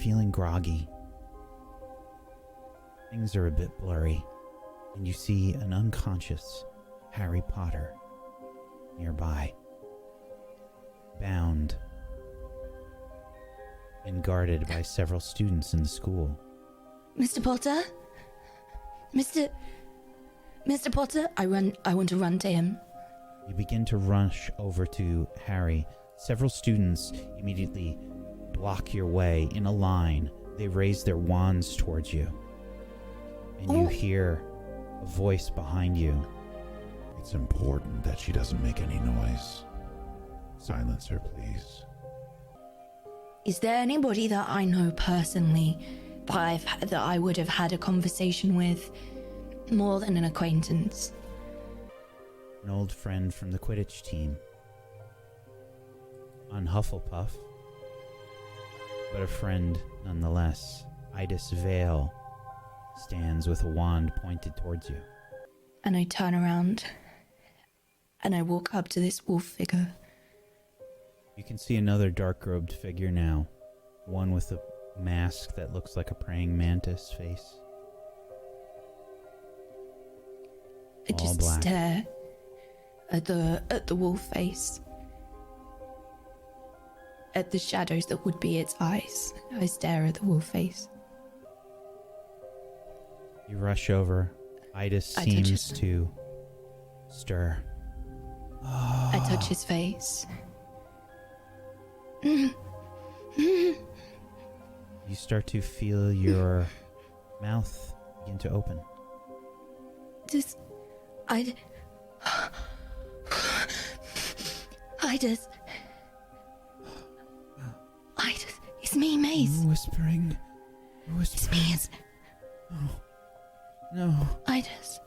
feeling groggy. Things are a bit blurry, and you see an unconscious Harry Potter nearby, bound and guarded by several students in the school. Mr. Potter? Mr. Potter? I want to run to him. You begin to rush over to Harry. Several students immediately block your way in a line. They raise their wands towards you. And you hear a voice behind you. It's important that she doesn't make any noise. Silence her, please. Is there anybody that I know personally that I would have had a conversation with more than an acquaintance? An old friend from the Quidditch team. On Hufflepuff. But a friend nonetheless. Idis Vale stands with a wand pointed towards you. And I turn around and I walk up to this wolf figure. You can see another dark-robed figure now. One with a mask that looks like a praying mantis face. I All just black. stare at the wolf face. At the shadows that would be its eyes. I stare at the wolf face. You rush over. Idis I touch seems it. to stir. I touch his face. You start to feel your mouth begin to open. Idis. It's me, Maze. Whispering. It's me, it's No. Idis.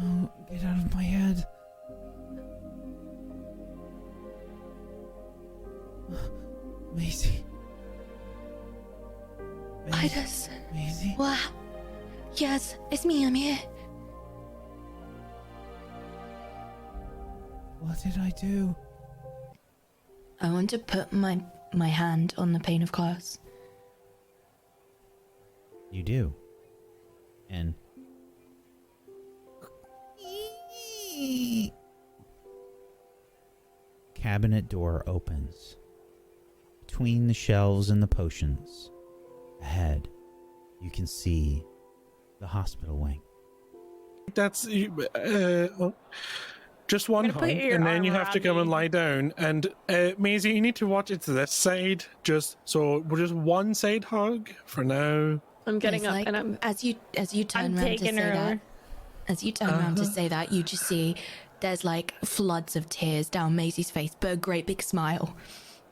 No. Get out of my head. Maisie. Idis. Maisie. Wow. Yes, it's me, I'm here. What did I do? I want to put my hand on the pane of glass. You do. And cabinet door opens. Between the shelves and the potions, ahead, you can see the hospital wing. That's just one hug, and then you have to come and lie down. And Maisie, you need to watch it to this side, just one side hug for now. I'm getting It's up, like, and I'm as you turn I'm around to taking say her that. over. As you turn around to say that, you just see there's like floods of tears down Maisie's face, but a great big smile.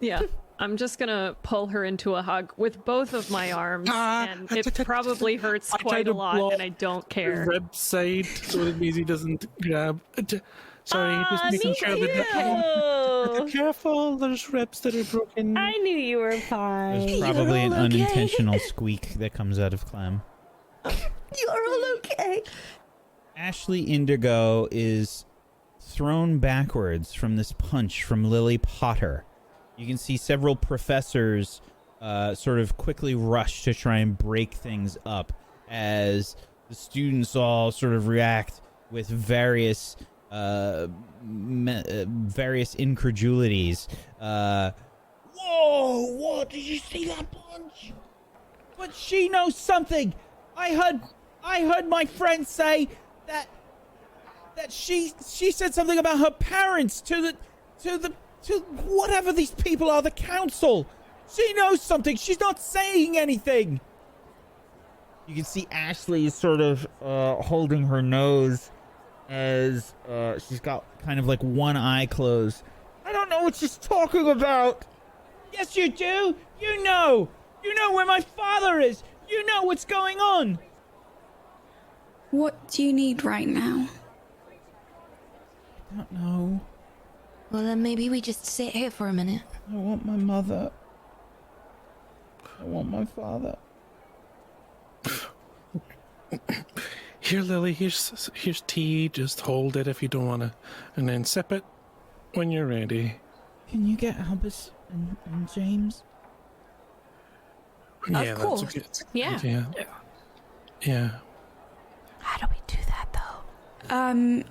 Yeah. I'm just gonna pull her into a hug with both of my arms, and it probably hurts I try quite to a lot, block and I don't care. Rib side so that Maisie doesn't grab. Sorry, just making me sure that. Careful, there's ribs that are broken. I knew you were fine. There's probably an all okay. unintentional squeak that comes out of Clem. You're all okay. Ashley Indigo is thrown backwards from this punch from Lily Potter. You can see several professors sort of quickly rush to try and break things up as the students all sort of react with various incredulities. Whoa! What? Did you see that punch? But she knows something. I heard my friend say that she said something about her parents to whatever these people are, the council. She knows something. She's not saying anything. You can see Ashley is sort of holding her nose as she's got kind of like one eye closed. I don't know what she's talking about. Yes, you do. You know where my father is. You know what's going on. What do you need right now? I don't know. Well, then maybe we just sit here for a minute. I want my mother. I want my father. Here, Lily, here's tea. Just hold it if you don't want to. And then sip it when you're ready. Can you get Albus and James? Yeah, Of course. that's a good Yeah. idea. Yeah. How do we do that, though?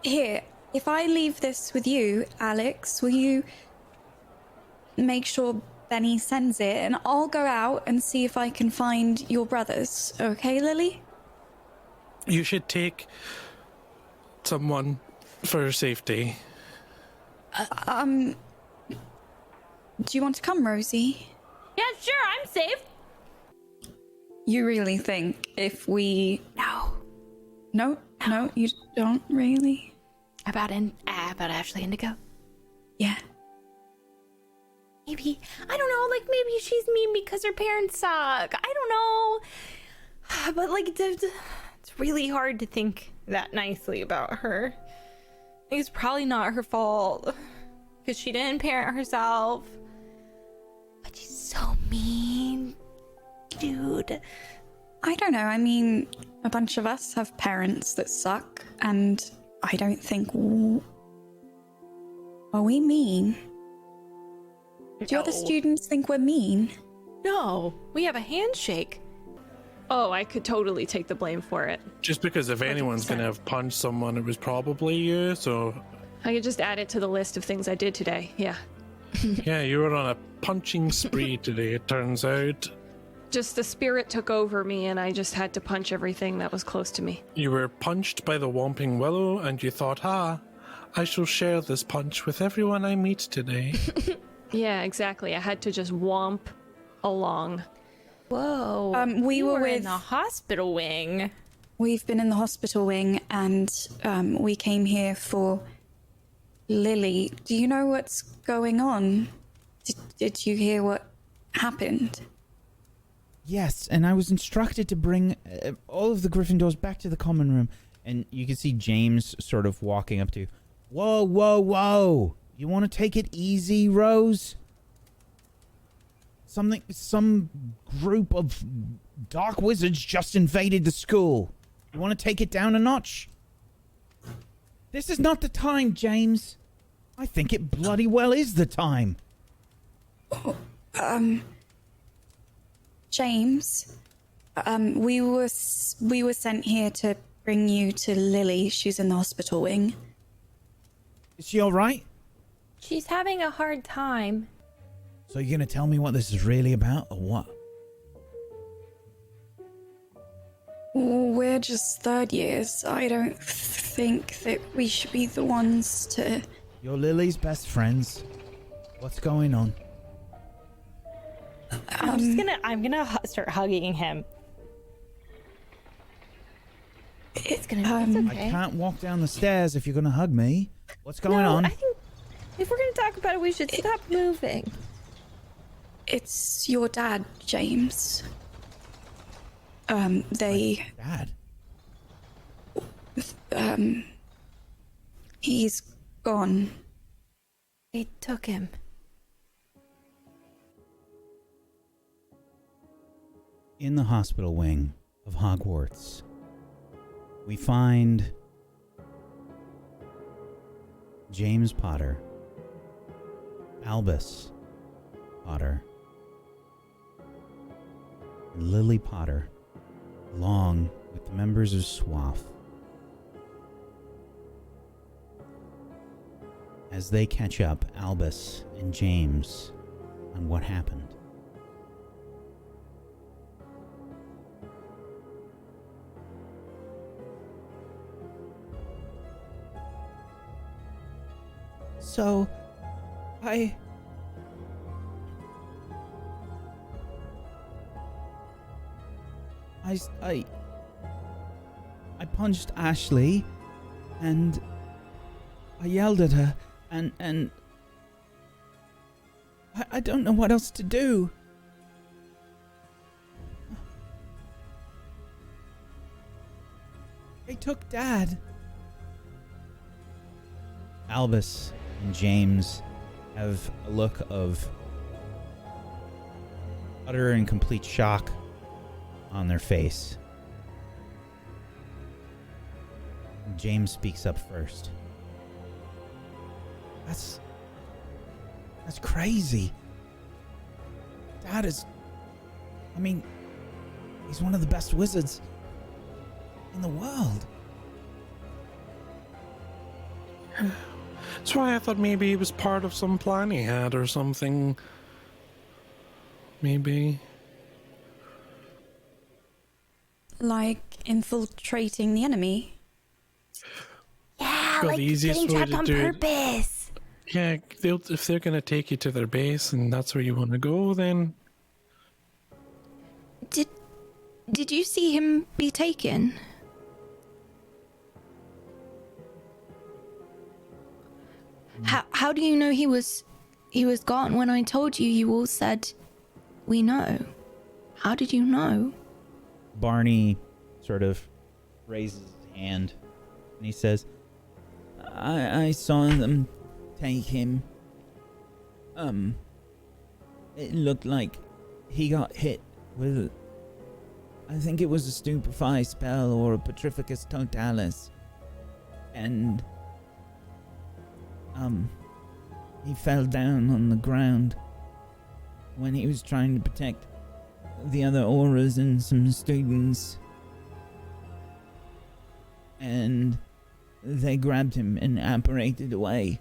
Here, if I leave this with you, Alex, will you make sure Benny sends it, and I'll go out and see if I can find your brothers. Okay, Lily? You should take someone for safety. Do you want to come, Rosie? Yeah, sure, I'm safe. You really think if we... No, you don't really? About Ashley Indigo. Yeah. Maybe, I don't know, like maybe she's mean because her parents suck. I don't know. But like, it's really hard to think that nicely about her. I think it's probably not her fault because she didn't parent herself. But she's so mean, dude. I don't know, I mean, a bunch of us have parents that suck, and I don't think... Are we mean? Do other students think we're mean? No, we have a handshake. Oh, I could totally take the blame for it. Just because if anyone's going to have punched someone, it was probably you, so... I could just add it to the list of things I did today. Yeah. Yeah, you were on a punching spree today, it turns out. Just the spirit took over me and I just had to punch everything that was close to me. You were punched by the Whomping Willow, and you thought, I shall share this punch with everyone I meet today. Yeah, exactly. I had to just womp along. Whoa. We were in with... the hospital wing. We've been in the hospital wing, and we came here for Lily. Do you know what's going on? Did you hear what happened? Yes, and I was instructed to bring all of the Gryffindors back to the common room. And you can see James sort of walking up to you. Whoa, whoa, whoa! You want to take it easy, Rose? Some group of dark wizards just invaded the school. You want to take it down a notch? This is not the time, James. I think it bloody well is the time. James, we were sent here to bring you to Lily. She's in the hospital wing. Is she all right? She's having a hard time. So you're going to tell me what this is really about, or what? We're just third years. I don't think that we should be the ones to... You're Lily's best friends. What's going on? I'm gonna start hugging him. It's okay. I can't walk down the stairs if you're going to hug me. What's going on? I think if we're gonna talk about it, we should stop moving. It's your dad, James. Dad? He's gone. They took him. In the hospital wing of Hogwarts, we find James Potter, Albus Potter, and Lily Potter, along with the members of SWOFF, as they catch up Albus and James on what happened. So, I punched Ashley, and I yelled at her, and I don't know what else to do. They took Dad. Albus and James have a look of utter and complete shock on their face. James speaks up first. That's crazy. Dad is I mean, he's one of the best wizards in the world. That's why I thought maybe he was part of some plan he had or something. Maybe. Like infiltrating the enemy? Yeah, Well, like the easiest getting way trapped to on do it- purpose. Yeah, if they're going to take you to their base and that's where you want to go, then... Did you see him be taken? How do you know he was gone when I told you? You all said we know. How did you know? Barney sort of raises his hand and he says, I saw them take him. It looked like he got hit with, I think it was a stupefy spell or a petrificus totalis. And he fell down on the ground when he was trying to protect the other auras and some students. And they grabbed him and apparated away.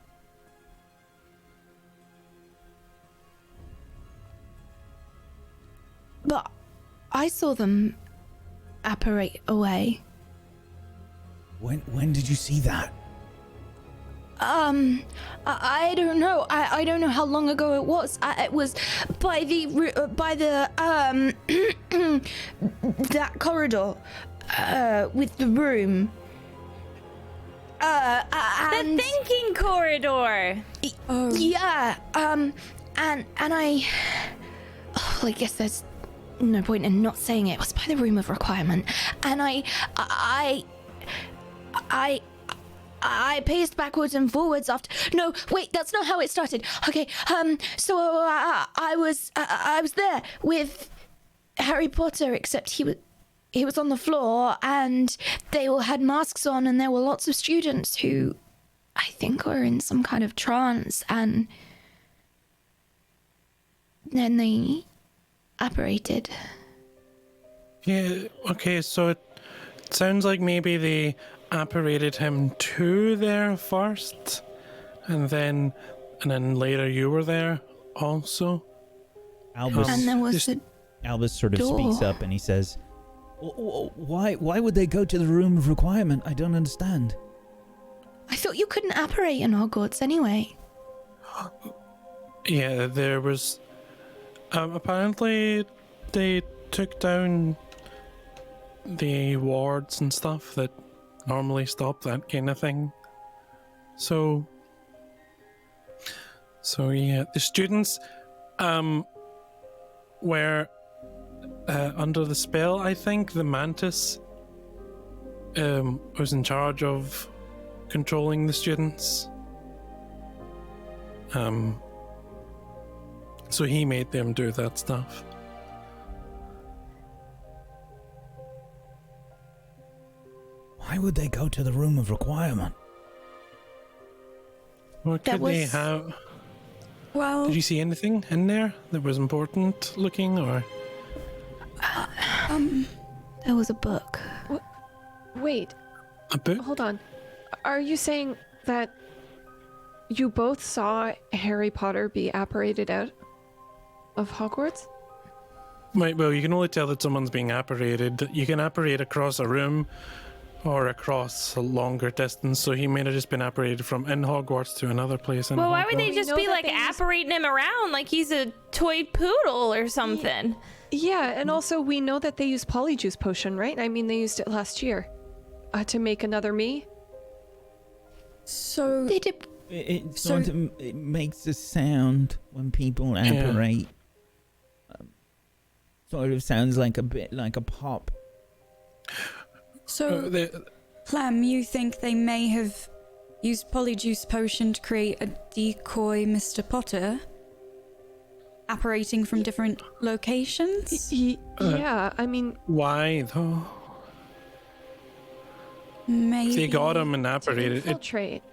But I saw them apparate away. When did you see that? I don't know. I don't know how long ago it was. It was by the that corridor, with the room. And The thinking corridor. yeah. And I. Oh, I guess there's no point in not saying it. It was by the room of requirement, and I paced backwards and forwards after. No, wait, that's not how it started. Okay, so I was there with Harry Potter, except he was on the floor, and they all had masks on, and there were lots of students who I think were in some kind of trance, and then they apparated. Yeah, okay, so it sounds like maybe they apparated him to there first, and then later you were there also. Albus, And there was a Albus sort of door. speaks up and he says, Why would they go to the room of requirement? I don't understand. I thought you couldn't apparate in Hogwarts anyway. Yeah, there was... apparently they took down the wards and stuff that normally stop that kind of thing. So yeah, the students were under the spell. I think the Mantis was in charge of controlling the students. So he made them do that stuff. Why would they go to the room of requirement? What That could they was- have? Well, Did you see anything in there that was important looking, or? There was a book. Wait, A book? hold on. Are you saying that you both saw Harry Potter be apparated out of Hogwarts? Right, well, you can only tell that someone's being apparated. You can apparate across a room or across a longer distance, so he may have just been apparated from in Hogwarts to another place in Well, why would they Hogwarts. just know be that like they use- apparating him around like he's a toy poodle or something? Yeah, and also we know that they use Polyjuice Potion, right? I mean, they used it last year to make another me. so They did. It So- sort of it makes a sound when people apparate. Sort of sounds like a bit like a pop. so They- Clem, you think they may have used Polyjuice Potion to create a decoy Mr. Potter? Apparating from different locations? Yeah, I mean, why though? Maybe. They got him and to apparated it. infiltrate,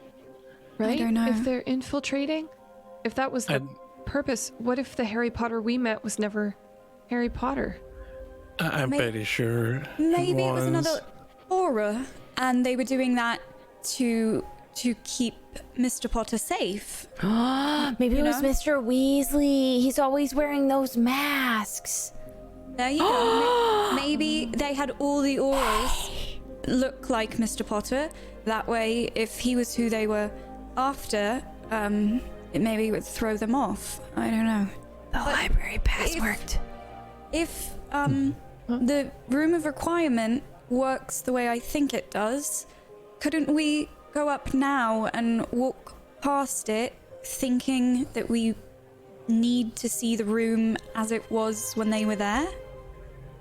right? don't know. If they're infiltrating, if that was the I- purpose, what if the Harry Potter we met was never Harry Potter? I'm pretty sure. Maybe it was another aura, and they were doing that to keep Mr. Potter safe. Maybe it was know? Mr. Weasley. He's always wearing those masks. There you go. Maybe they had all the auras look like Mr. Potter. That way, if he was who they were after, it maybe would throw them off. I don't know. The library pass worked. If the room of requirement works the way I think it does, couldn't we go up now and walk past it, thinking that we need to see the room as it was when they were there?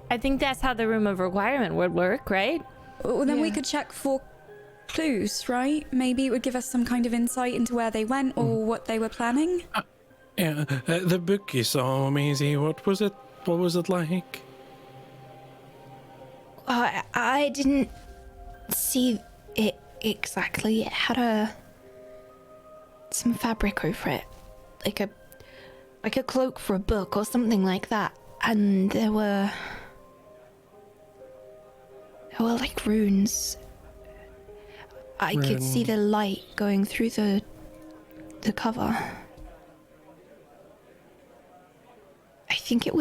I think that's how the room of requirement would work, right? Well, then we could check for clues, right? Maybe it would give us some kind of insight into where they went or what they were planning. Yeah, the book you saw, Maisie, what was it? What was it like? I didn't see it exactly. It had some fabric over it, like a cloak for a book or something like that. And there were like runes. I could see the light going through the cover. I think it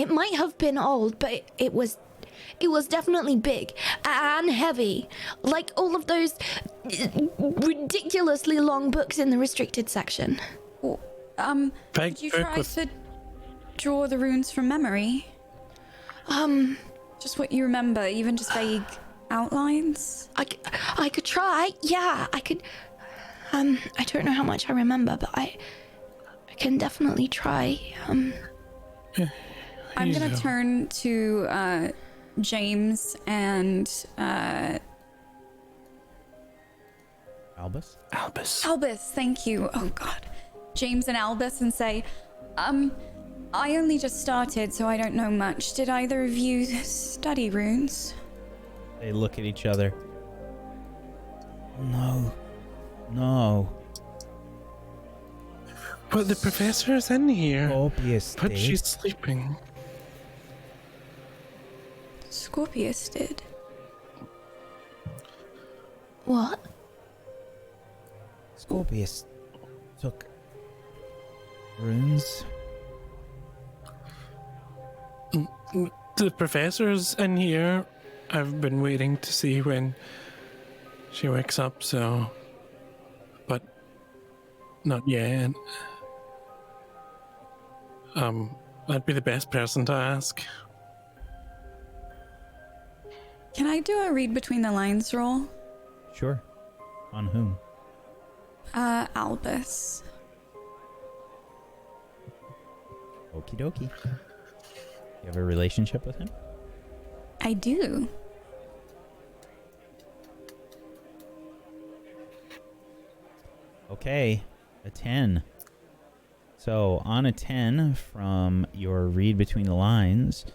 might have been old, but it was definitely big and heavy, like all of those ridiculously long books in the restricted section. Did you try to draw the runes from memory? Just what you remember, even just vague outlines? I could try. Yeah, I could. I don't know how much I remember, but I can definitely try. I'm gonna turn to James and Albus? Albus, thank you. Oh god. James and Albus, and say, I only just started, so I don't know much. Did either of you study runes? They look at each other. No. But the professor's in here. Scorpius But did. she's sleeping. Scorpius did. What? Scorpius took runes. The professor's in here. I've been waiting to see when she wakes up, so... But... not yet. I'd be the best person to ask. Can I do a read between the lines roll? Sure. On whom? Albus. Okie dokie. You have a relationship with him? I do. Okay. A 10. So, on a 10 from your read between the lines,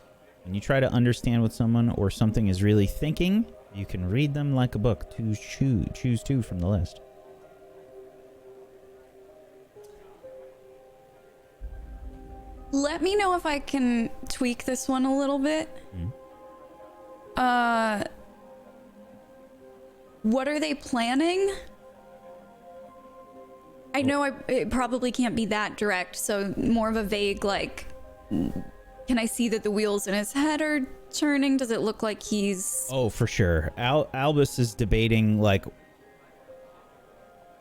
when you try to understand what someone or something is really thinking, you can read them like a book. Choose two from the list. Let me know if I can tweak this one a little bit. What are they planning? I know it probably can't be that direct, so more of a vague, like, can I see that the wheels in his head are turning? Does it look like he's... Oh, for sure. Albus is debating, like...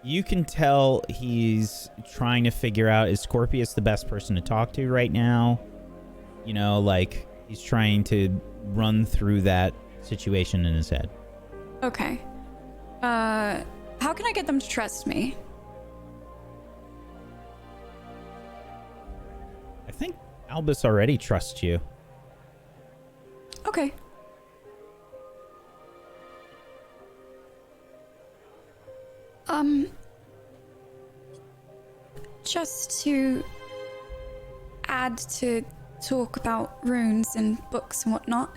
You can tell he's trying to figure out, is Scorpius the best person to talk to right now? You know, like, he's trying to run through that situation in his head. Okay. How can I get them to trust me? I think Albus already trusts you. Okay. Just to add to talk about runes and books and whatnot,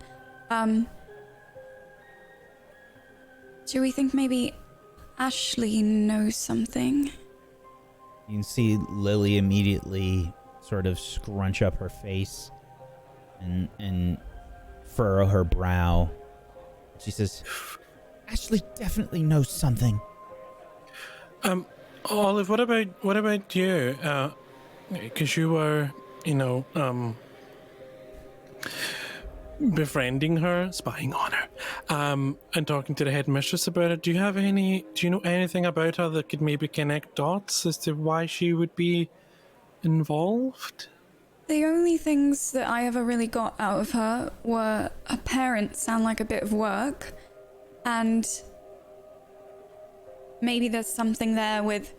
do we think maybe Ashley knows something? You can see Lily immediately sort of scrunch up her face and furrow her brow. She says, Ashley definitely knows something. Olive, what about you? Because you were, befriending her, spying on her, and talking to the headmistress about it. Do you know anything about her that could maybe connect dots as to why she would be involved? The only things that I ever really got out of her were her parents sound like a bit of work, and maybe there's something there with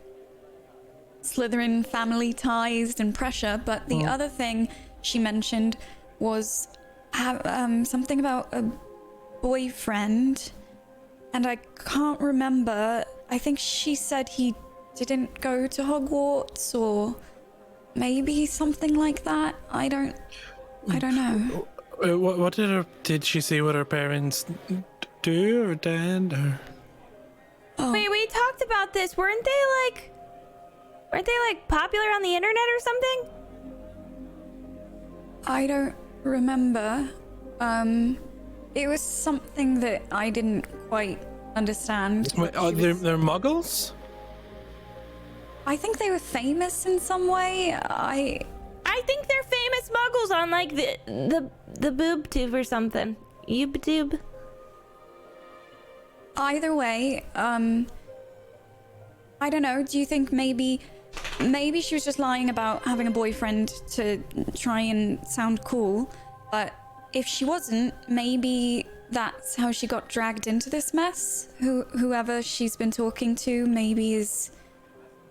Slytherin family ties and pressure, but the other thing she mentioned was something about a boyfriend, and I can't remember. I think she said he didn't go to Hogwarts, or maybe something like that. I don't know. What did she say what her parents do or did? Or? Oh. Wait, we talked about this. Weren't they like popular on the internet or something? I don't remember. It was something that I didn't quite understand. Wait, they're muggles? I think they were famous in some way. I think they're famous muggles on like the boob tube or something. YouTube. Either way, I don't know. Do you think maybe she was just lying about having a boyfriend to try and sound cool? But if she wasn't, maybe that's how she got dragged into this mess. Whoever she's been talking to maybe is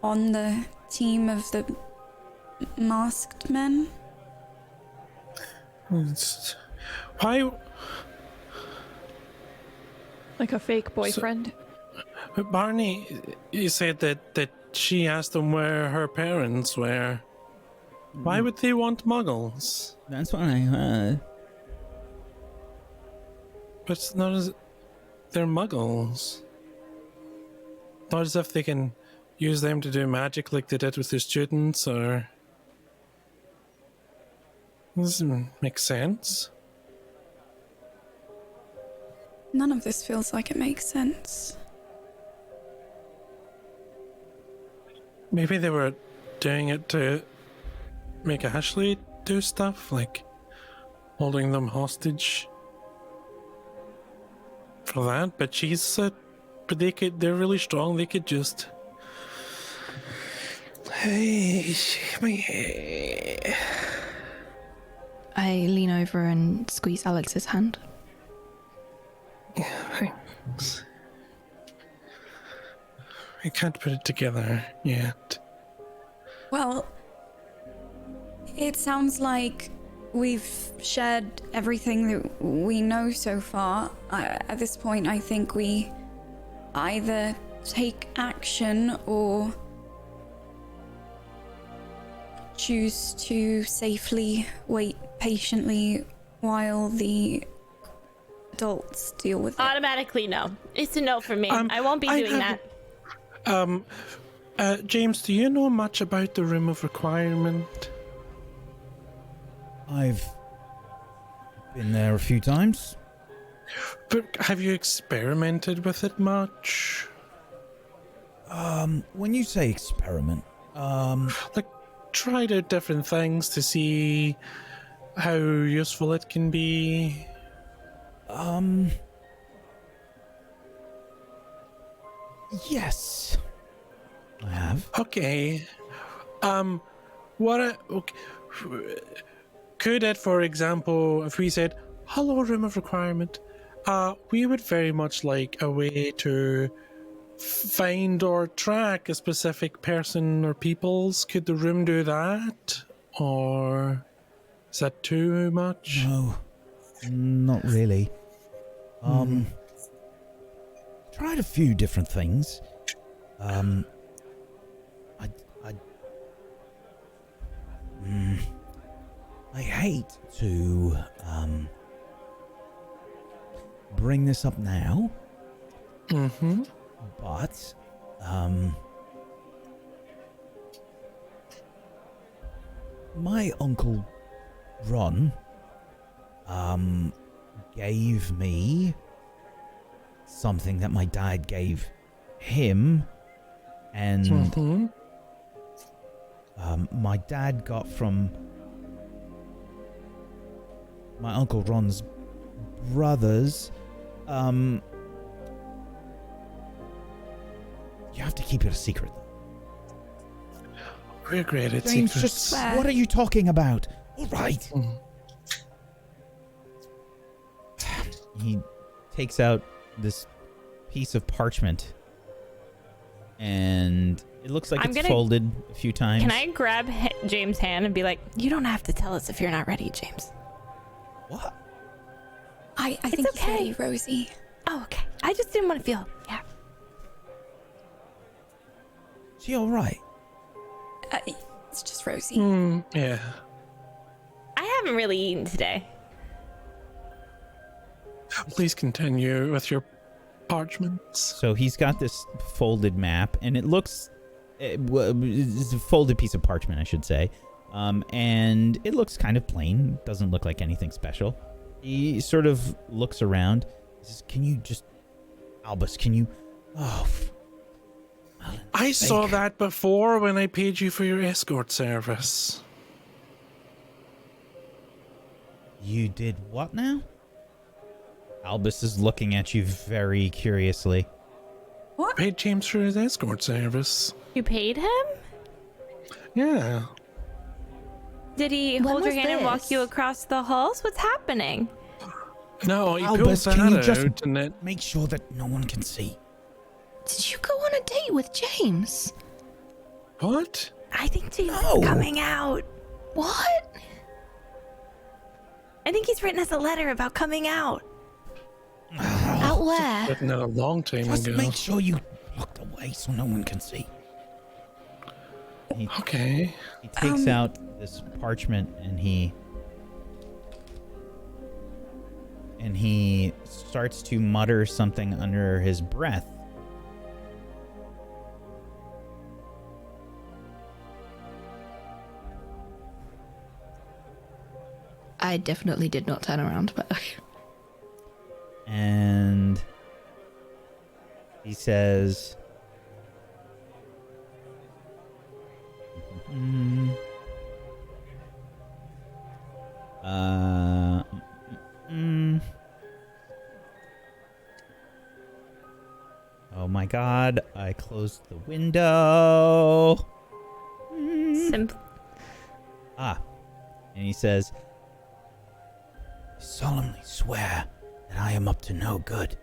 on the team of the masked men. Why? Like a fake boyfriend. So, Barney, you said that she asked them where her parents were. Why would they want muggles? That's what I heard. But it's not as... They're muggles. Not as if they can use them to do magic like they did with their students, or... Doesn't make sense. None of this feels like it makes sense. Maybe they were doing it to make Ashley do stuff, like holding them hostage for that. But they're really strong. They could just... I lean over and squeeze Alex's hand. Thanks. I can't put it together yet. Well, it sounds like we've shared everything that we know so far. At this point, I think we either take action or choose to safely wait patiently while the adults deal with it. Automatically no. It's a no for me. I won't be doing that. James, do you know much about the Room of Requirement? I've been there a few times. But have you experimented with it much? When you say experiment, like tried out different things to see how useful it can be? Yes, I have. Okay. Could it, for example, if we said, hello, Room of Requirement, we would very much like a way to find or track a specific person or peoples. Could the room do that? Or is that too much? No, not really. Tried a few different things. I hate to bring this up now. Mm-hmm. my Uncle Ron, gave me something that my dad gave him, and my dad got from my Uncle Ron's brothers. You have to keep it a secret, though. We're great at James, secrets. what are you talking about? All right. He takes out this piece of parchment, and it looks like it's folded a few times. Can I grab James' hand and be like, you don't have to tell us if you're not ready, James? What? I think okay. he's ready, Rosie. Oh, okay. I just didn't want to feel. Yeah. Is she all right? It's just Rosie. Yeah. I haven't really eaten today. Please continue with your parchments. So he's got this folded map, and it looks... it's a folded piece of parchment, I should say. And it looks kind of plain. Doesn't look like anything special. He sort of looks around. He says, can you just... Albus, can you... Oh... I saw that before when I paid you for your escort service. You did what now? Albus is looking at you very curiously. What? Paid James for his escort service. You paid him? Yeah. Did he When hold your was hand and walk this? you across the halls? What's happening? No, he Albus, pulled can you that just out and it... make sure that no one can see? Did you go on a date with James? What? I think James No. is coming out. What? I think he's written us a letter about coming out. Out where? Written it a long time Just ago. make sure you locked away so no one can see. Okay. He takes out this parchment, and he starts to mutter something under his breath. I definitely did not turn around, but And he says, oh my god, I closed the window. And he says, I solemnly swear that I am up to no good.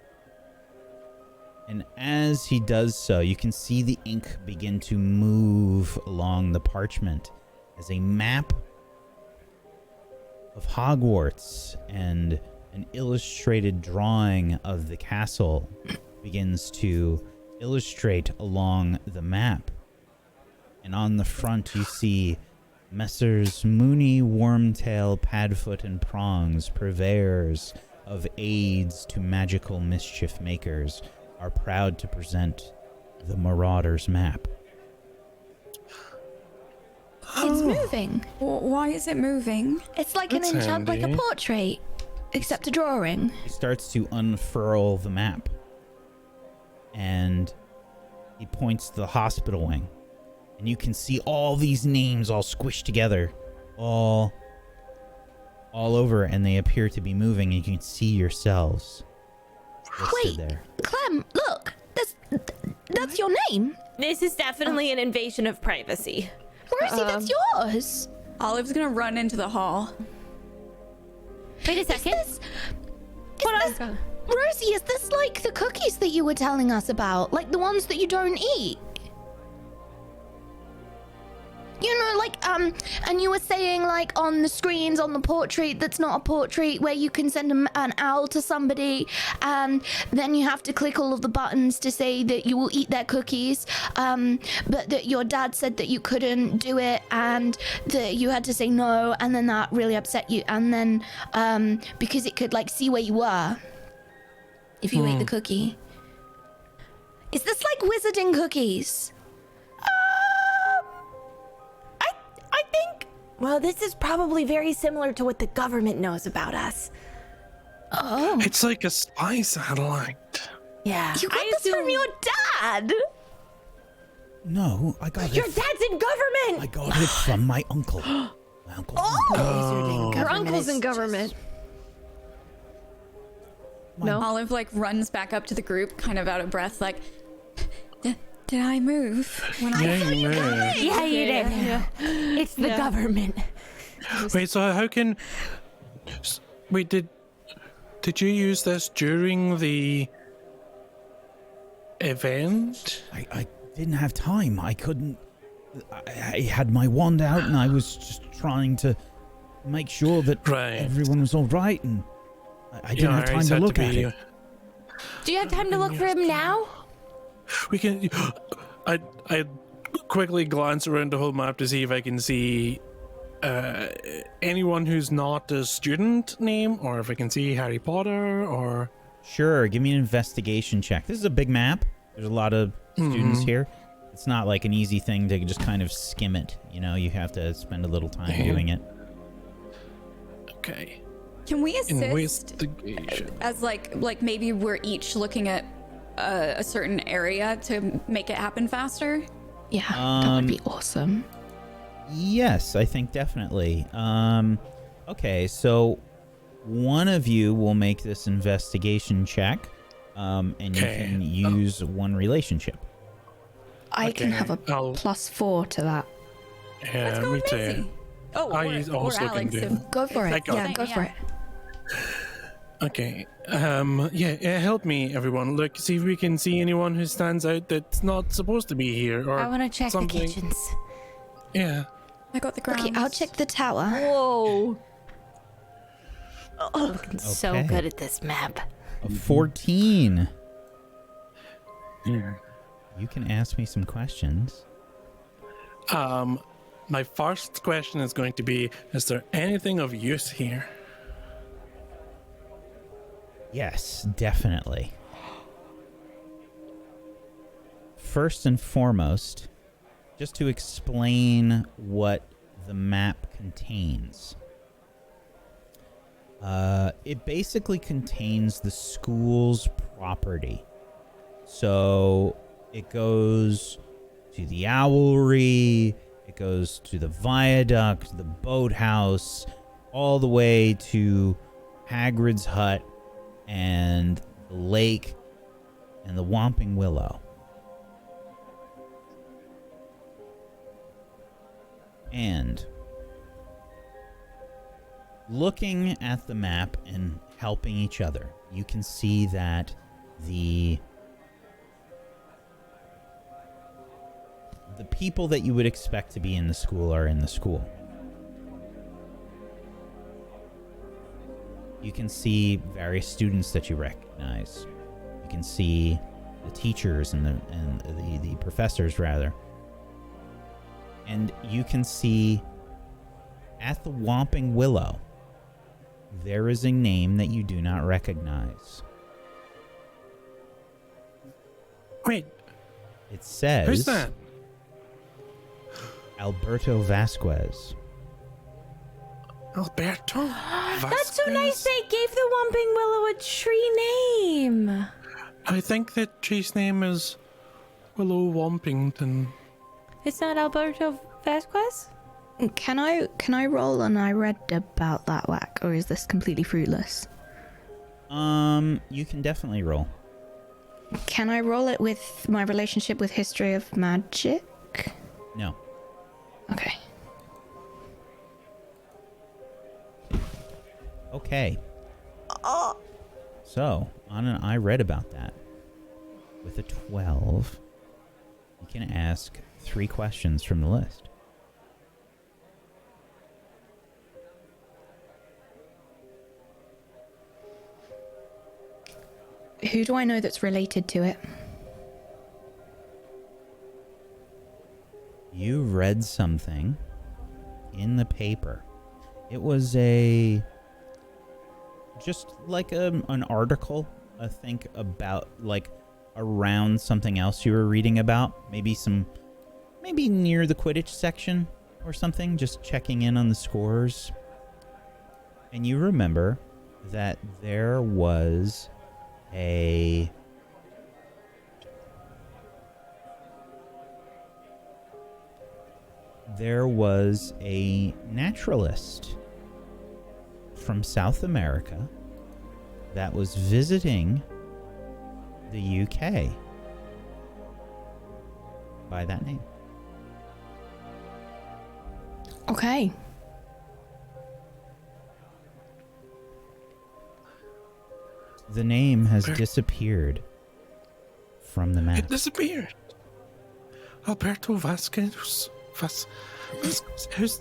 And as he does so, you can see the ink begin to move along the parchment as a map of Hogwarts and an illustrated drawing of the castle begins to illustrate along the map. And on the front you see Messrs. Mooney, Wormtail, Padfoot, and Prongs, purveyors of aids to magical mischief makers, are proud to present the Marauder's map. it's moving. Why is it moving? It's like That's an enchant, like a handy. portrait, except a drawing. He starts to unfurl the map, and he points to the hospital wing. And you can see all these names all squished together, all over, and they appear to be moving, and you can see yourselves listed Wait, there. Clem, look, that's your name. This is definitely an invasion of privacy. Rosie, that's yours. Olive's gonna run into the hall. Wait a second. Rosie, is this like the cookies that you were telling us about? Like the ones that you don't eat? You know, like, and you were saying, like, on the screens, on the portrait that's not a portrait, where you can send an owl to somebody, and then you have to click all of the buttons to say that you will eat their cookies, but that your dad said that you couldn't do it, and that you had to say no, and then that really upset you, and then, because it could, like, see where you were if you ate the cookie. Is this like wizarding cookies? I think Well, this is probably very similar to what the government knows about us. Oh. It's like a spy satellite. Yeah. You got I this from assume- your dad? No, I got Your it. dad's in government! I got it from my uncle. My uncle. Your uncle's in government. No. Olive like runs back up to the group, kind of out of breath, like, did I move? When I Yeah, you may. Yeah, you did. It's the government. Wait, so how can... Wait, did you use this during the event? I didn't have time. I couldn't. I had my wand out and I was just trying to make sure that Right. everyone was all right, and I didn't have time to look at it. Do you have time to look for him now? We can... I quickly glance around the whole map to see if I can see anyone who's not a student name, or if I can see Harry Potter, or... Sure, give me an investigation check. This is a big map. There's a lot of students here. It's not like an easy thing to just kind of skim it. You know, you have to spend a little time doing it. Okay. Can we assist Investigation. as like maybe we're each looking at a certain area to make it happen faster? Yeah, that would be awesome. Yes, I think definitely. Okay, so one of you will make this investigation check, and you can use one relationship. I can have a I'll- +4 to that. Yeah, me too. Oh, I or also can Alex. do. if- Go for I it. got Yeah, it. go for it. Okay. Help me, everyone. Look, see if we can see anyone who stands out that's not supposed to be here, or I want to check something. the kitchens. Yeah. I got the ground. Okay, I'll check the tower. Whoa. Oh, looking so Okay. good at this map. A 14. Yeah. You can ask me some questions. My first question is going to be: is there anything of use here? Yes, definitely. First and foremost, just to explain what the map contains. It basically contains the school's property. So it goes to the owlry, it goes to the viaduct, the boathouse, all the way to Hagrid's hut and the lake and the Whomping Willow. And looking at the map and helping each other, you can see that the people that you would expect to be in the school are in the school. You can see various students that you recognize. You can see the teachers and the professors, rather. And you can see at the Whomping Willow, there is a name that you do not recognize. Wait, It says who's that? Alberto Vasquez. Alberto? That's so nice. They gave the Whomping Willow a tree name. I think that tree's name is Willow Wompington. It's not Alberto Vasquez? Can I roll an I read about that whack, or is this completely fruitless? You can definitely roll. Can I roll it with my relationship with history of magic? No. Okay. Okay. So, on an I read about that, with a 12, you can ask 3 questions from the list. Who do I know that's related to it? You read something in the paper. It was just like an article, I think, about like around something else you were reading about. Maybe near the Quidditch section, or something, just checking in on the scores. And you remember that there was a naturalist from South America that was visiting the UK by that name. Okay. The name has disappeared from the map. It disappeared. Alberto Vasquez. Who's...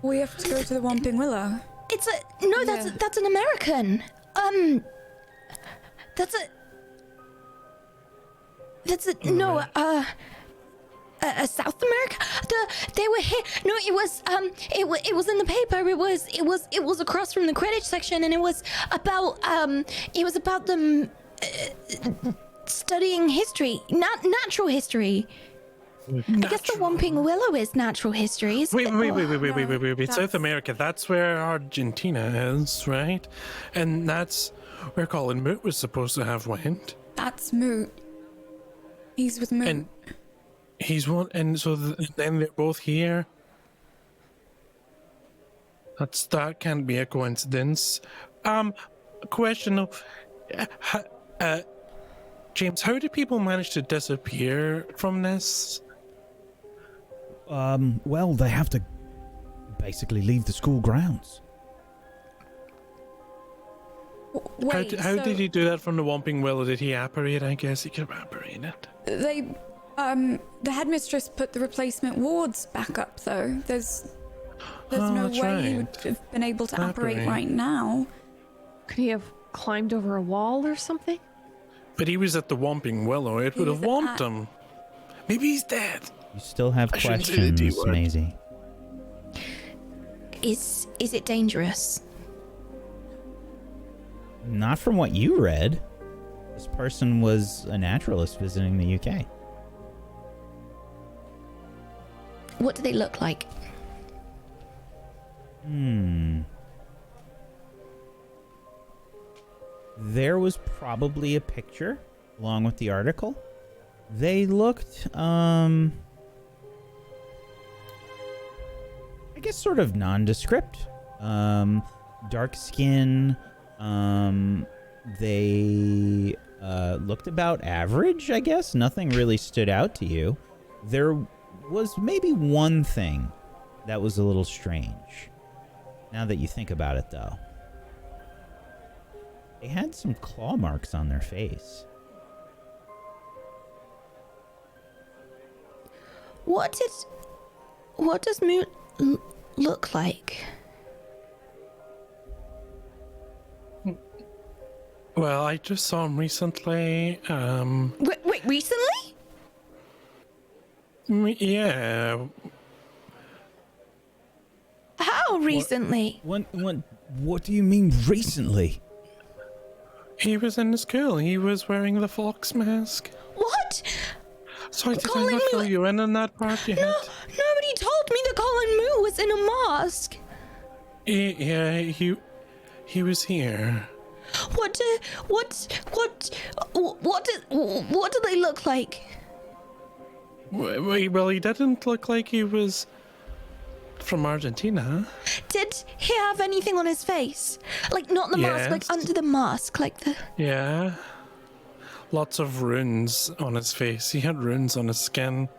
We have to go to the Whomping Willow. It's a no. That's an American. That's a no. A South America. They were here. No, it was in the paper. It was across from the Quidditch section, and it was about them studying history, not natural history. I guess the Whomping Willow is natural history. Wait. South America, that's where Argentina is, right? And that's where Colin Moot was supposed to have went. That's Moot. He's with Moot. And he's one, and so then they're both here. That can't be a coincidence. Question of, James, how do people manage to disappear from this? Well, they have to basically leave the school grounds. Wait, how did he do that from the Whomping Willow? Did he apparate? I guess he could have apparated. The headmistress put the replacement wards back up, though. There's no way he would have been able to apparate right now. Could he have climbed over a wall or something? But he was at the Whomping Willow. It would have whomped him. Maybe he's dead. You still have questions, Maisie. Is it dangerous? Not from what you read. This person was a naturalist visiting the UK. What do they look like? There was probably a picture along with the article. They looked, I guess sort of nondescript. Dark skin. They looked about average, I guess. Nothing really stood out to you. There was maybe one thing that was a little strange. Now that you think about it, though. They had some claw marks on their face. What does Moot look like? Well, I just saw him recently. Wait, recently? Yeah. How recently? What do you mean recently? He was in the school. He was wearing the fox mask. What? Sorry, did I not fill you in on that part yet? No, nobody told me that Colin Moo was in a mask. Yeah, he was here. What do they look like? Well, he didn't look like he was from Argentina. Did he have anything on his face? Like, not the mask, like under the mask, like the... Yeah. Lots of runes on his face. He had runes on his skin.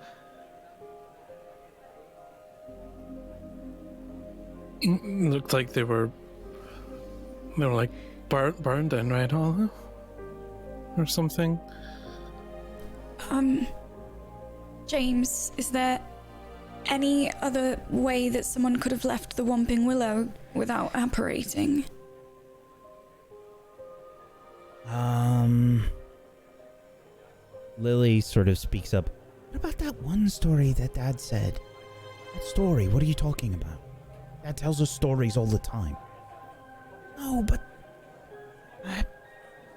Looked like they were like burned in, right, all or something. James, is there any other way that someone could have left the Whomping Willow without apparating? Lily sort of speaks up. What about that one story that Dad said? What story? What are you talking about? Dad tells us stories all the time. No, but...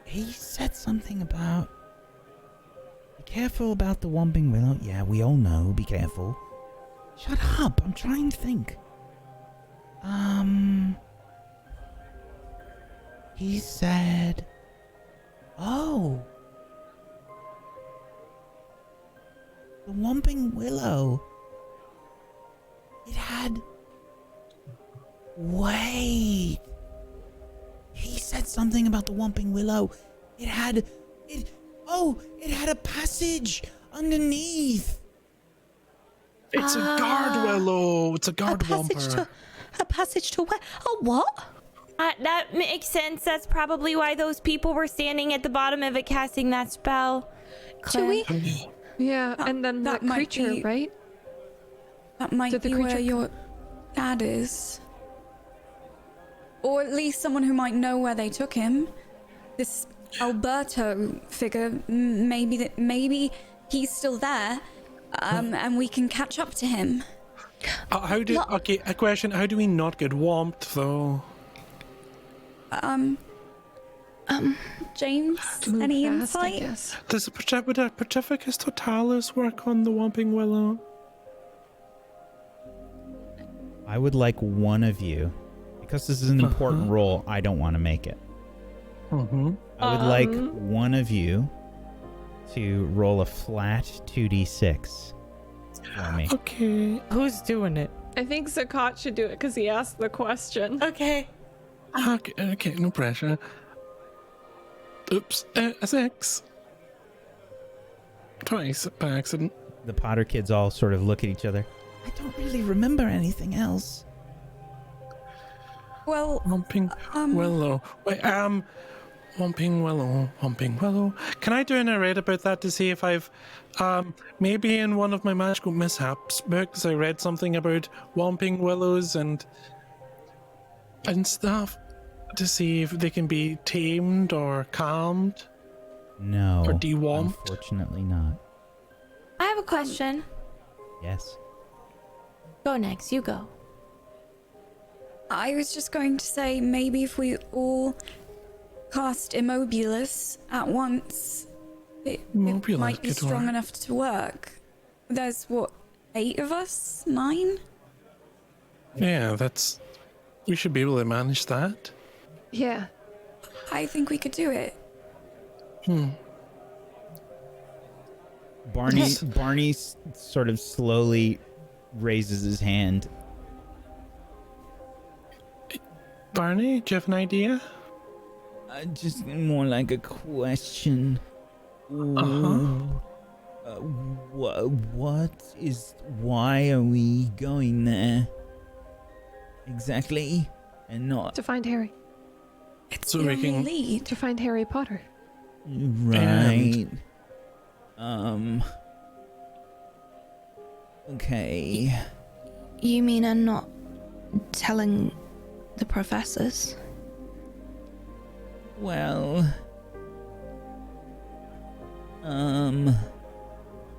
he said something about... Be careful about the Whomping Willow. Yeah, we all know. Be careful. Shut up. I'm trying to think. He said, oh, the Whomping Willow. It had, wait. He said something about the Whomping Willow. It had a passage underneath. It's a guard willow. It's a guard whomper. A passage to where? Oh, what? That makes sense. That's probably why those people were standing at the bottom of it casting that spell. Do we? Yeah, and then that creature, be, right? That might Did the be creature where your dad is. Or at least someone who might know where they took him. This Alberto figure, maybe he's still there, and we can catch up to him. Okay, a question. How do we not get whomped, though? James, Move any fast, I insight? guess. Does a Petrificus Totalis work on the Whomping Willow? I would like one of you, because this is an important role, I don't want to make it. Mm-hmm. I would like one of you to roll a flat 2d6 for me. Okay. Who's doing it? I think Zakat should do it because he asked the question. Okay. Okay, no pressure. Oops, a 6. Twice by accident. The Potter kids all sort of look at each other. I don't really remember anything else. Well, Whomping Willow. Wait, Whomping Willow. Can I do an narrate about that to see if I've, maybe in one of my magical mishaps books I read something about Whomping Willows and stuff to see if they can be tamed or calmed? No. Or de-whomped? Unfortunately not. I have a question. Yes. Go next. You go. I was just going to say maybe if we all cast Immobilis at once, it Immobilis might be could strong work. enough to work. There's what, 8 of us? 9? Yeah, we should be able to manage that. Yeah. I think we could do it. Barney sort of slowly raises his hand. Barney, do you have an idea? Just more like a question. Why are we going there? Exactly. And not To find Harry. It's So the we only can- lead. To find Harry Potter. right. Okay. You mean I'm not telling the professors? Well,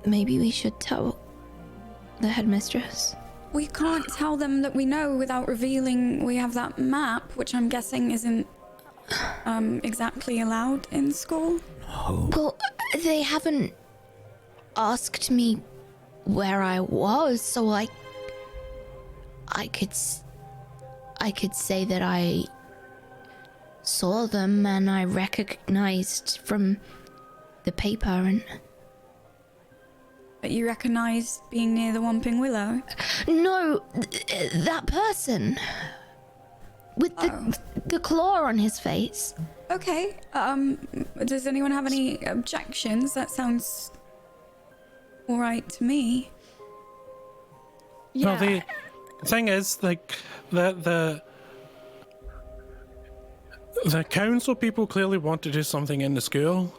Maybe we should tell the headmistress. We can't tell them that we know without revealing we have that map, which I'm guessing isn't exactly allowed in school. Well, they haven't asked me where I was, so I could say that I saw them and I recognized from the paper and... But you recognise being near the Whomping Willow? No, that person with the claw on his face. Okay. Does anyone have any objections? That sounds all right to me. Yeah. No, the thing is, like, the council people clearly want to do something in the school.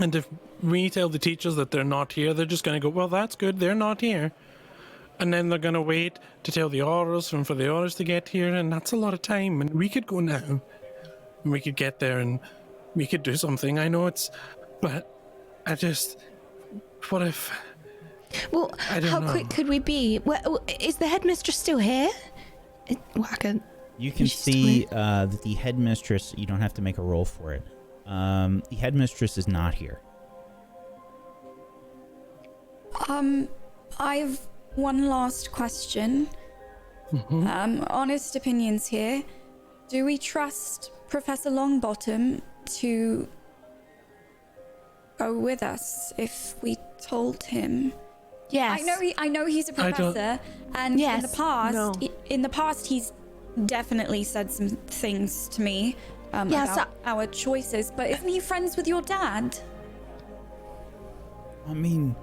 And if we tell the teachers that they're not here, they're just going to go, well, that's good, they're not here. And then they're going to wait to tell the orders and for the orders to get here, and that's a lot of time. And we could go now, and we could get there, and we could do something. I know but I just, what if... Well, I don't how know. quick could we be? Well, is the headmistress still here? you can She's still see that the headmistress, you don't have to make a roll for it. The headmistress is not here. I've one last question. Honest opinions here. Do we trust Professor Longbottom to go with us if we told him? Yes. I know he's a professor, and Yes. in the past he's definitely said some things to me about our choices. But isn't he friends with your dad? I mean,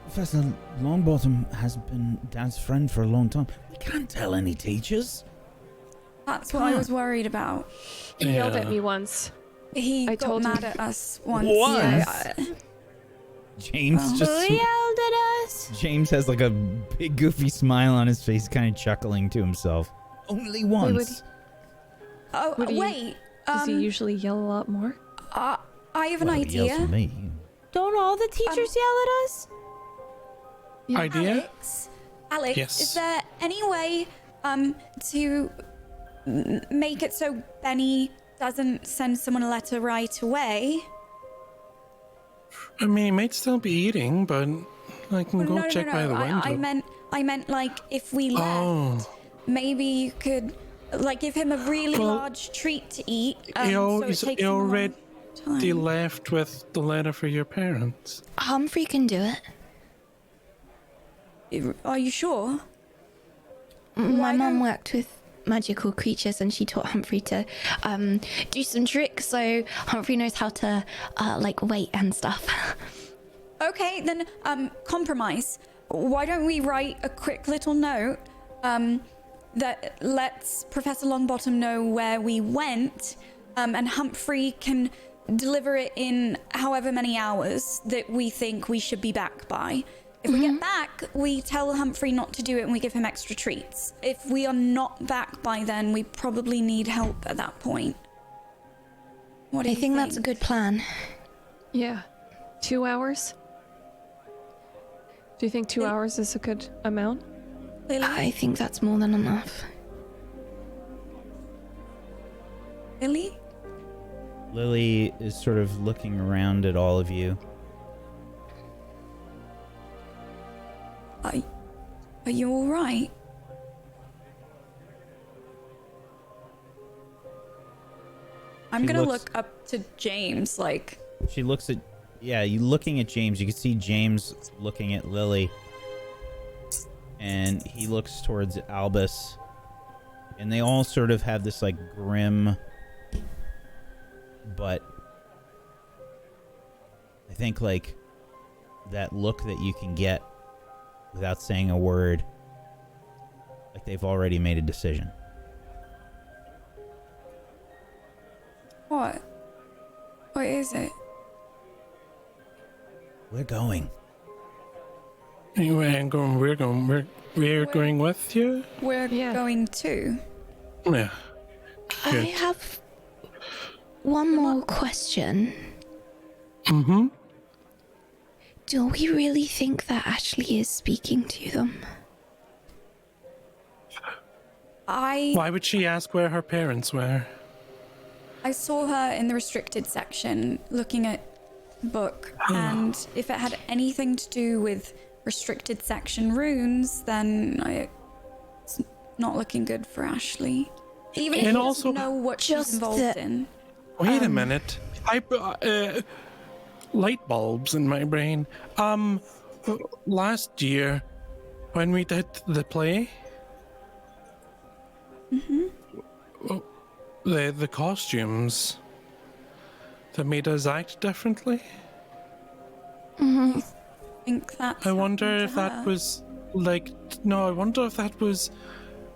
Professor Longbottom has been Dad's friend for a long time. We can't tell any teachers. That's what I was worried about. He yelled at me once. He I got told mad him. at us once. Once? Yeah. James Who just. yelled at us? James has like a big goofy smile on his face, kind of chuckling to himself. Only once. Oh, Would he- wait. Does he usually yell a lot more? I have an Well, he yells idea. at me. Don't all the teachers yell at us? Idea? Alex, Yes. is there any way to make it so Benny doesn't send someone a letter right away? I mean, he might still be eating, but I can go No, check by the window. I meant like if we left, Oh. maybe you could like give him a really Well, large treat to eat. He So it takes he him a long already time. left with the letter for your parents. Humphrey can do it. Are you sure? My mum worked with magical creatures and she taught Humphrey to do some tricks, so Humphrey knows how to like wait and stuff. Okay, then compromise. Why don't we write a quick little note that lets Professor Longbottom know where we went, and Humphrey can deliver it in however many hours that we think we should be back by. If we get back, we tell Humphrey not to do it and we give him extra treats. If we are not back by then, we probably need help at that point. What do I you think that's a good plan. Yeah. 2 hours? Do you think 2 hours is a good amount? Lily? I think that's more than enough. Lily? Lily is sort of looking around at all of you. Are you all right? I'm She gonna looks- look up to James, like, She looks at, you looking at James. You can see James looking at Lily. And he looks towards Albus. And they all sort of have this, like, grim, but I think, like, that look that you can get without saying a word. Like they've already made a decision. what? What is it? We're going. Anyway, we're going with you? We're Yeah. going to. Yeah. I Good. have one more question. Mm-hmm. Do we really think that Ashley is speaking to them? Why would she ask where her parents were? I saw her in the restricted section looking at the book, and if it had anything to do with restricted section runes, then it's not looking good for Ashley. Even if And he also- doesn't know what she's Just involved that- in. Wait a minute. Light bulbs in my brain. Last year, when we did the play, the costumes that made us act differently. I think that's I wonder happened if to that her. was like no. I wonder if that was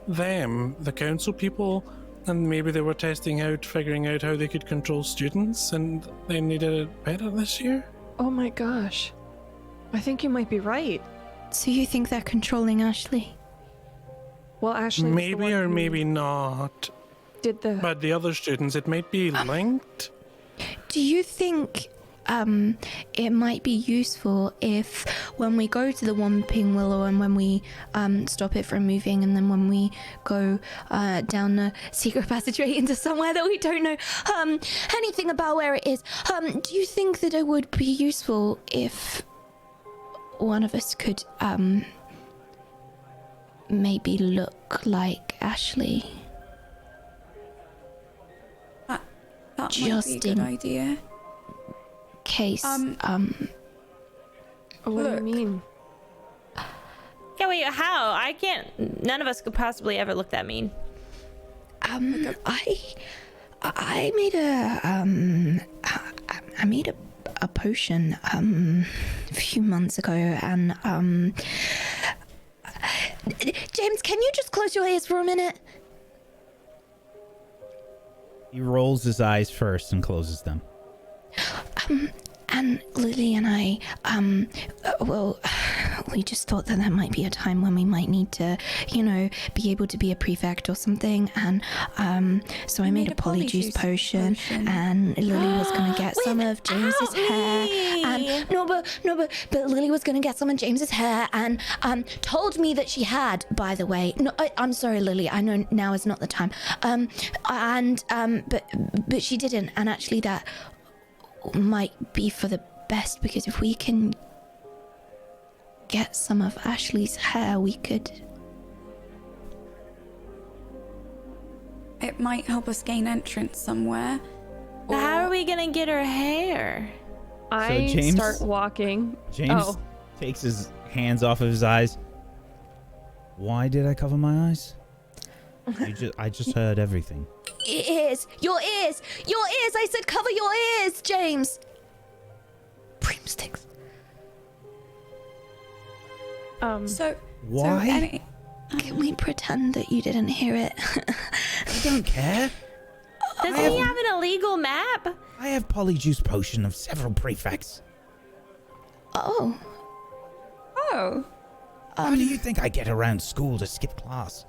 them, the council people, and maybe they were testing out, figuring out how they could control students, and they needed it better this year. Oh my gosh. I think you might be right. So you think they're controlling Ashley? Well, Ashley was the Maybe one or who maybe not. did the But the other students, it might be linked. Do you think it might be useful if when we go to the Whomping Willow and when we stop it from moving and then when we go down the secret passageway into somewhere that we don't know anything about where it is, do you think that it would be useful if one of us could maybe look like Ashley. That might Just be a good in- idea. Case, What do you Look. mean? Yeah, wait, how? I can't. None of us could possibly ever look that mean. I made I made a potion a few months ago, and James, can you just close your ears for a minute? He rolls his eyes first and closes them. And Lily and I, well, we just thought that there might be a time when we might need to, be able to be a prefect or something. And so I made a polyjuice potion, and Lily was gonna get some of James's hair. And but Lily was gonna get some of James's hair, and told me that she had. By the way, no, I'm sorry, Lily. I know now is not the time. But she didn't, and actually that might be for the best, because if we can get some of Ashley's hair, we could. It might help us gain entrance somewhere. But how are we gonna get her hair? I James- start walking. James takes his hands off of his eyes. Why did I cover my eyes? I just heard everything. Ears! Your ears! Your ears! I said cover your ears, James! Broomsticks. So Why? Can we pretend that you didn't hear it? I don't care. Does he have an illegal map? I have polyjuice potion of several prefects. Oh. How do you think I get around school to skip class?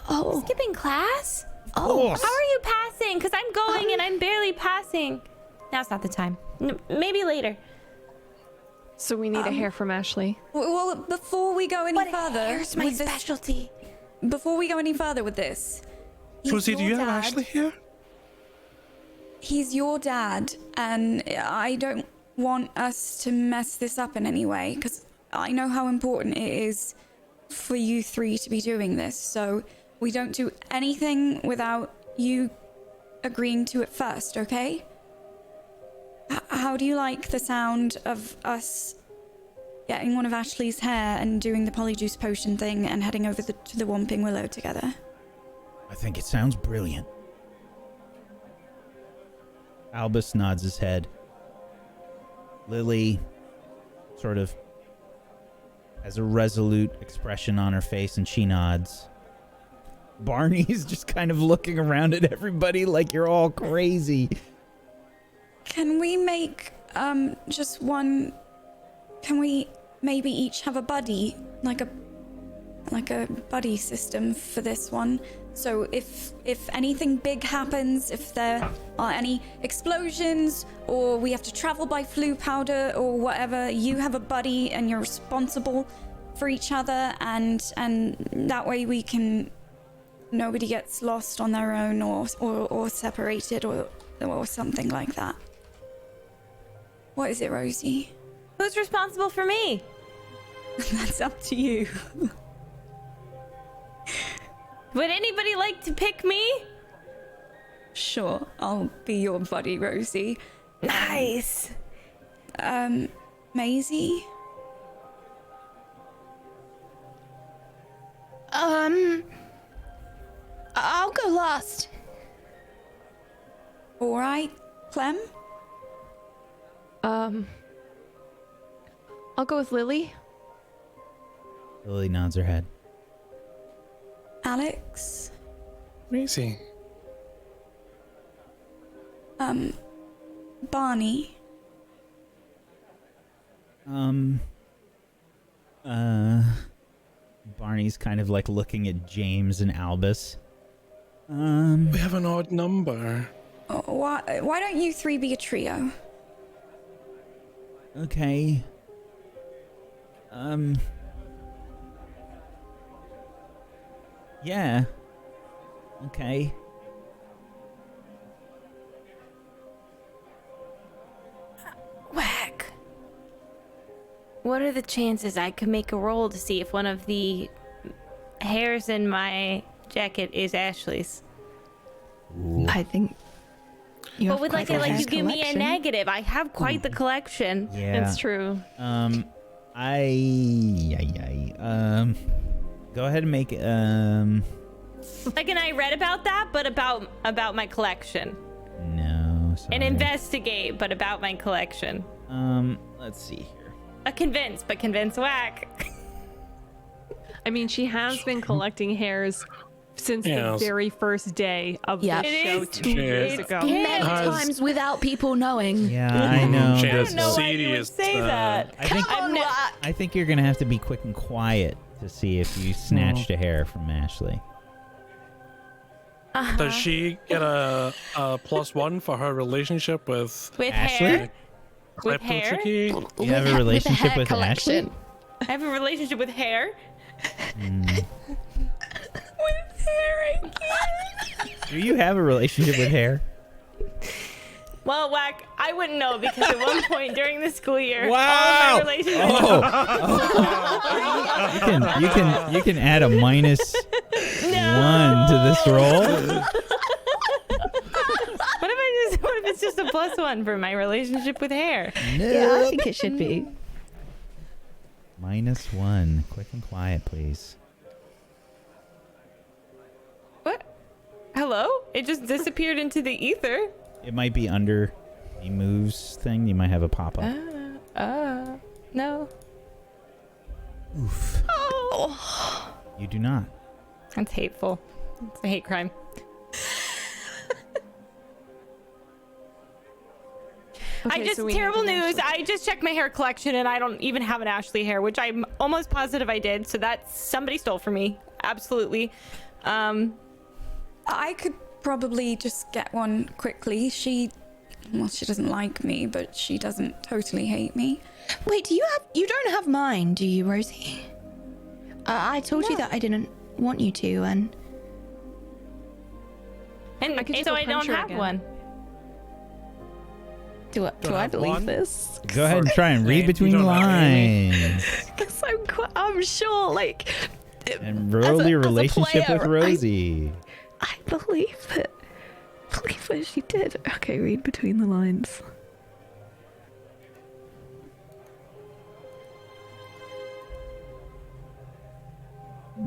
Oh. Skipping class? Of course. How are you passing? Because I'm going and I'm barely passing. Now's not the time. Maybe later. So we need a hair from Ashley. well, before we go any further, Here's my with this- specialty. before we go any further with this, he's Rosie, do your you have dad. Ashley here? He's your dad, and I don't want us to mess this up in any way, because I know how important it is for you three to be doing this, so we don't do anything without you agreeing to it first, okay? How do you like the sound of us getting one of Ashley's hair and doing the polyjuice potion thing and heading over to the Whomping Willow together? I think it sounds brilliant. Albus nods his head. Lily sort of has a resolute expression on her face, and she nods. Barney's just kind of looking around at everybody like you're all crazy. Can we make just one? Can we maybe each have a buddy, like a buddy system for this one? So if anything big happens, if there are any explosions, or we have to travel by flu powder or whatever, you have a buddy and you're responsible for each other, and that way we can. Nobody gets lost on their own or separated or something like that. What is it, Rosie? Who's responsible for me? That's up to you. Would anybody like to pick me? Sure, I'll be your buddy, Rosie. Nice. Maisie? I'll go last. All right, Clem? I'll go with Lily. Lily nods her head. Alex? Rosie. Barney? Barney's kind of like looking at James and Albus. We have an odd number. Why don't you three be a trio? Okay. Yeah. Okay. Whack. What are the chances I could make a roll to see if one of the hairs in my jacket is Ashley's. I think. You But have with quite like a you nice give me a collection. negative. I have quite the collection. Yeah. It's true. Go ahead and make Like, and I read about that, but about my collection. no, sorry. And investigate, but about my collection. Let's see here. A convince, but convince whack. I mean, she has been collecting hairs since Yes. the very first day of Yeah. the It show is- 2 years ago. Many Has- times without people knowing. Yeah, I know. She I has don't know why you would serious, say that. I think Come on, Whack. I think you're gonna have to be quick and quiet to see if you snatched a hair from Ashley. Does she get a +1 for her relationship with With Ashley? hair. With Klepto hair. Chicky? You have a relationship hair with Ashley? collection. I have a relationship with hair. Do you have a relationship with hair? Well, whack, I wouldn't know because at one point during the school year, Wow. all of my relationships. You can add a -1 to this roll. What if it's just a +1 for my relationship with hair? Yeah, I think it should be. -1. Quick and quiet, please. What? Hello? It just disappeared into the ether. It might be under the moves thing. You might have a pop-up. No. Oof. Oh. You do not. That's hateful. It's a hate crime. Okay, so we terrible need an news. Ashley. I just checked my hair collection and I don't even have an Ashley hair, which I'm almost positive I did. So that's somebody stole from me. Absolutely. I could probably just get one quickly. She doesn't like me, but she doesn't totally hate me. Wait, you don't have mine, do you, Rosie? I told you that I didn't want you to, and And I could just so go I don't punch her have again. one. do I have believe one? this? Go ahead and try and read You between the don't have any. lines. Because I'm sure, like, And roll your as a relationship player, with Rosie. I believe that she did. Okay, read between the lines.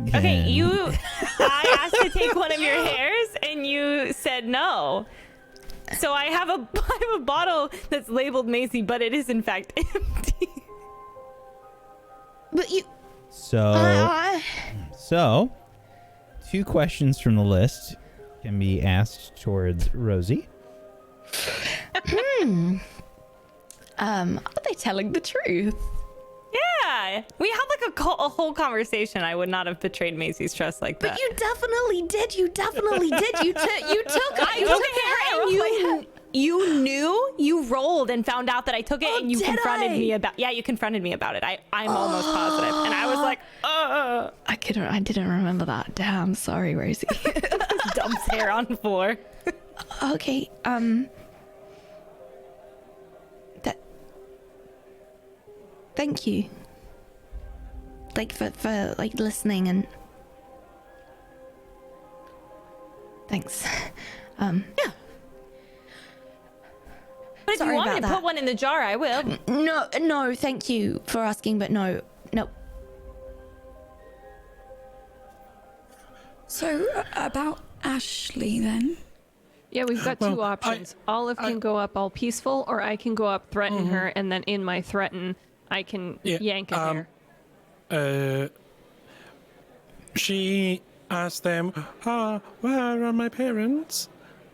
Okay, Yeah. I asked to take one of your hairs and you said no. So I have a bottle that's labeled Macy, but it is in fact empty. But you, So, 2 questions from the list can be asked towards Rosie. are they telling the truth? Yeah, we had like a whole conversation. I would not have betrayed Macy's trust like that. But you definitely did. You definitely did. You took. I took hair and you knew, you rolled and found out that I took it, Oh, and you did confronted I? me about. Yeah, you confronted me about it. I'm almost positive, and I was like, I didn't remember that. Damn, sorry, Rosie. dumps hair on the floor. Okay. Thank you. Like for like listening and. Thanks. But if Sorry you want me about to that. put one in the jar, I will. No, thank you for asking, but no. So, about Ashley then? Yeah, we've got Well, two options. Olive can go up all peaceful, or I can go up, threaten her, and then in my threaten, I can yank a hair. She asked them, where are my parents?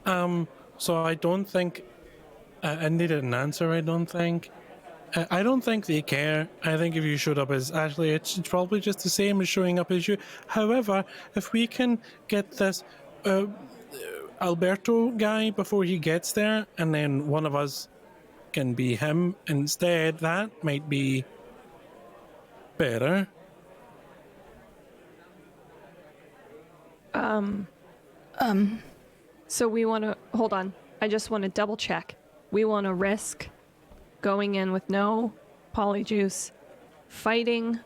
So I don't think, and they didn't answer, I don't think. I don't think they care. I think if you showed up as Ashley, it's probably just the same as showing up as you. However, if we can get this Alberto guy before he gets there, and then one of us can be him instead, that might be better. So we want to hold on. I just want to double check. We want to risk going in with no polyjuice, fighting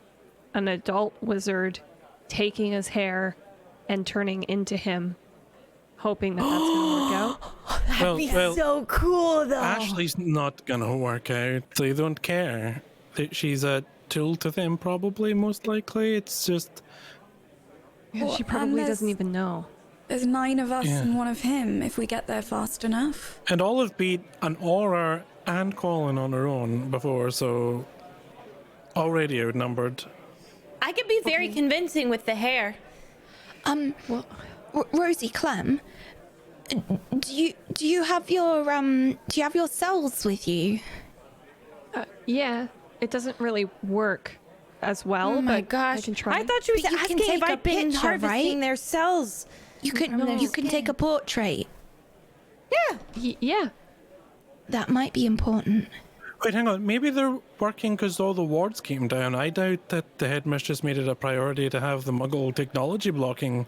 an adult wizard taking his hair and turning into him, hoping that that's gonna work out. That'd be so cool, though. Ashley's not gonna work out. They don't care. She's a tool to them, probably, most likely. It's just... Yeah, she probably doesn't even know. There's 9 of us Yeah. and 1 of him if we get there fast enough. And Olive beat an Aura and Colin on her own before, so already outnumbered. I could be very convincing with the hair. Rosie Clem, do you have your cells with you? Yeah, it doesn't really work as well. Oh my but gosh! I can try. I thought she was But you can asking if take a I'd been picture, harvesting right? their cells. You can take a portrait. Yeah. Yeah. That might be important. Wait, hang on. Maybe they're working because all the wards came down. I doubt that the headmistress made it a priority to have the Muggle technology blocking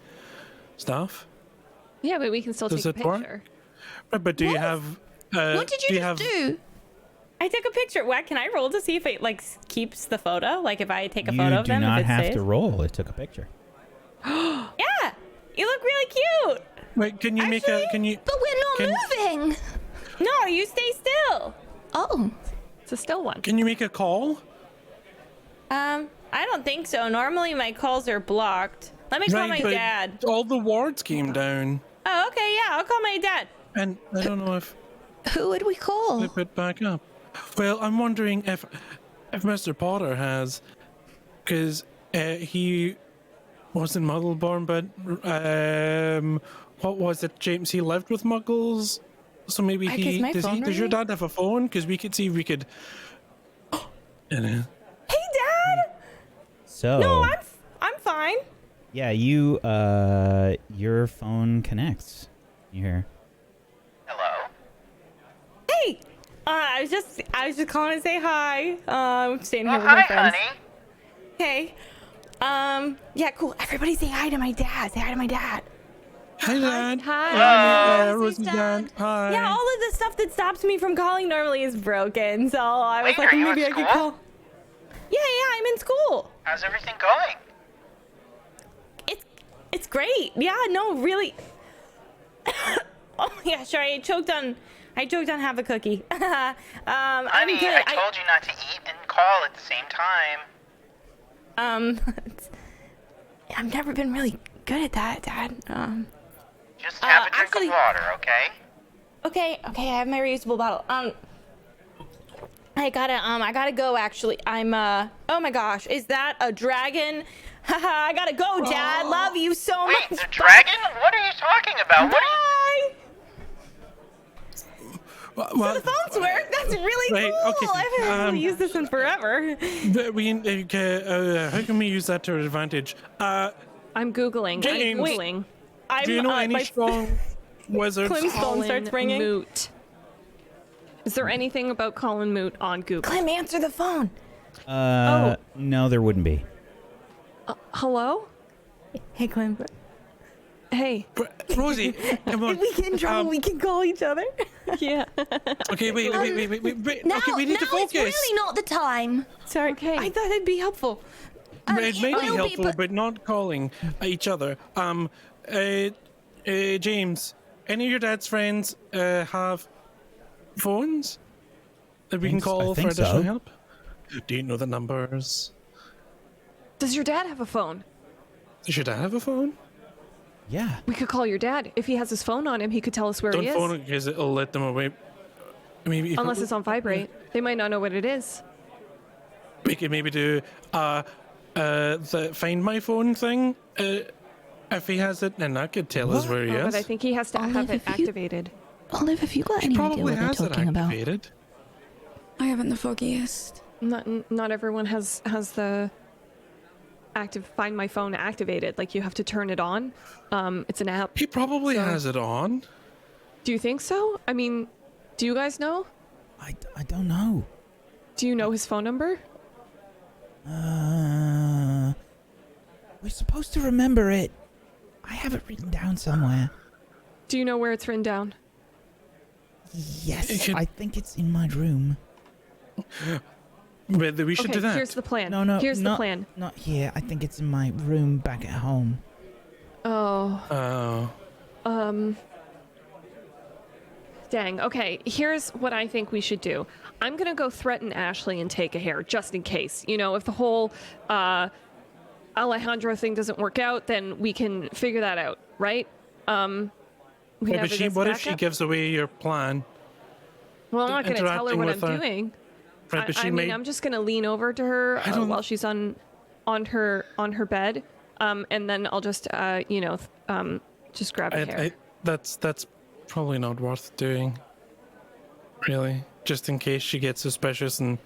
stuff. Yeah, but we can still Does take a it work? picture. Right, but do you have... What did you just do? I took a picture. What can I roll to see if it like keeps the photo? Like if I take a You photo of do them, not if it have stays? to roll. It took a picture. Yeah, you look really cute. Wait, can you make a... Can you... But we're not moving. No, you stay still. Oh, It's a still one. Can you make a call? I don't think so. Normally my calls are blocked. Let me call my but dad. all the wards came down. Oh, okay, yeah, I'll call my dad. And I don't know if who would we call? they put back up. Well, I'm wondering if Mr. Potter has... Because he wasn't Muggle-born, but... what was it, James? He lived with Muggles? So maybe I guess my phone does your ringing? dad have a phone? Because we could see if we could... Hey, Dad. So No, I'm fine. yeah, your phone connects. You hear? Hey. I was just calling to say hi. I'm staying here with my friends. Honey. Hey. Yeah, cool. Everybody say hi to my dad. Say hi to my dad. Hi, Dad. Hi. Rosie's dad. Hi. Yeah, all of the stuff that stops me from calling normally is broken, so I was Wait, like, are you maybe at I could school? call. Yeah, I'm in school. How's everything going? It's great. Yeah, no, really. Oh yeah, sure. I choked on half a cookie. I'm Honey, good. I told you not to eat and call at the same time. I've never been really good at that, Dad. Just have a drink actually- of water, okay? Okay, I have my reusable bottle. I gotta go. Actually, oh my gosh, is that a dragon? Haha, I gotta go, Dad. Love you so Wait, much. the dragon? What are you talking about? What are Bye. Well, The phones work. That's really Right, cool. okay, I haven't really used this in forever. how can we use that to our advantage? I'm Googling. James. I'm Googling. Do you know any my strong wizards? Clem's phone starts Colin ringing. Moot. Is there anything about Colin Moot on Google? Clem, answer the phone. No, there wouldn't be. Hello? Hey, Clem. Hey. Rosie, come on. If we get in trouble, we can call each other. Yeah. Okay, wait. Now, Okay, we need to focus. it's really not the time. Sorry. Okay. I thought it'd be helpful. It may be will helpful, but but not calling each other. James, any of your dad's friends have phones that we can Think so- I call for think so. additional help? Do you know the numbers? Does your dad have a phone? Does your dad have a phone? Yeah. We could call your dad. If he has his phone on him, he could tell us where Don't he is. phone it because it'll let them away. Maybe Unless it's on vibrate. They might not know what it is. we could maybe do the find my phone thing. If he has it, then that could tell us where he Oh, is. but I think he has to Olive, have it if you- activated. Olive, have you got He any idea probably what they're has it talking about? activated. I haven't the foggiest. Not everyone has the active Find My Phone activated. Like you have to turn it on. It's an app. He probably has it on. Do you think so? I mean, do you guys know? I don't know. Do you know his phone number? We're supposed to remember it. I have it written down somewhere. Do you know where it's written down? Yes, It should- I think it's in my room. But we should Okay, do that. here's the plan. No, Here's not, the plan. Not here. I think it's in my room back at home. Oh. Oh. Dang. Okay, here's what I think we should do. I'm gonna go threaten Ashley and take a hair, just in case. You know, if the whole Alejandro thing doesn't work out, then we can figure that out, right? We can Yeah, have but it as what if she backup. gives away your plan? Well, I'm not gonna tell her interacting what with I'm her? doing. Right, but she I may... mean, I'm just gonna lean over to her I don't- while she's on her bed, and then I'll just just grab a hair. That's probably not worth doing. Really, just in case she gets suspicious and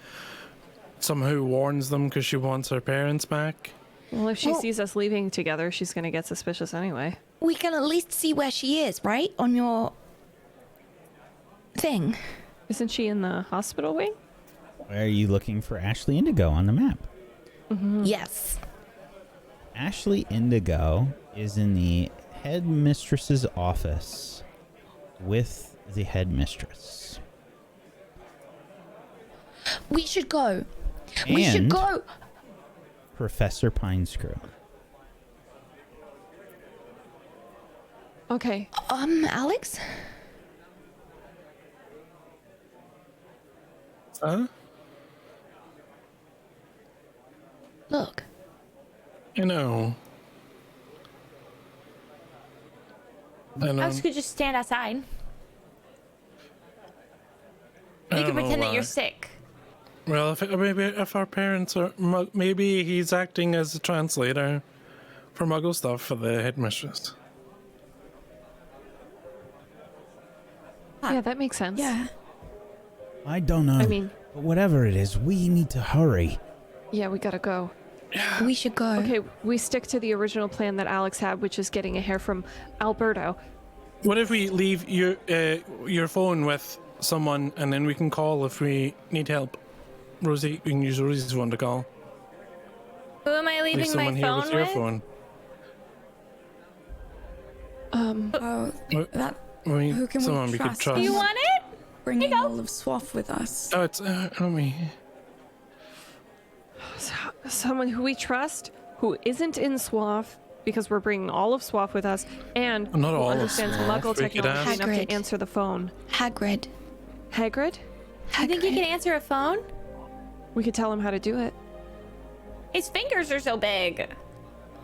somehow warns them because she wants her parents back. Well, if she sees us leaving together, she's gonna get suspicious anyway. We can at least see where she is, right? On your thing. Isn't she in the hospital wing? Where are you looking for Ashley Indigo on the map? Yes. Ashley Indigo is in the headmistress's office with the headmistress. We should go. We should And go. Professor Pinescrew. Okay. Alex? Huh? Look. I know. Alex could just stand outside. I You don't can pretend know that you're why. sick. Well, maybe if our parents are... Maybe he's acting as a translator for Muggle stuff for the headmistress. Yeah, that makes sense. Yeah. I don't know. I mean- but whatever it is, we need to hurry. Yeah, we gotta go. We should go. Okay, we stick to the original plan that Alex had, which is getting a hair from Alberto. What if we leave your phone with someone and then we can call if we need help? Rosie, we can use Rosie's phone to call. Who am I Leave leaving someone my here phone with your with? phone. Oh, that. I Who can we someone we could trust? trust. You want it? Bringing all of SWOFF with us. Oh, it's me. Someone who we trust, who isn't in SWOFF, because we're bringing all of SWOFF with us, and Not who all of understands SWOFF. Muggle We could technology ask- enough Hagrid. to answer the phone. Hagrid. Hagrid? I think he can answer a phone. We could tell him how to do it. His fingers are so big.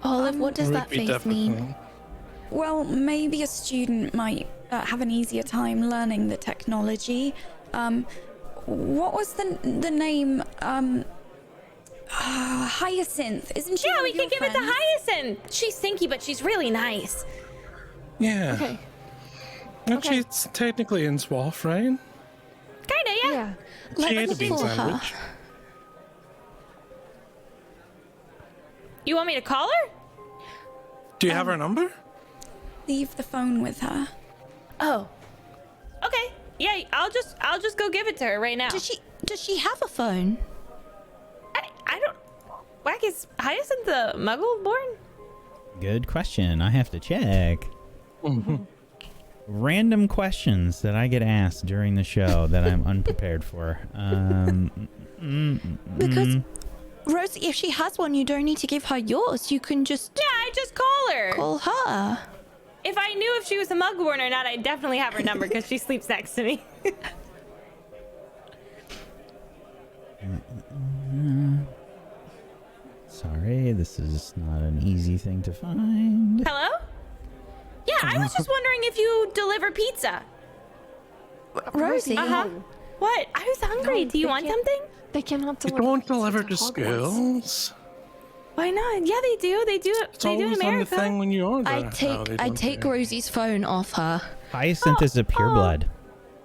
Olive, what does Would that be face mean? difficult. Well, maybe a student might have an easier time learning the technology. What was the name? Hyacinth, isn't she? Yeah, one we of your could give it to friends? Hyacinth. She's stinky, but she's really nice. Yeah. Okay. And she's technically in SWOFF, right? Kinda, yeah. Yeah. She ate a Let's bean call her. sandwich. You want me to call her? Do you have her number? Leave the phone with her. Oh. Okay. Yeah, I'll just go give it to her right now. Does she have a phone? I don't. Whack, is Hyacinth the Muggle born? Good question. I have to check. Random questions that I get asked during the show that I'm unprepared for. Because Rosie, if she has one, you don't need to give her yours. You can just Yeah, I just call her. call her. If I knew if she was a Muggle born or not, I'd definitely have her number because she sleeps next to me. Sorry, this is not an easy thing to find. Hello? Yeah, I was just wondering if you deliver pizza. Rosie. What? I was hungry. Do you want something? They cannot You deliver. don't pizza deliver to Hogwarts. schools. Why not? Yeah, they do. They do. It's They do in always on the America. thing when you order. I No, take they I don't take do it. Rosie's phone off her Hyacinth is a pureblood.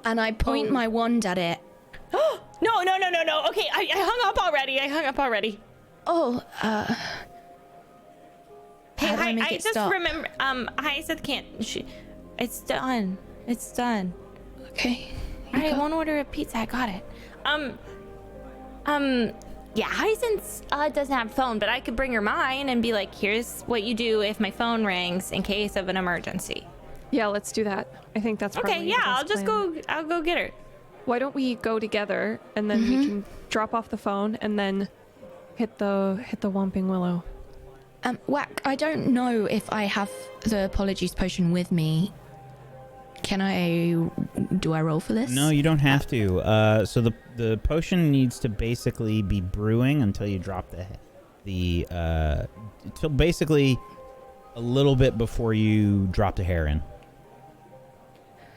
and I point my wand at it. No. Okay, I hung up already. Oh, Hey, How do I make it just stop? remember. Hyacinth can't. It's done. It's done. okay. All right, I won't order a pizza. I got it. Yeah, Hyacinth doesn't have a phone, but I could bring her mine and be like, "Here's what you do if my phone rings in case of an emergency." Yeah, let's do that. I think that's probably Okay, the yeah, best I'll just plan. go. I'll go get her. why don't we go together and then we can drop off the phone and then hit the Whomping Willow. Whack, I don't know if I have the apologies potion with me. Do I roll for this? No, you don't have to. So the potion needs to basically be brewing until you drop till basically a little bit before you drop the hair in.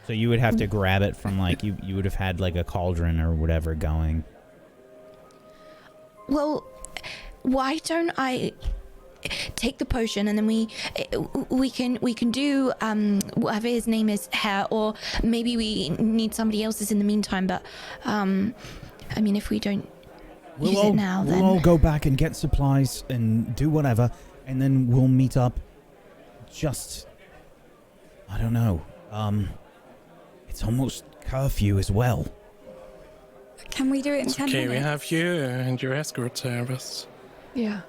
So you would have to grab it from like you would have had like a cauldron or whatever going. Well, why don't I take the potion and then we can do whatever his name is hair, or maybe we need somebody else's in the meantime, but I mean, if we don't use it now, then we'll all go back and get supplies and do whatever, and then we'll meet up just I don't know, it's almost curfew as well. Can we do it in 10 Okay, minutes? we have you and your escort service. Yeah.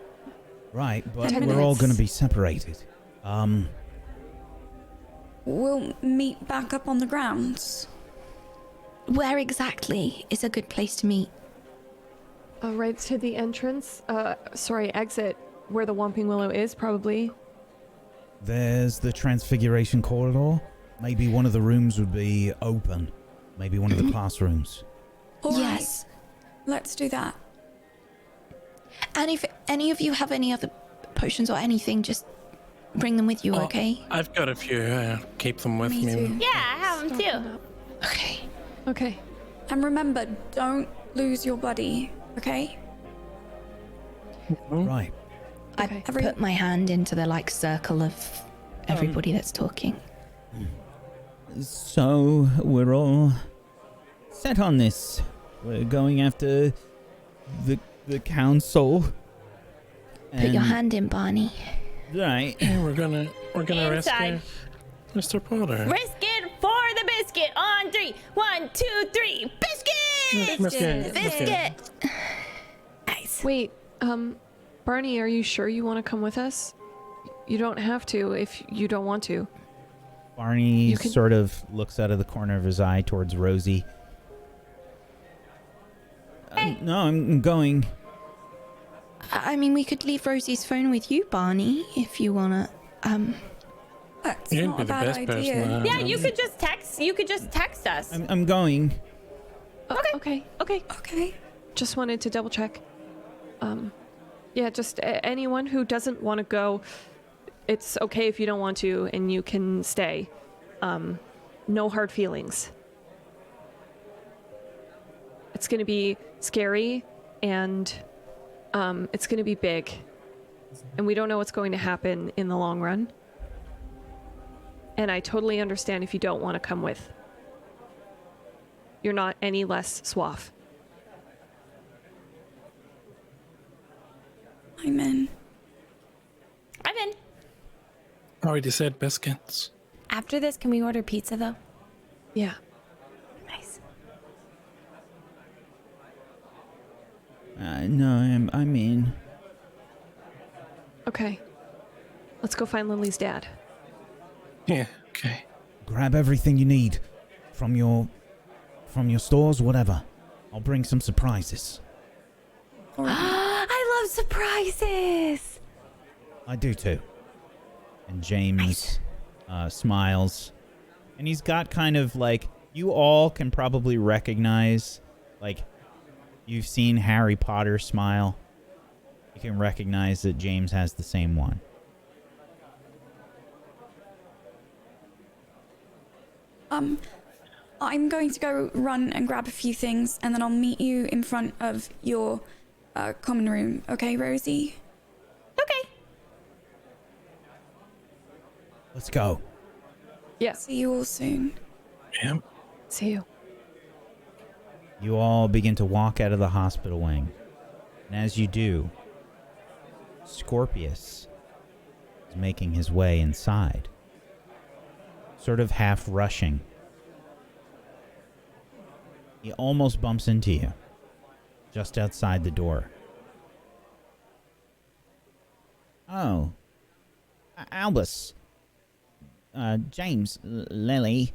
Right, but 10 we're all minutes. going to be separated. We'll meet back up on the grounds. where exactly is a good place to meet? Right to the entrance. Exit where the Whomping Willow is, probably. There's the Transfiguration corridor. Maybe one of the rooms would be open. Maybe one of the classrooms. All right, Yes. let's do that. And if any of you have any other potions or anything, just bring them with you, okay? I've got a few. Keep them with Me me. too. Yeah, I have them too. Okay. Okay. And remember, don't lose your buddy, okay? Right. Okay. I put my hand into the circle of everybody that's talking. So we're all set on this. We're going after the council. Put your hand in, Barney. Right. Yeah, we're gonna Inside. rescue Mr. Potter. Risk it for the biscuit on 3. 1, 2, 3. Biscuit! Biscuit! Nice. Wait, Barney, are you sure you want to come with us? You don't have to if you don't want to. Barney You can- sort of looks out of the corner of his eye towards Rosie. No, I'm going. I mean, we could leave Rosie's phone with you, Barney, if you wanna. That's You'd not be a the bad best person idea. to have. Yeah, you could just text. You could just text us. I'm going. Okay. Okay. Just wanted to double check. Yeah, just anyone who doesn't want to go, it's okay if you don't want to, and you can stay. No hard feelings. It's gonna be scary, and it's gonna be big, and we don't know what's going to happen in the long run. And I totally understand if you don't want to come with. You're not any less SWOFF. I'm in. I'm in. Already said biscuits. After this, can we order pizza though? Yeah. Nice. No, I'm in. Okay. Let's go find Lily's dad. Yeah, okay. Grab everything you need from your stores, whatever. I'll bring some surprises. I love surprises. I do too. And James smiles. And he's got kind of you all can probably recognize, you've seen Harry Potter smile. You can recognize that James has the same one. I'm going to go run and grab a few things, and then I'll meet you in front of your common room. Okay, Rosie? Okay. Let's go. Yeah. See you all soon. Yep. See you. You all begin to walk out of the hospital wing. And as you do, Scorpius is making his way inside. Sort of half rushing. He almost bumps into you. Just outside the door. Oh. Albus. James. Lily.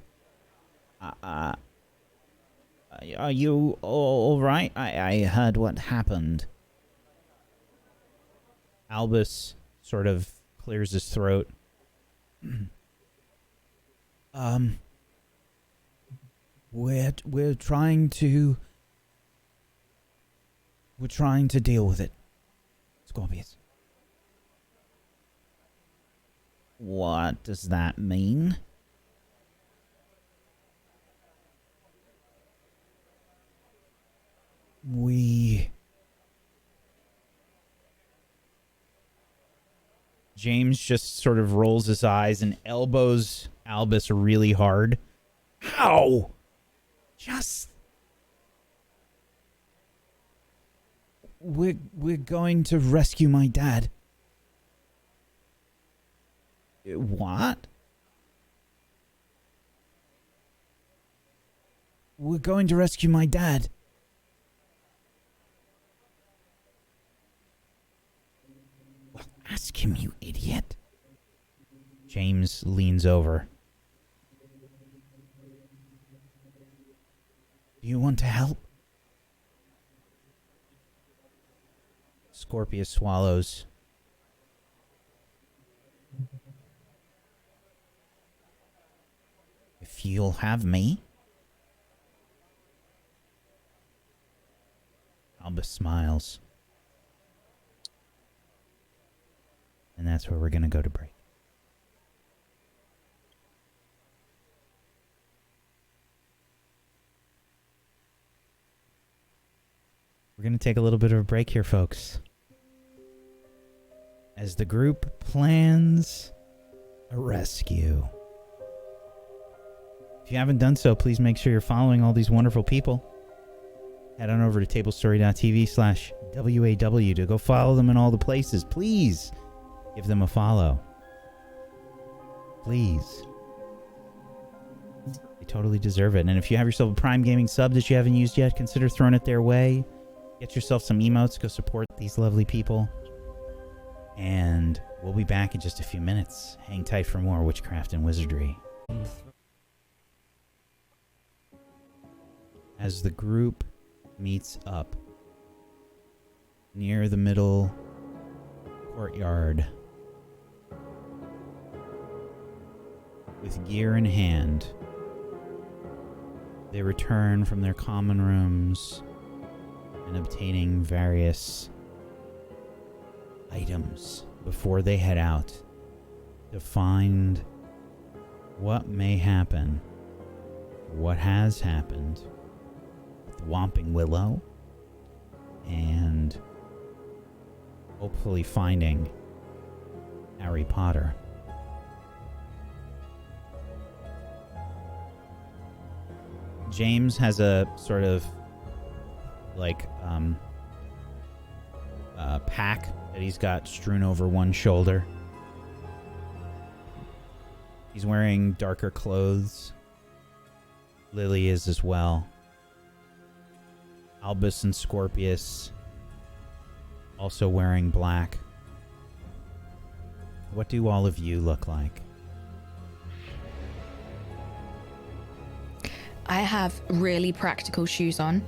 Are you all right? I heard what happened. Albus sort of clears his throat. We're trying to deal with it, Scorpius. What does that mean? James just sort of rolls his eyes and elbows Albus really hard. How? We're going to rescue my dad. What? We're going to rescue my dad. Well, ask him, you idiot. James leans over. Do you want to help? Scorpius swallows. If you'll have me. Albus smiles. And that's where we're going to go to break. We're going to take a little bit of a break here, folks, as the group plans a rescue. If you haven't done so, please make sure you're following all these wonderful people. Head on over to tablestory.tv/WAW to go follow them in all the places. Please give them a follow. Please. They totally deserve it. And if you have yourself a Prime Gaming sub that you haven't used yet, consider throwing it their way. Get yourself some emotes. Go support these lovely people. And we'll be back in just a few minutes. Hang tight for more Witchcraft and Wizardry. As the group meets up near the middle courtyard, with gear in hand, they return from their common rooms and obtaining various items before they head out to find what may happen, what has happened with Whomping Willow, and hopefully finding Harry Potter. James has a sort of like pack that he's got strewn over one shoulder. He's wearing darker clothes. Lily is as well. Albus and Scorpius also wearing black. What do all of you look like? I have really practical shoes on.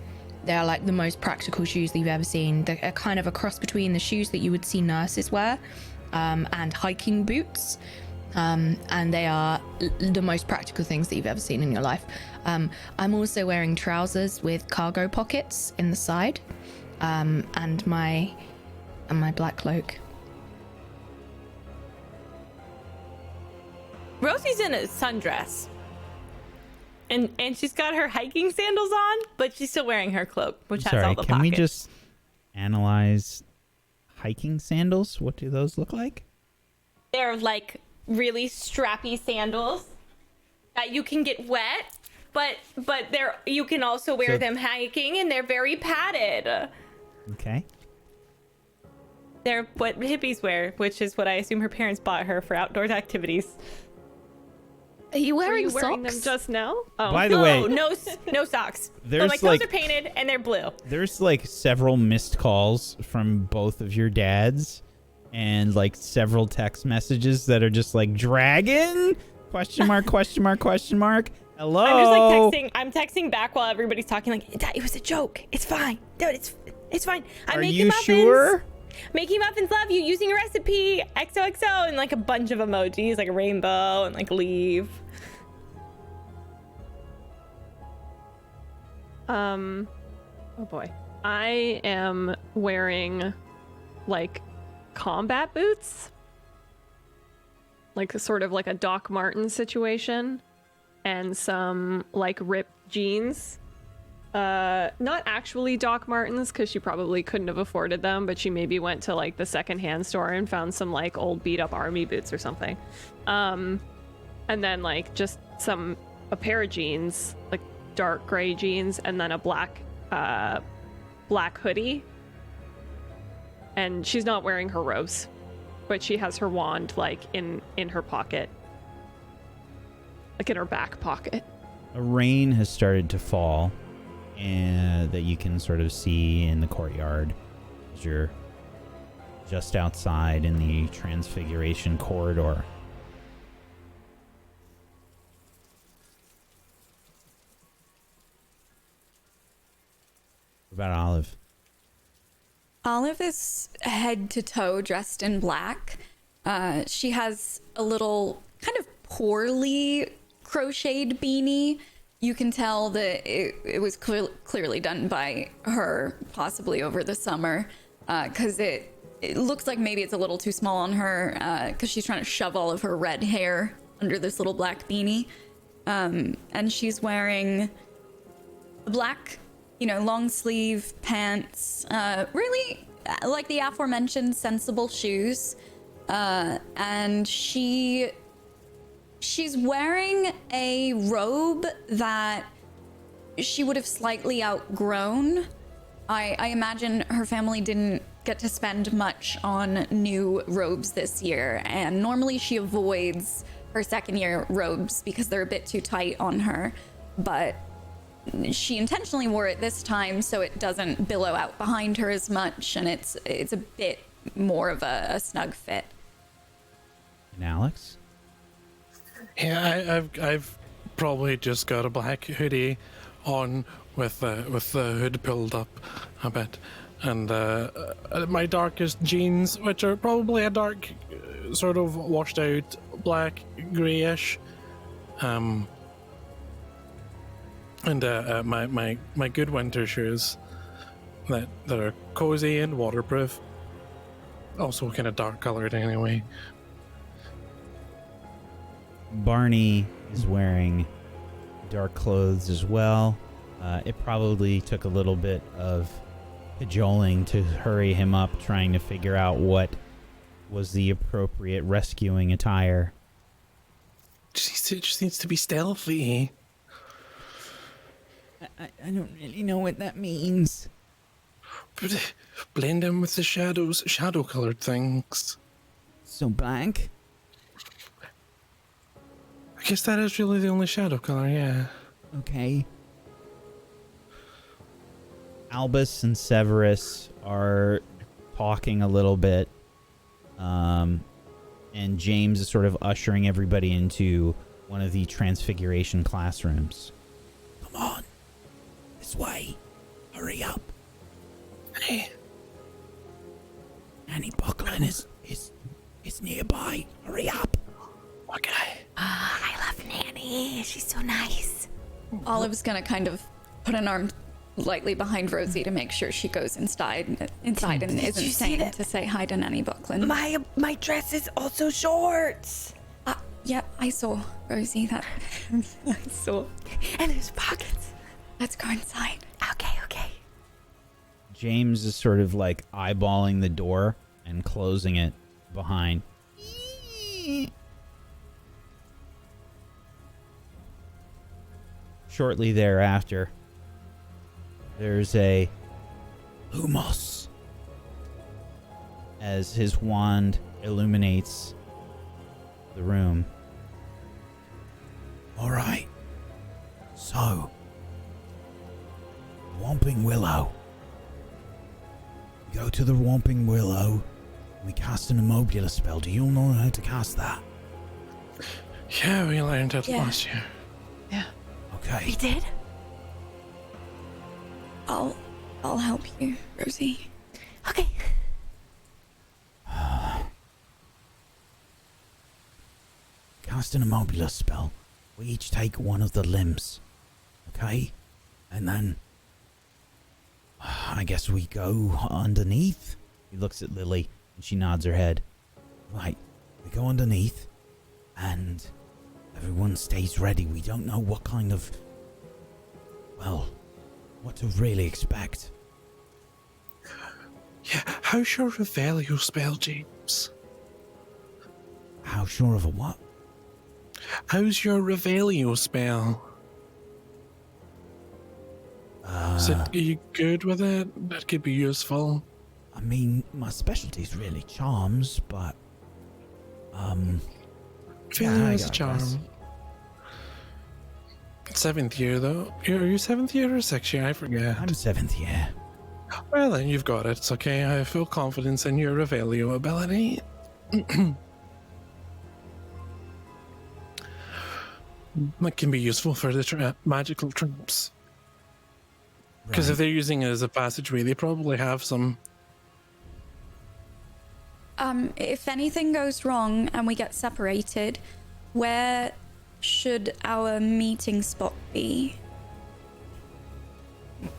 They're like the most practical shoes that you've ever seen. They're kind of a cross between the shoes that you would see nurses wear and hiking boots. And they are the most practical things that you've ever seen in your life. I'm also wearing trousers with cargo pockets in the side, and my black cloak. Rosie's in a sundress. And she's got her hiking sandals on, but she's still wearing her cloak, which has all the pockets. Can we just analyze hiking sandals? What do those look like? They're like really strappy sandals that you can get wet, but they're you can also wear them hiking, and they're very padded. Okay. They're what hippies wear, which is what I assume her parents bought her for outdoors activities. Are you wearing Were you wearing socks? them just now? Oh. By the way, no socks. There's But my toes like are painted and they're blue. there's like several missed calls from both of your dads, and like several text messages that are just like dragon ? ? Hello. I'm just like texting. I'm texting back while everybody's talking. Like, it was a joke. It's fine, dude. It's fine. I'm Are making you muffins. sure? Making muffins. Love you. Using a recipe. XOXO and like a bunch of emojis, like a rainbow and like leave. Oh boy. I am wearing like combat boots. Like sort of like a Doc Marten situation. And some like ripped jeans. Not actually Doc Martens, because she probably couldn't have afforded them, but she maybe went to like the secondhand store and found some like old beat up army boots or something. And then like just a pair of jeans, like dark gray jeans, and then a black hoodie. And she's not wearing her robes, but she has her wand like in her pocket. Like in her back pocket. A rain has started to fall, and that you can sort of see in the courtyard as you're just outside in the Transfiguration corridor. What about Olive? Olive is head to toe dressed in black. She has a little kind of poorly crocheted beanie. You can tell that it was clearly done by her, possibly over the summer, because it looks like maybe it's a little too small on her, because she's trying to shove all of her red hair under this little black beanie. And she's wearing black, long sleeve pants, really like the aforementioned sensible shoes. And she's wearing a robe that she would have slightly outgrown. I imagine her family didn't get to spend much on new robes this year, and normally she avoids her second year robes because they're a bit too tight on her, but she intentionally wore it this time so it doesn't billow out behind her as much, and it's a bit more of a snug fit. And Alex? Yeah, I've probably just got a black hoodie on with the hood pulled up a bit, and my darkest jeans, which are probably a dark, sort of washed out black grayish, and my good winter shoes that are cozy and waterproof, also kind of dark colored anyway. Barney is wearing dark clothes as well. It probably took a little bit of cajoling to hurry him up, trying to figure out what was the appropriate rescuing attire. Just needs to be stealthy. I don't really know what that means. But blend in with the shadows, shadow-colored things. So black? I guess that is really the only shadow color, yeah. Okay. Albus and Severus are talking a little bit. And James is sort of ushering everybody into one of the Transfiguration classrooms. Come on. This way. Hurry up. Hey. Nanny Buckland is nearby. Hurry up. Okay. I love Nanny. She's so nice. Olive's gonna kind of put an arm lightly behind Rosie to make sure she goes inside and isn't saying to say hi to Nanny Buckland. My dress is also shorts. Yeah, I saw, Rosie. That I saw. And there's pockets. Let's go inside. Okay. James is sort of like eyeballing the door and closing it behind. Shortly thereafter, there's a Lumos as his wand illuminates the room. All right. So, Whomping Willow. Go to the Whomping Willow. We cast an Immobula spell. Do you all know how to cast that? Yeah, we learned it last year. Yeah. Okay. We did? I'll help you, Rosie. Okay. Casting a mobulus spell. We each take one of the limbs. Okay? And then... I guess we go underneath? He looks at Lily and she nods her head. Right. We go underneath and everyone stays ready. We don't know what kind of... Well, what to really expect. Yeah, how's your Revelio spell, James? How sure of a what? How's your Revelio spell? Are you good with it? That could be useful. I mean, my specialty's really charms, but... Revelio is a I charm. guess. 7th year, though. Are you 7th year or 6th year? I forget. I'm 7th year. Well, then you've got it. It's okay. I have full confidence in your Revelio ability. That can be useful for the magical traps. Because if they're using it as a passageway, they probably have some. If anything goes wrong and we get separated, where should our meeting spot be?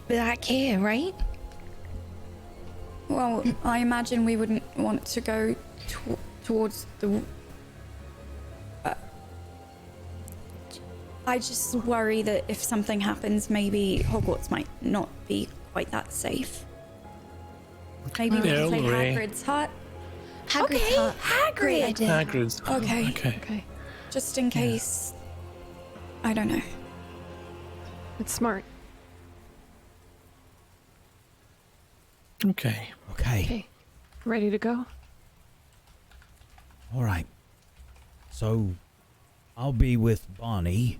Back here, right? Well, I imagine we wouldn't want to go towards the... I just worry that if something happens, maybe Hogwarts might not be quite that safe. Maybe we can say Hagrid's hut? Hagrid's hut. Great idea. Hagrid's. Okay. Okay. Just in case... I don't know. It's smart. Okay. Okay. Ready to go? All right. So, I'll be with Barney,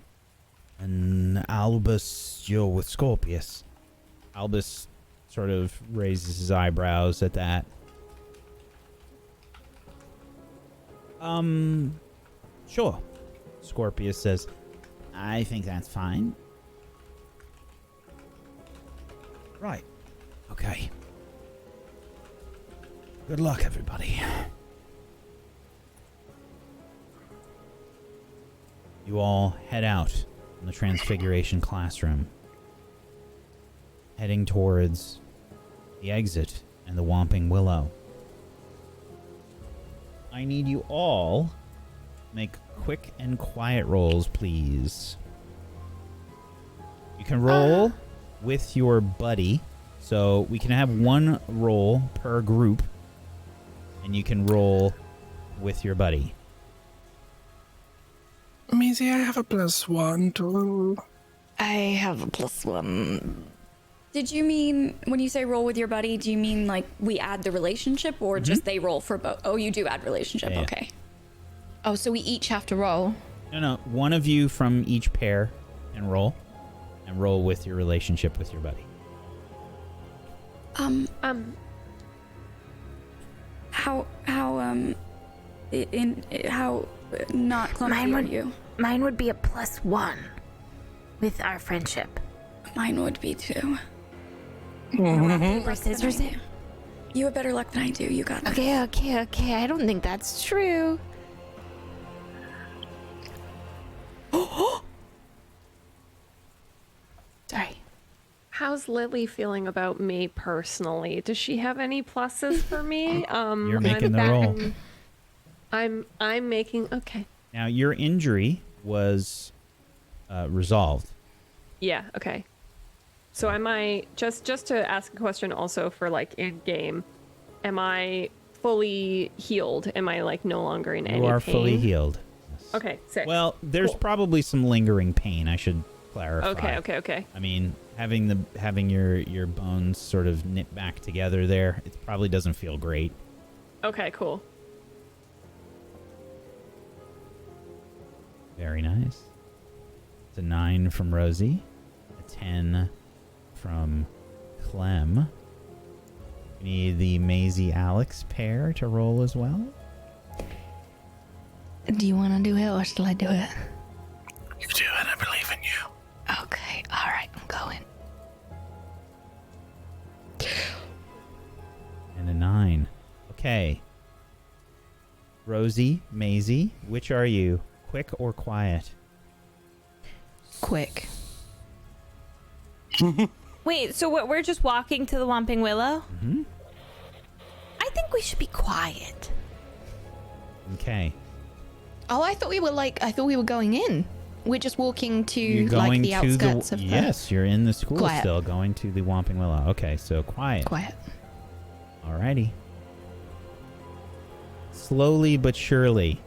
and Albus, you're with Scorpius. Albus sort of raises his eyebrows at that. Sure. Scorpius says, I think that's fine. Right. Okay. Good luck, everybody. You all head out from the Transfiguration classroom, heading towards the exit and the Whomping Willow. I need you all make quick and quiet rolls, please. You can roll with your buddy, so we can have one roll per group, and you can roll with your buddy. Maisie, I have a +1 to... I have a +1. Did you mean, when you say roll with your buddy, do you mean like we add the relationship or just they roll for both? Oh, you do add relationship. Yeah. Okay. Oh, so we each have to roll. No, one of you from each pair can roll, and roll with your relationship with your buddy. How not clumsy are you? Mine would be a +1 with our friendship. Mine would be too. Paper, scissors. You have better luck than I do. You got this. Okay. I don't think that's true. Sorry. How's Lily feeling about me personally? Does she have any pluses for me? You're making the roll. I'm making okay. Now, your injury was resolved. Yeah, okay. So am I just to ask a question also for like in game, am I fully healed? Am I like no longer in any pain? You are fully healed. Yes. Okay, sick. Well, there's Cool. probably some lingering pain, I should clarify. Okay. I mean, having your bones sort of knit back together there, it probably doesn't feel great. Okay, cool. Very nice. It's a 9 from Rosie, a 10 from Clem. We need the Maisie Alex pair to roll as well. Do you want to do it or shall I do it? You do it. I believe in you. fine. Okay. Rosie, Maisie, which are you? Quick or quiet? Quick. Wait, so we're just walking to the Whomping Willow? Mm-hmm. I think we should be quiet. Okay. Oh, I thought we were going in. We're just walking to You're like going the to outskirts of the... Yes, you're in the school Quiet. still, going to the Whomping Willow. Okay, so quiet. Quiet. Alrighty. Slowly but surely,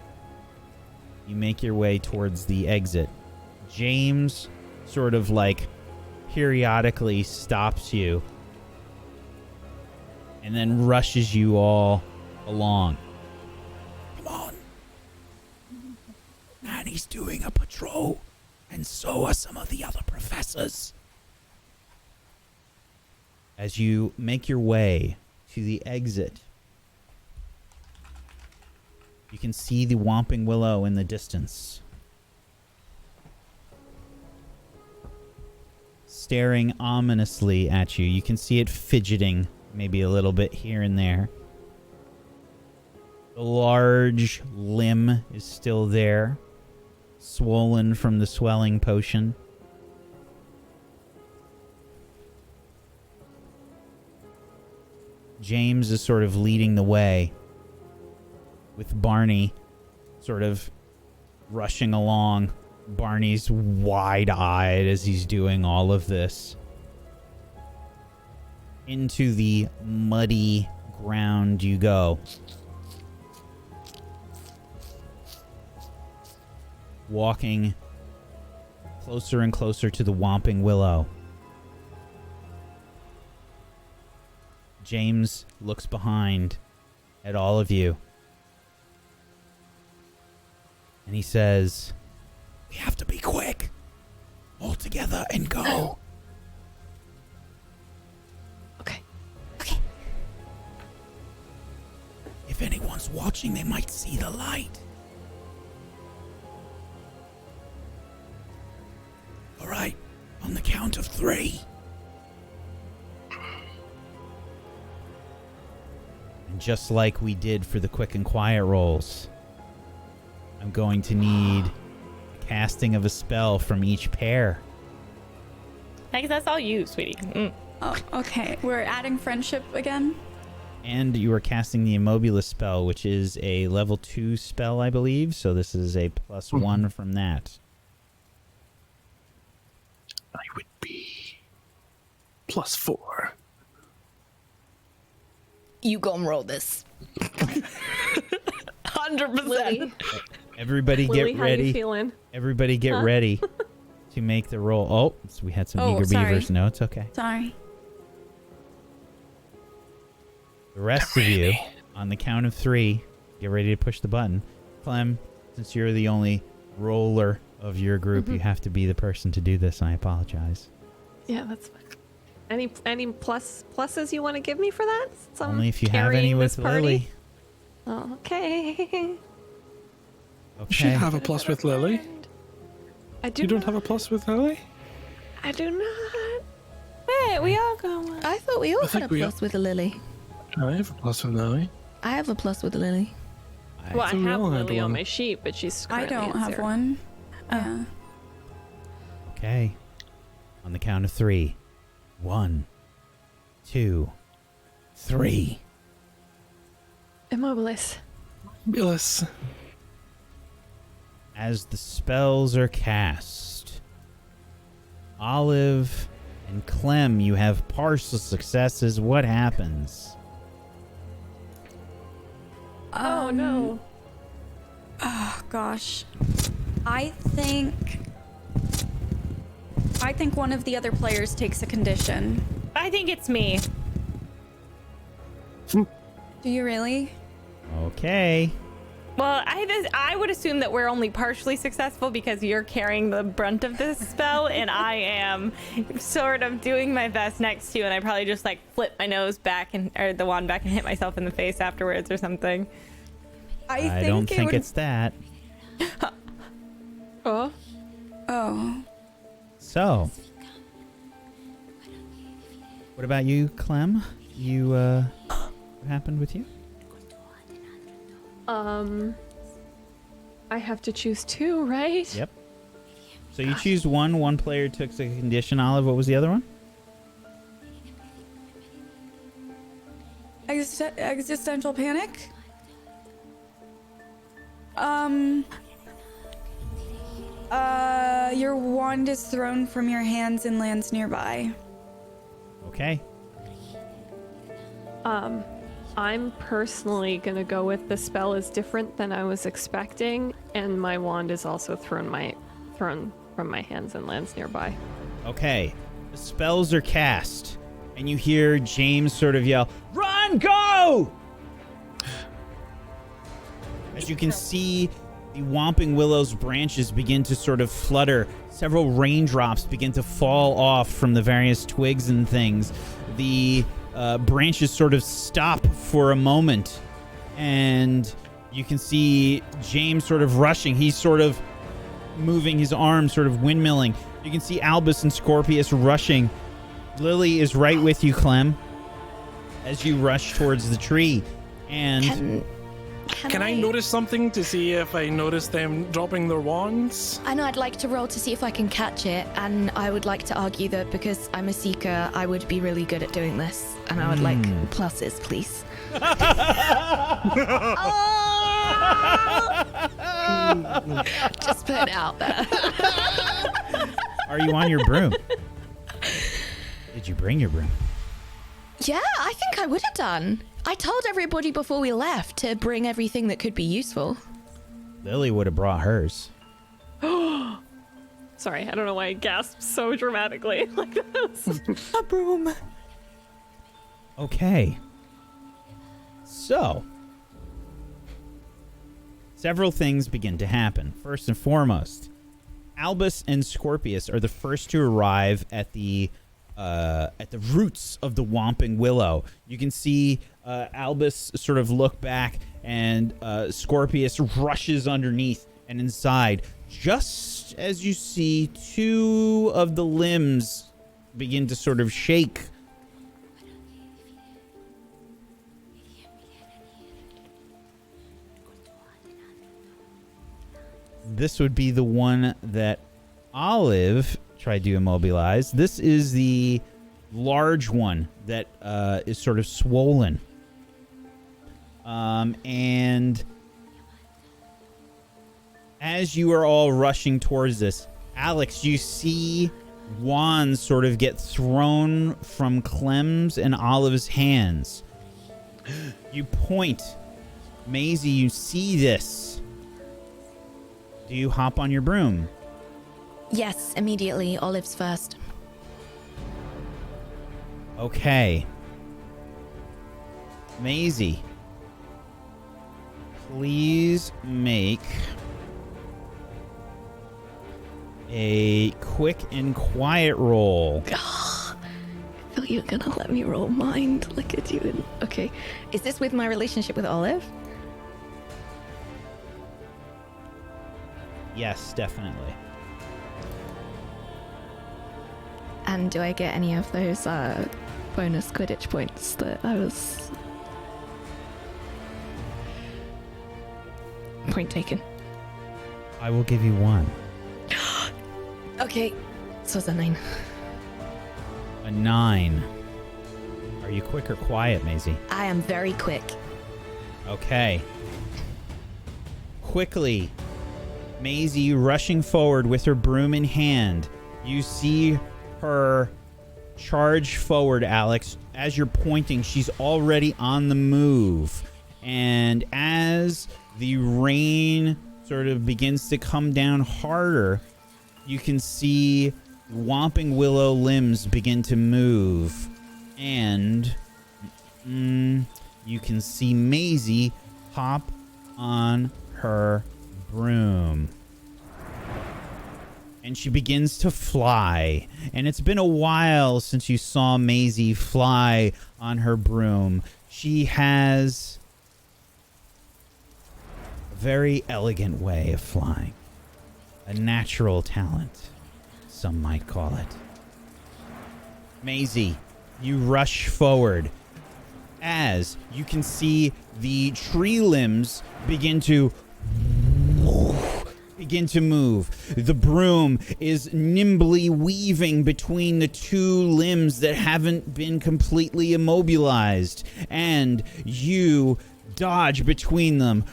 you make your way towards the exit. James sort of like periodically stops you and then rushes you all along. Come on. Nanny's doing a patrol, and so are some of the other professors. As you make your way to the exit, you can see the Whomping Willow in the distance, staring ominously at you. You can see it fidgeting maybe a little bit here and there. The large limb is still there, swollen from the swelling potion. James is sort of leading the way, with Barney sort of rushing along. Barney's wide-eyed as he's doing all of this. Into the muddy ground you go. Walking closer and closer to the Whomping Willow. James looks behind at all of you. And he says, "We have to be quick. All together and go." Okay. If anyone's watching, they might see the light. All right, on the count of 3. And just like we did for the quick and quiet rolls, I'm going to need a casting of a spell from each pair. Thanks, that's all you, sweetie. Oh, okay. We're adding friendship again. And you are casting the Immobilus spell, which is a level 2 spell, I believe. So this is a +1 from that. I would be +4. You gon' roll this. 100%. Lily, Everybody Lily, get how you ready. feeling? Everybody get ready to make the roll. Oh, so we had some Oh, eager sorry. beavers. No, it's okay. Sorry. The rest of you, on the count of 3, get ready to push the button. Clem, since you're the only roller of your group, you have to be the person to do this. I apologize. Yeah, that's fine. Any pluses you want to give me for that? Since I'm Only if you have carrying any with this party? Lily. Oh, okay. You should Okay. have a plus with Lily. I do. You don't have a plus with Lily? I do not. hey, we all go. I thought we all I had think a we plus with a lily. I have a plus with Lily. I have a plus with a lily. Well, I So we have all had Lily on one. my sheet, but she's I currently don't at have 0. one. Yeah. Okay. On the count of 3. 1, 2, 3. Immobilis. Billis. As the spells are cast, Olive and Clem, you have partial successes. What happens? Oh no. Oh gosh. I think one of the other players takes a condition. I think it's me. Do you really? Okay. Well, I would assume that we're only partially successful because you're carrying the brunt of this spell, and I am sort of doing my best next to you, and I probably just like flip my nose back or the wand back and hit myself in the face afterwards or something. I don't think it's that. Oh. Oh. So, what about you, Clem? You What happened with you? I have to choose 2, right? Yep. So you choose one. One player took the condition. Olive, what was the other one? Existential panic. Your wand is thrown from your hands and lands nearby. Okay. I'm personally gonna go with the spell is different than I was expecting, and my wand is also thrown from my hands and lands nearby. Okay. The spells are cast, and you hear James sort of yell, "Run, go!" As you can see, the Whomping Willow's branches begin to sort of flutter. Several raindrops begin to fall off from the various twigs and things. The branches sort of stop for a moment, and you can see James sort of rushing. He's sort of moving his arms, sort of windmilling. You can see Albus and Scorpius rushing. Lily is right with you, Clem, as you rush towards the tree. And Can I notice something to see if I notice them dropping their wands? I know I'd like to roll to see if I can catch it, and I would like to argue that because I'm a seeker, I would be really good at doing this, and I would like pluses, please. Just put it out there. are you on your broom? Did you bring your broom? Yeah, I think I would have done. I told everybody before we left to bring everything that could be useful. Lily would have brought hers. Sorry, I don't know why I gasped so dramatically like this. A broom. Okay. So, several things begin to happen. First and foremost, Albus and Scorpius are the first to arrive at the roots of the Whomping Willow. You can see Albus sort of look back, and Scorpius rushes underneath and inside, just as you see 2 of the limbs begin to sort of shake. This would be the one that Olive tried to immobilize. This is the large one that is sort of swollen. And as you are all rushing towards this, Alex, you see wands sort of get thrown from Clem's and Olive's hands. You point. Maisie, you see this. Do you hop on your broom? Yes, immediately. Olive's first. Okay. Maisie, please make a quick and quiet roll. I thought you were gonna let me roll mind. Look at you. Okay. Is this with my relationship with Olive? Yes, definitely. And do I get any of those bonus Quidditch points that I was... Point taken. I will give you 1. Okay, so it's a 9. A 9. Are you quick or quiet, Maisie? I am very quick. Okay. Quickly, Maisie rushing forward with her broom in hand. You see her charge forward, Alex. As you're pointing, she's already on the move. And as the rain sort of begins to come down harder, you can see Whomping Willow limbs begin to move. And you can see Maisie hop on her broom. And she begins to fly. And it's been a while since you saw Maisie fly on her broom. She has a very elegant way of flying. A natural talent, some might call it. Maisie, you rush forward. as you can see the tree limbs begin to move. The broom is nimbly weaving between the two limbs that haven't been completely immobilized, and you dodge between them.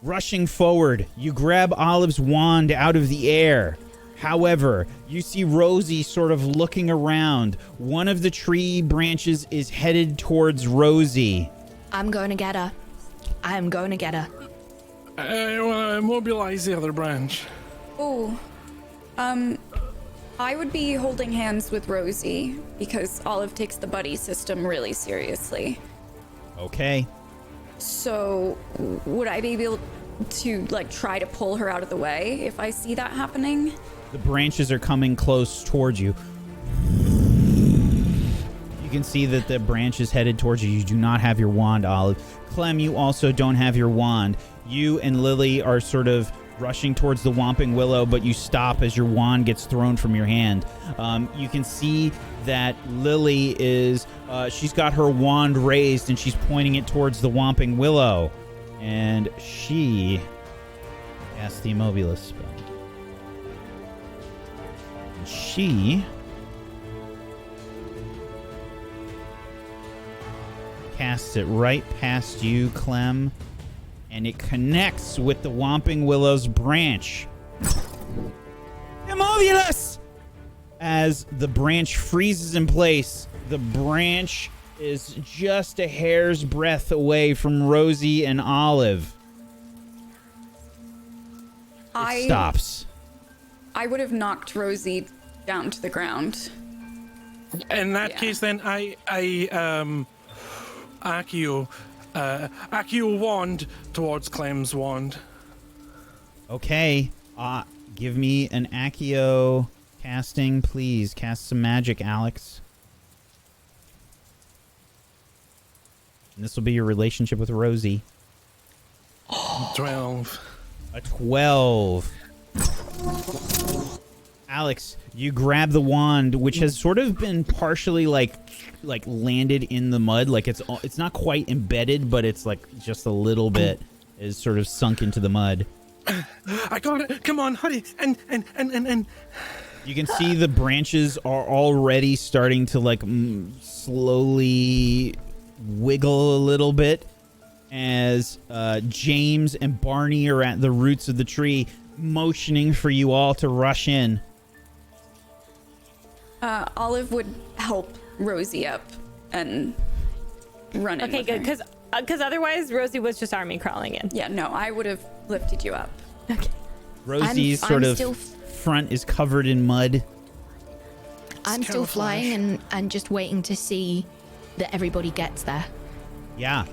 Rushing forward, you grab Olive's wand out of the air. However, you see Rosie sort of looking around. One of the tree branches is headed towards Rosie. I'm going to get her. I'm going to get her. I want to immobilize the other branch. Oh, I would be holding hands with Rosie because Olive takes the buddy system really seriously. Okay. So, would I be able to, like, try to pull her out of the way if I see that happening? The branches are coming close towards you. You can see that the branch is headed towards you. You do not have your wand, Olive. Clem, you also don't have your wand. You and Lily are sort of rushing towards the Whomping Willow, but you stop as your wand gets thrown from your hand. You can see that Lily is, she's got her wand raised and she's pointing it towards the Whomping Willow. And she casts the Immobilus spell. And she casts it right past you, Clem, and it connects with the Whomping Willow's branch. Immobilus! As the branch freezes in place, the branch is just a hair's breadth away from Rosie and Olive. It stops. I would have knocked Rosie down to the ground. In that case, then I Accio wand towards Clem's wand. Okay. Give me an Accio casting, please. Cast some magic, Alex. And this will be your relationship with Rosie. 12. A 12. Alex, you grab the wand, which has sort of been partially like landed in the mud. Like it's not quite embedded, but it's like just a little bit is sort of sunk into the mud. I got it. Come on, hurry. And. You can see the branches are already starting to like slowly wiggle a little bit as James and Barney are at the roots of the tree, motioning for you all to rush in. Olive would help Rosie up and run in. Okay, good, because otherwise Rosie was just army crawling in. Yeah, no, I would have lifted you up. Okay. Rosie's front is covered in mud. I'm still flying and just waiting to see that everybody gets there. Yeah.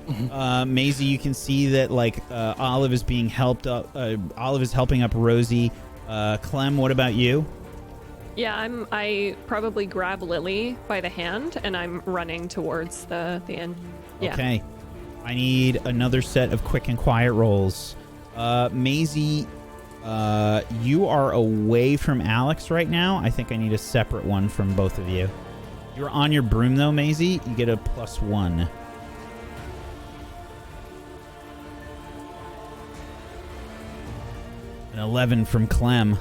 Maisie, you can see that like Olive is being helped up. Olive is helping up Rosie. Clem, what about you? Yeah, I probably grab Lily by the hand and I'm running towards the inn. Yeah. Okay. I need another set of quick and quiet rolls. Maisie, you are away from Alex right now. I think I need a separate one from both of you. You're on your broom though, Maisie. You get a +1. An 11 from Clem.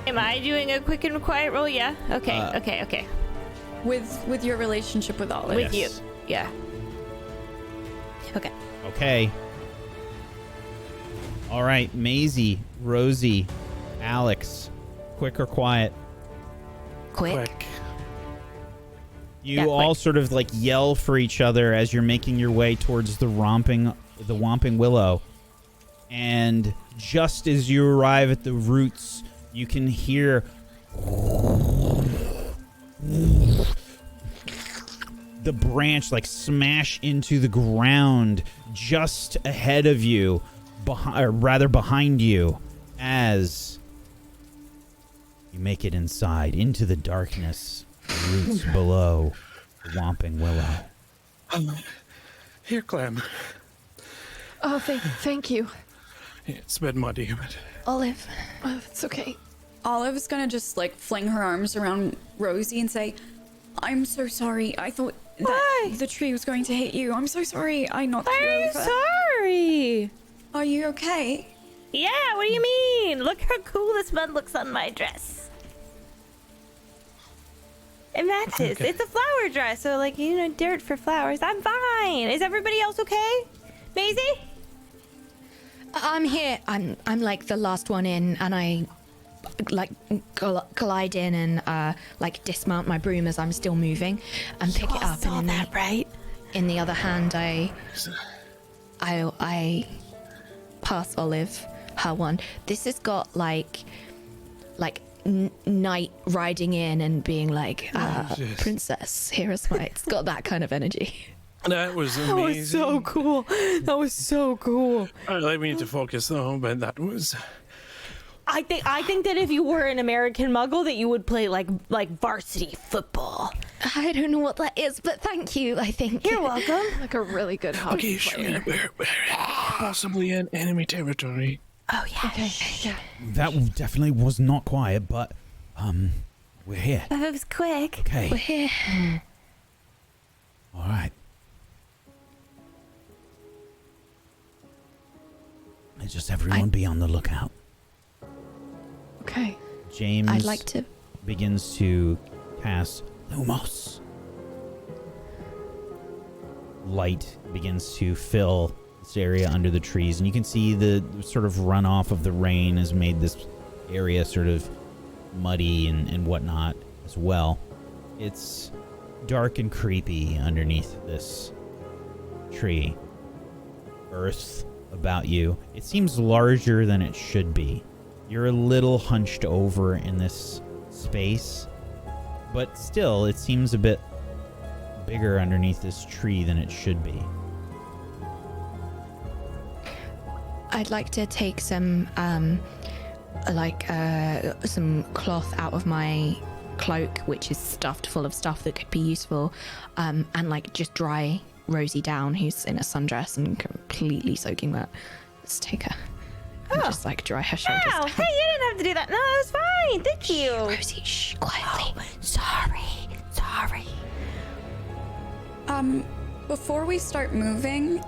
Am I doing a quick and quiet roll? Yeah. Okay. Okay. With your relationship with Olive. With you. Yeah. Okay. Okay. All right, Maisie, Rosie, Alex, quick or quiet? Quick. You all sort of like yell for each other as you're making your way towards the Whomping Willow. And just as you arrive at the roots, you can hear the branch like smash into the ground just ahead of you, or rather behind you, as you make it inside into the darkness, the roots below the Whomping Willow. Here, Clem. Oh, thank you. It's a bit muddy, but... Olive. Oh, it's okay. Olive's gonna just like fling her arms around Rosie and say, I'm so sorry. I thought that the tree was going to hit you. I'm so sorry. I knocked you over. Sorry. Are you okay? Yeah, what do you mean? Look how cool this mud looks on my dress. It matches. Okay. It's a flower dress, so like, you know, dirt for flowers. I'm fine. Is everybody else okay? Maisie? I'm here. I'm like the last one in, and I like glide in and like dismount my broom as I'm still moving and pick it up. And in the other hand, I pass Olive her one. This has got like knight riding in and being like, princess, here is my. It's got that kind of energy. That was amazing. Cool. That was so cool. I need to focus though, but that was. I think that if you were an American Muggle, that you would play like varsity football. I don't know what that is, but thank you. I think You're welcome. Like a really good hockey Okay, player. sure. We're possibly in enemy territory. Oh yeah. Okay. Yeah. That definitely was not quiet, but we're here. That was quick. Okay. we're here. All right. Let's just everyone be on the lookout. Okay. James I'd like to. begins to cast Lumos. Light begins to fill this area under the trees, and you can see the sort of runoff of the rain has made this area sort of muddy and whatnot as well. It's dark and creepy underneath this tree. Earth about you. It seems larger than it should be. You're a little hunched over in this space, but still it seems a bit bigger underneath this tree than it should be. I'd like to take some some cloth out of my cloak, which is stuffed full of stuff that could be useful, and like just dry Rosie down, who's in a sundress and completely soaking wet. Let's take her and just like dry her shoulders Wow. down. Hey, you didn't have to do that. No, that was fine. Thank you. Rosie, shh, quietly. Sorry. Before we start moving,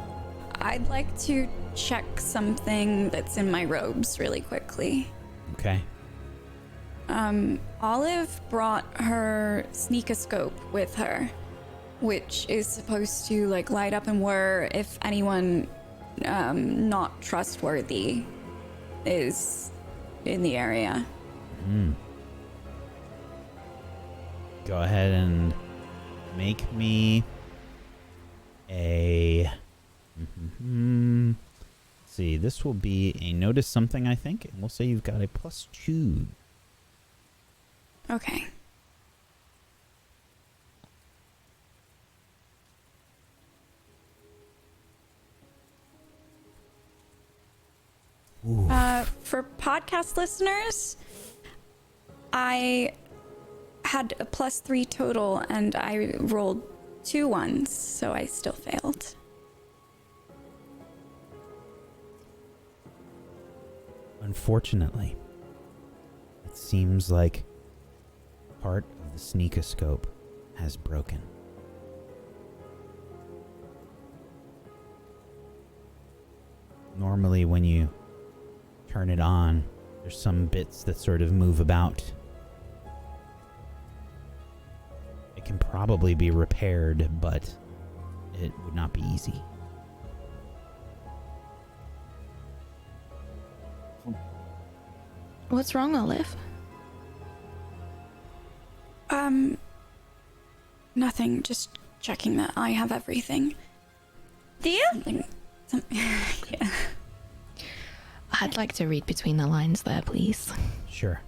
I'd like to check something that's in my robes really quickly. Okay. Olive brought her sneakoscope with her, which is supposed to like light up and whir if anyone not trustworthy is in the area. Go ahead and make me a... Let's see, this will be a notice something, I think, and we'll say you've got a +2. Okay. For podcast listeners, I had a +3 total and I rolled 2 ones, so I still failed. Unfortunately, it seems like part of the sneakoscope has broken. Normally when you turn it on, there's some bits that sort of move about. It can probably be repaired, but it would not be easy. What's wrong, Olive? Nothing, just checking that I have everything. Do you? Something yeah. I'd like to read between the lines there, please. Sure.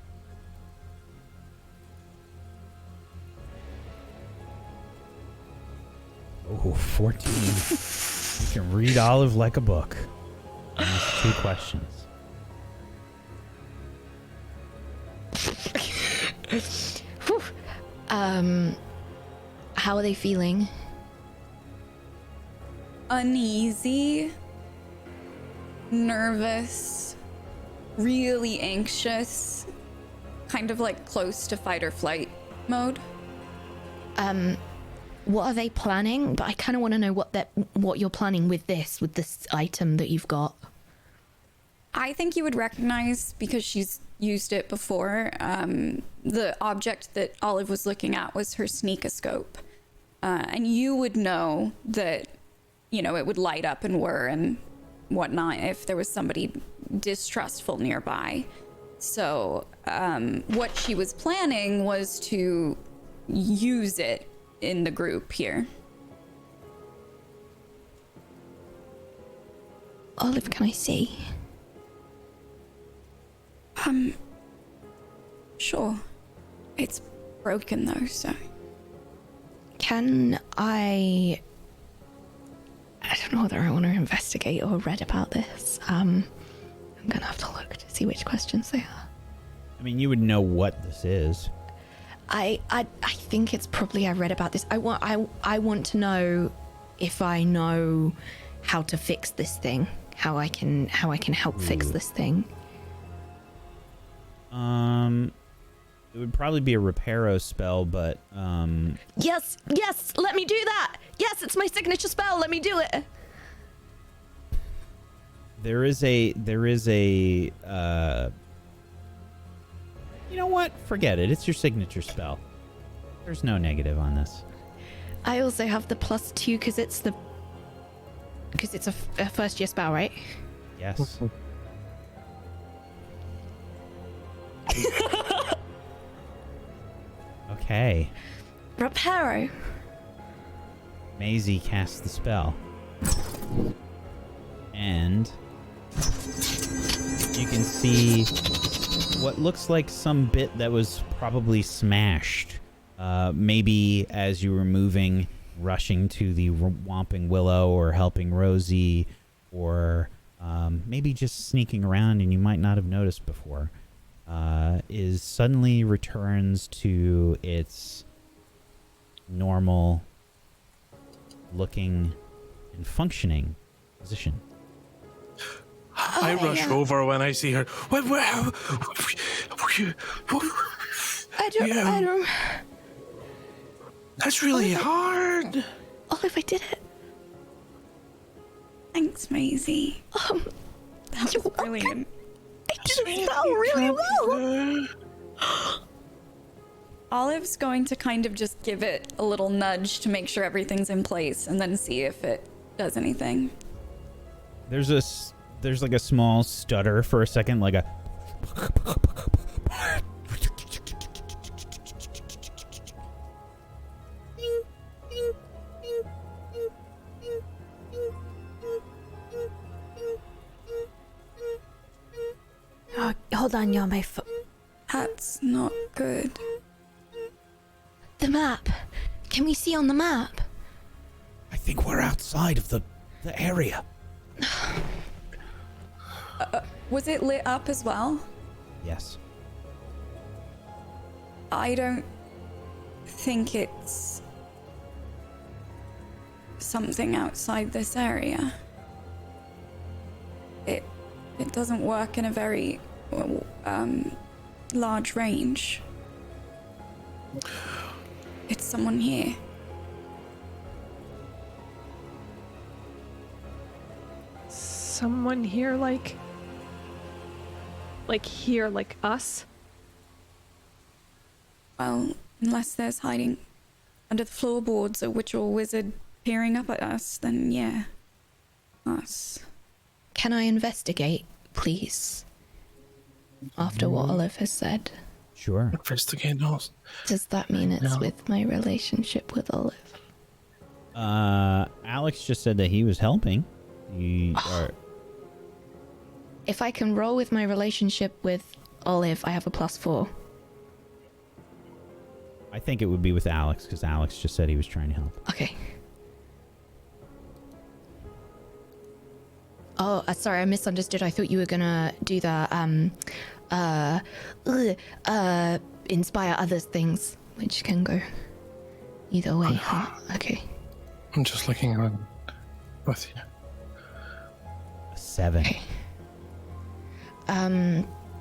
Oh, 14. You can read Olive like a book. And that's 2 questions. Whew. How are they feeling? Uneasy, nervous, really anxious, kind of like close to fight or flight mode. What are they planning? But I kind of want to know what you're planning with this item that you've got. I think you would recognize, because she's used it before, the object that Olive was looking at was her sneakoscope. And you would know that, you know, it would light up and whir and whatnot if there was somebody distrustful nearby. So what she was planning was to use it in the group here. Olive, can I see? Sure. It's broken though, so. Can I don't know whether I want to investigate or read about this. I'm gonna have to look to see which questions they are. I mean, you would know what this is. I think it's probably I read about this. I want to know if I know how to fix this thing. How I can help fix this thing. It would probably be a reparo spell, but Yes, let me do that. Yes, it's my signature spell. Let me do it. there is a you know what? Forget it. It's your signature spell. There's no negative on this. I also have the +2 because it's a first year spell, right? Yes. Okay. Reparo. Maisie casts the spell. And you can see what looks like some bit that was probably smashed. Maybe as you were moving, rushing to the Whomping Willow or helping Rosie, or maybe just sneaking around and you might not have noticed before, is suddenly returns to its normal looking and functioning position. I rush over when I see her. I don't. That's really hard. Olive, I did it. Thanks, Maisie. That was brilliant. I did the spell really well. Olive's going to kind of just give it a little nudge to make sure everything's in place and then see if it does anything. There's like a small stutter for a second, like a Oh, hold on, y'all. My phone. That's not good. The map. Can we see on the map? I think we're outside of the area. Was it lit up as well? yes. I don't think it's something outside this area. It doesn't work in a very large range. It's someone here. Someone here, like here, like us? Well, unless there's hiding under the floorboards a witch or wizard peering up at us, then yeah. Us. Can I investigate, please? After what Olive has said. Sure. Investigate those. Does that mean it's No. with my relationship with Olive? Alex just said that he was helping. If I can roll with my relationship with Olive, I have a +4. I think it would be with Alex, because Alex just said he was trying to help. Okay. Oh, sorry, I misunderstood. I thought you were gonna do the inspire others things, which can go either way. Huh? Okay. I'm just looking on with you. A 7. Okay.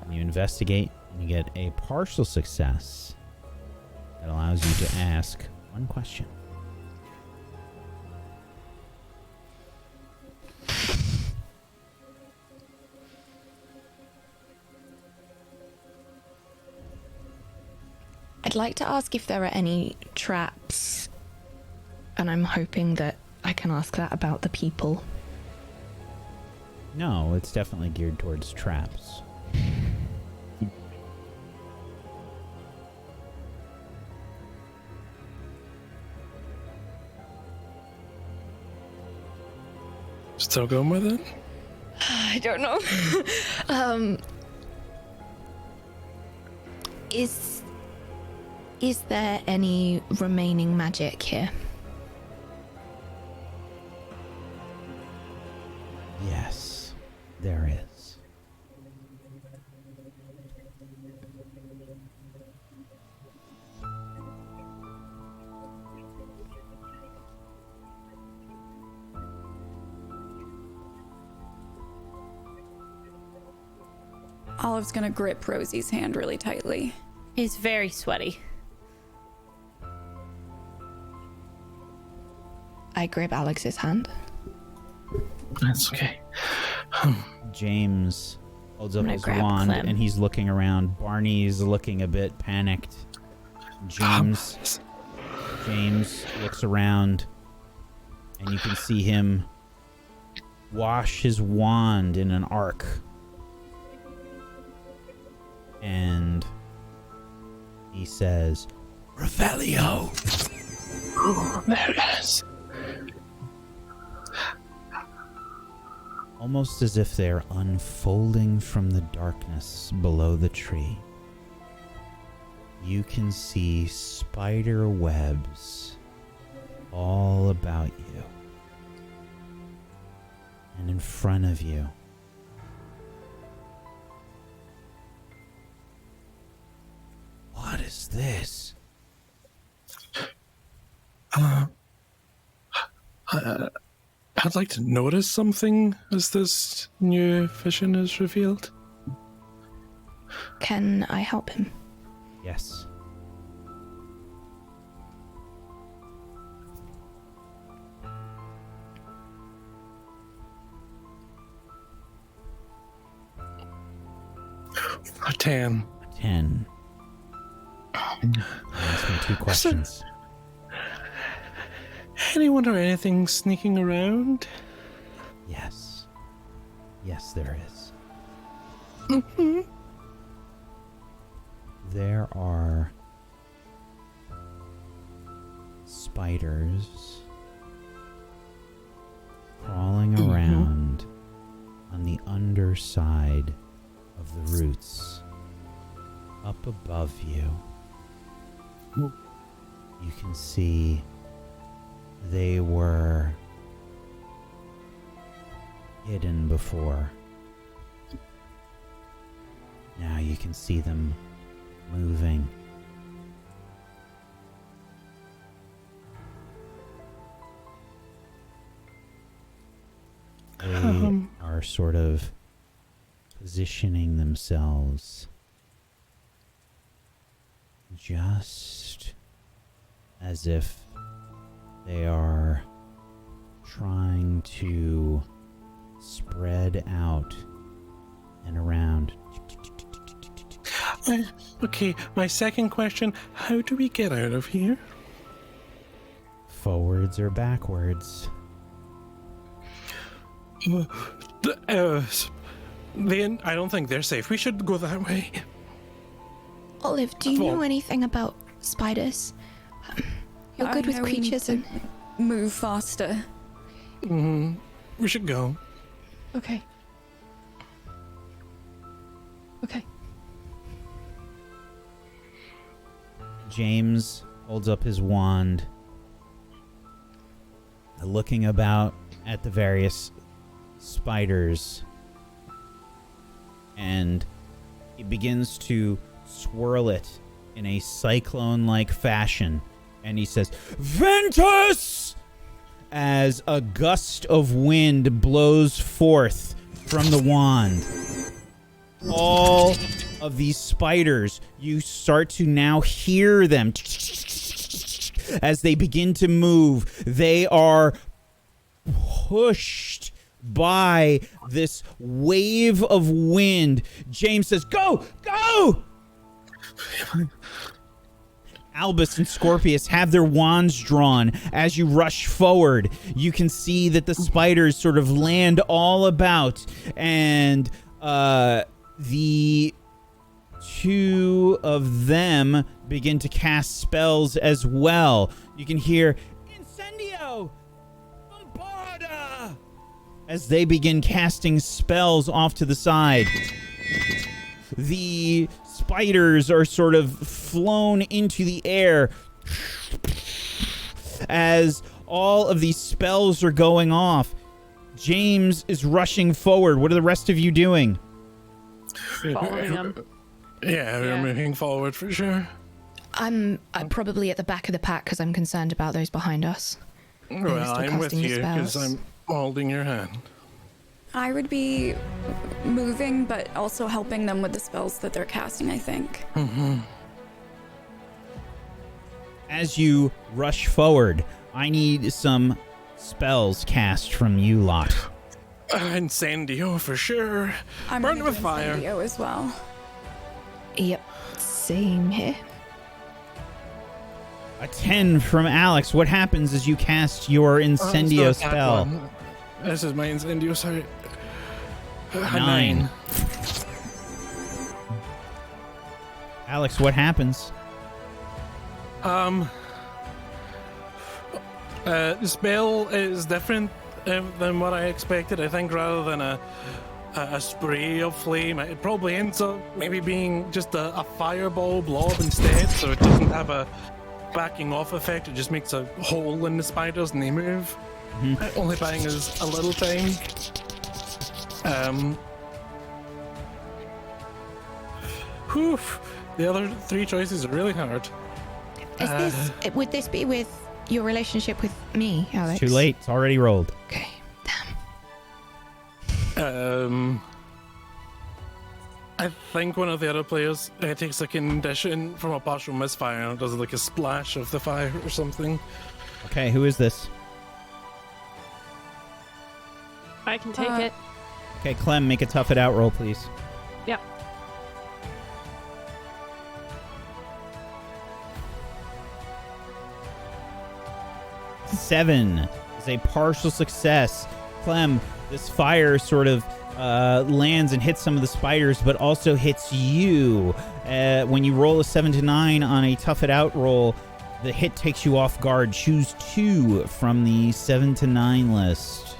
You investigate. And you get a partial success that allows you to ask one question. I'd like to ask if there are any traps, and I'm hoping that I can ask that about the people. No, it's definitely geared towards traps. Still going with it? I don't know. Is there any remaining magic here? Yes, there is. Olive's gonna grip Rosie's hand really tightly. He's very sweaty. I grab Alex's hand. That's okay. James holds up I'm gonna his grab wand Clem. and he's looking around. Barney's looking a bit panicked. James looks around and you can see him wash his wand in an arc. And he says, Revelio! There it is. Almost as if they're unfolding from the darkness below the tree. You can see spider webs all about you. And in front of you. What is this? I'd like to notice something as this new vision is revealed. Can I help him? Yes. A 10. 10. Ask me 2 questions. Anyone or anything sneaking around? Yes. Yes, there is. Mm-hmm. There are spiders crawling around on the underside of the roots up above you. You can see they were hidden before. Now you can see them moving. They are sort of positioning themselves just as if they are trying to spread out and around. Okay, my second question, how do we get out of here? Forwards or backwards? I don't think they're safe. We should go that way. Olive, do you know anything about spiders? You're good with I know we need creatures to and... move faster. We should go. Okay. Okay. James holds up his wand, looking about at the various spiders, and he begins to swirl it in a cyclone-like fashion, and he says, Ventus! As a gust of wind blows forth from the wand. All of these spiders, you start to now hear them as they begin to move. They are pushed by this wave of wind. James says, "Go! Go!" Albus and Scorpius have their wands drawn. As you rush forward, you can see that the spiders sort of land all about, and the two of them begin to cast spells as well. You can hear Incendio, Bombarda, as they begin casting spells off to the side. The spiders are sort of flown into the air as all of these spells are going off. James is rushing forward. What are the rest of you doing? Following them. Yeah, we're moving forward for sure. I'm probably at the back of the pack because I'm concerned about those behind us. Well, I'm with casting the you because spells. I'm holding your hand. I would be moving, but also helping them with the spells that they're casting, I think. As you rush forward, I need some spells cast from you lot. Incendio for sure. I'm Burn gonna with do fire. Incendio as well. Yep, same here. A 10 from Alex. What happens as you cast your Incendio It's not that spell? one. This is my Incendio, sorry. A 9. Alex, what happens? The spell is different than what I expected. I think rather than a spray of flame, it probably ends up maybe being just a fireball blob instead, so it doesn't have a backing off effect. It just makes a hole in the spiders and they move. Only buying us a little time. Whew. The other three choices are really hard. Would this be with your relationship with me, Alex? Too late. It's already rolled. Okay, damn. I think one of the other players takes a condition from a partial misfire and does like a splash of the fire or something. Okay, who is this? I can take it. Okay, Clem, make a tough it out roll, please. Yep. Seven is a partial success. Clem, this fire sort of lands and hits some of the spiders, but also hits you. When you roll a 7 to 9 on a tough it out roll, the hit takes you off guard. Choose 2 from the 7 to 9 list.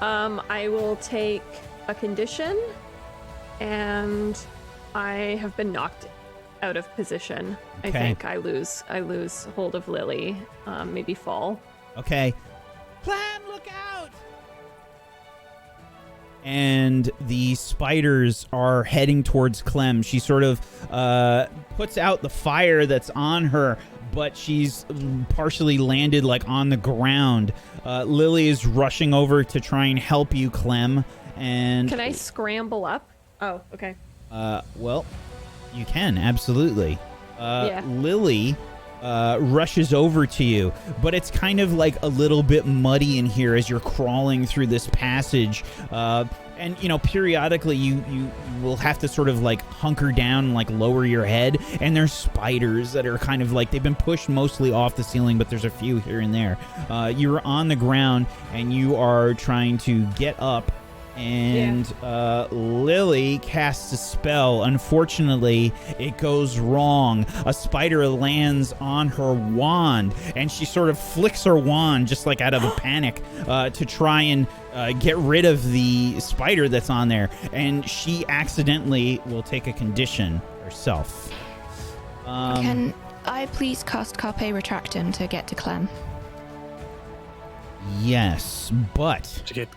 I will take a condition, and I have been knocked out of position. Okay. I think I lose hold of Lily, maybe fall. Okay. Clem, look out! And the spiders are heading towards Clem. She sort of puts out the fire that's on her, but she's partially landed like on the ground. Lily is rushing over to try and help you, Clem. And Can I scramble up? Oh, okay. well, you can, absolutely. Yeah. Lily rushes over to you, but it's kind of like a little bit muddy in here as you're crawling through this passage. And, you know, periodically you will have to sort of like hunker down and like lower your head. And there's spiders that are kind of like, they've been pushed mostly off the ceiling, but there's a few here and there. You're on the ground and you are trying to get up. And Lily casts a spell. Unfortunately, it goes wrong. A spider lands on her wand, and she sort of flicks her wand just like out of a panic to try and get rid of the spider that's on there. And she accidentally will take a condition herself. Can I please cast Carpe Retractum to get to Clem? Yes, but To get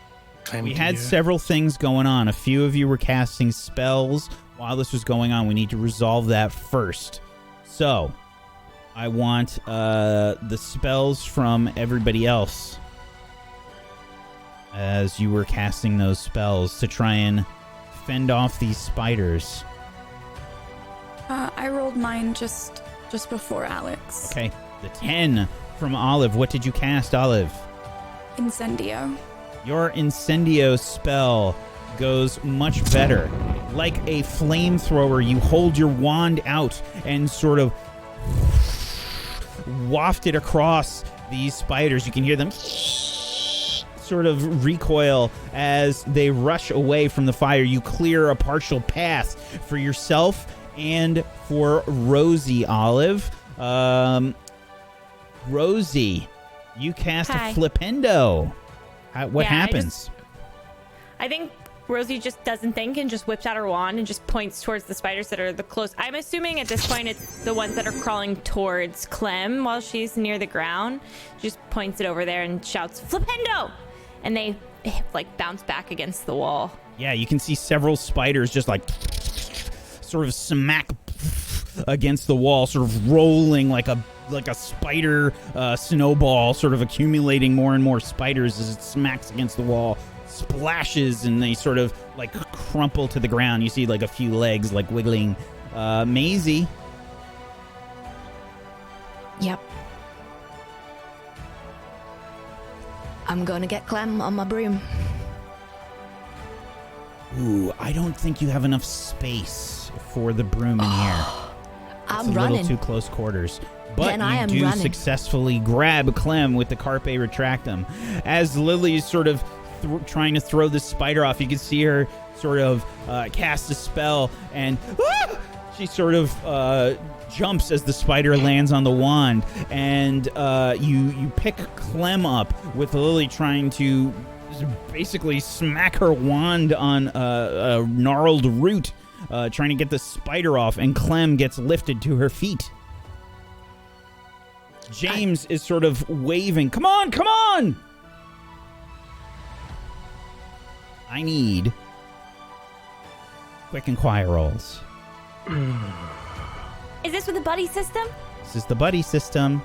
Clem we to had you. several things going on. A few of you were casting spells while this was going on. We need to resolve that first. So, I want the spells from everybody else as you were casting those spells to try and fend off these spiders? I rolled mine just before Alex. Okay, the 10 from Olive. What did you cast, Olive? Incendio. Your Incendio spell goes much better. Like a flamethrower, you hold your wand out and sort of waft it across these spiders. You can hear them sort of recoil as they rush away from the fire. You clear a partial path for yourself and for Rosie, Olive. Rosie, you cast Hi. a flipendo. What Yeah, happens? I think Rosie just doesn't think and just whips out her wand and just points towards the spiders that are the close. I'm assuming at this point it's the ones that are crawling towards Clem while she's near the ground. She just points it over there and shouts, "Flipendo!" And they like bounce back against the wall. Yeah, you can see several spiders just like sort of smack against the wall, sort of rolling like a spider snowball, sort of accumulating more and more spiders as it smacks against the wall, splashes, and they sort of like crumple to the ground. You see like a few legs like wiggling. Maisie. Yep. I'm gonna get Clem on my broom. Ooh, I don't think you have enough space for the broom in here. I'm It's a running. little too close quarters. But Then I you am do running. successfully grab Clem with the Carpe Retractum. As Lily is sort of trying to throw the spider off, you can see her sort of cast a spell, and she sort of jumps as the spider lands on the wand, and you pick Clem up with Lily trying to basically smack her wand on a gnarled root, trying to get the spider off, and Clem gets lifted to her feet. James is sort of waving, "Come on, come on!" I need quick inquire rolls. Is this with the buddy system? This is the buddy system.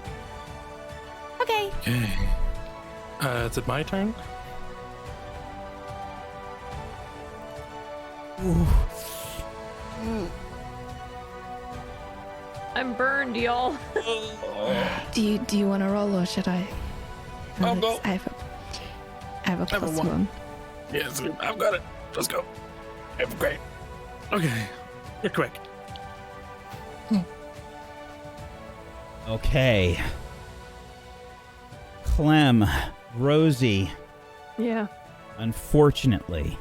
Okay. Okay. Is it my turn? I'm burned, y'all. Do you want to roll or should I? I'll go. I have a plus Number one. one. Yes, I've got it. Let's go. Great. Okay. You're quick. Okay. Clem, Rosie, Yeah. unfortunately,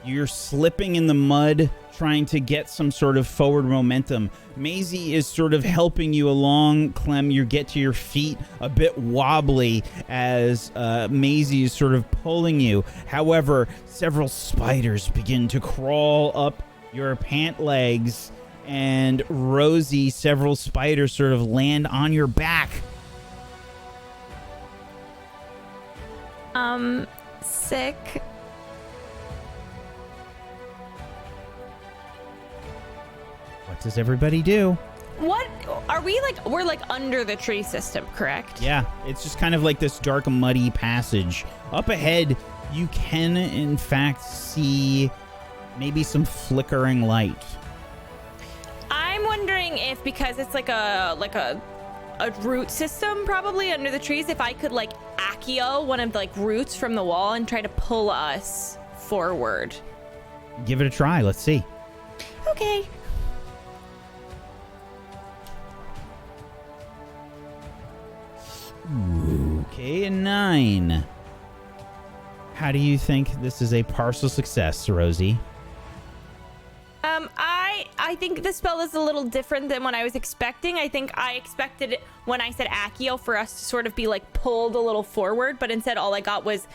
you're slipping in the mud trying to get some sort of forward momentum. Maisie is sort of helping you along. Clem, you get to your feet a bit wobbly as Maisie is sort of pulling you. However, several spiders begin to crawl up your pant legs, and Rosie, several spiders sort of land on your back. Sick. What does everybody do? What are we like? We're like under the tree system, correct? Yeah, it's just kind of like this dark, muddy passage. Up ahead, you can, in fact, see maybe some flickering light. I'm wondering if, because it's like a root system probably under the trees, if I could like Accio one of the like roots from the wall and try to pull us forward. Give it a try. Let's see. Okay. Okay, a 9. How do you think this is a partial success, Rosie? I think the spell is a little different than what I was expecting. I think I expected it, when I said Accio, for us to sort of be like pulled a little forward, but instead all I got was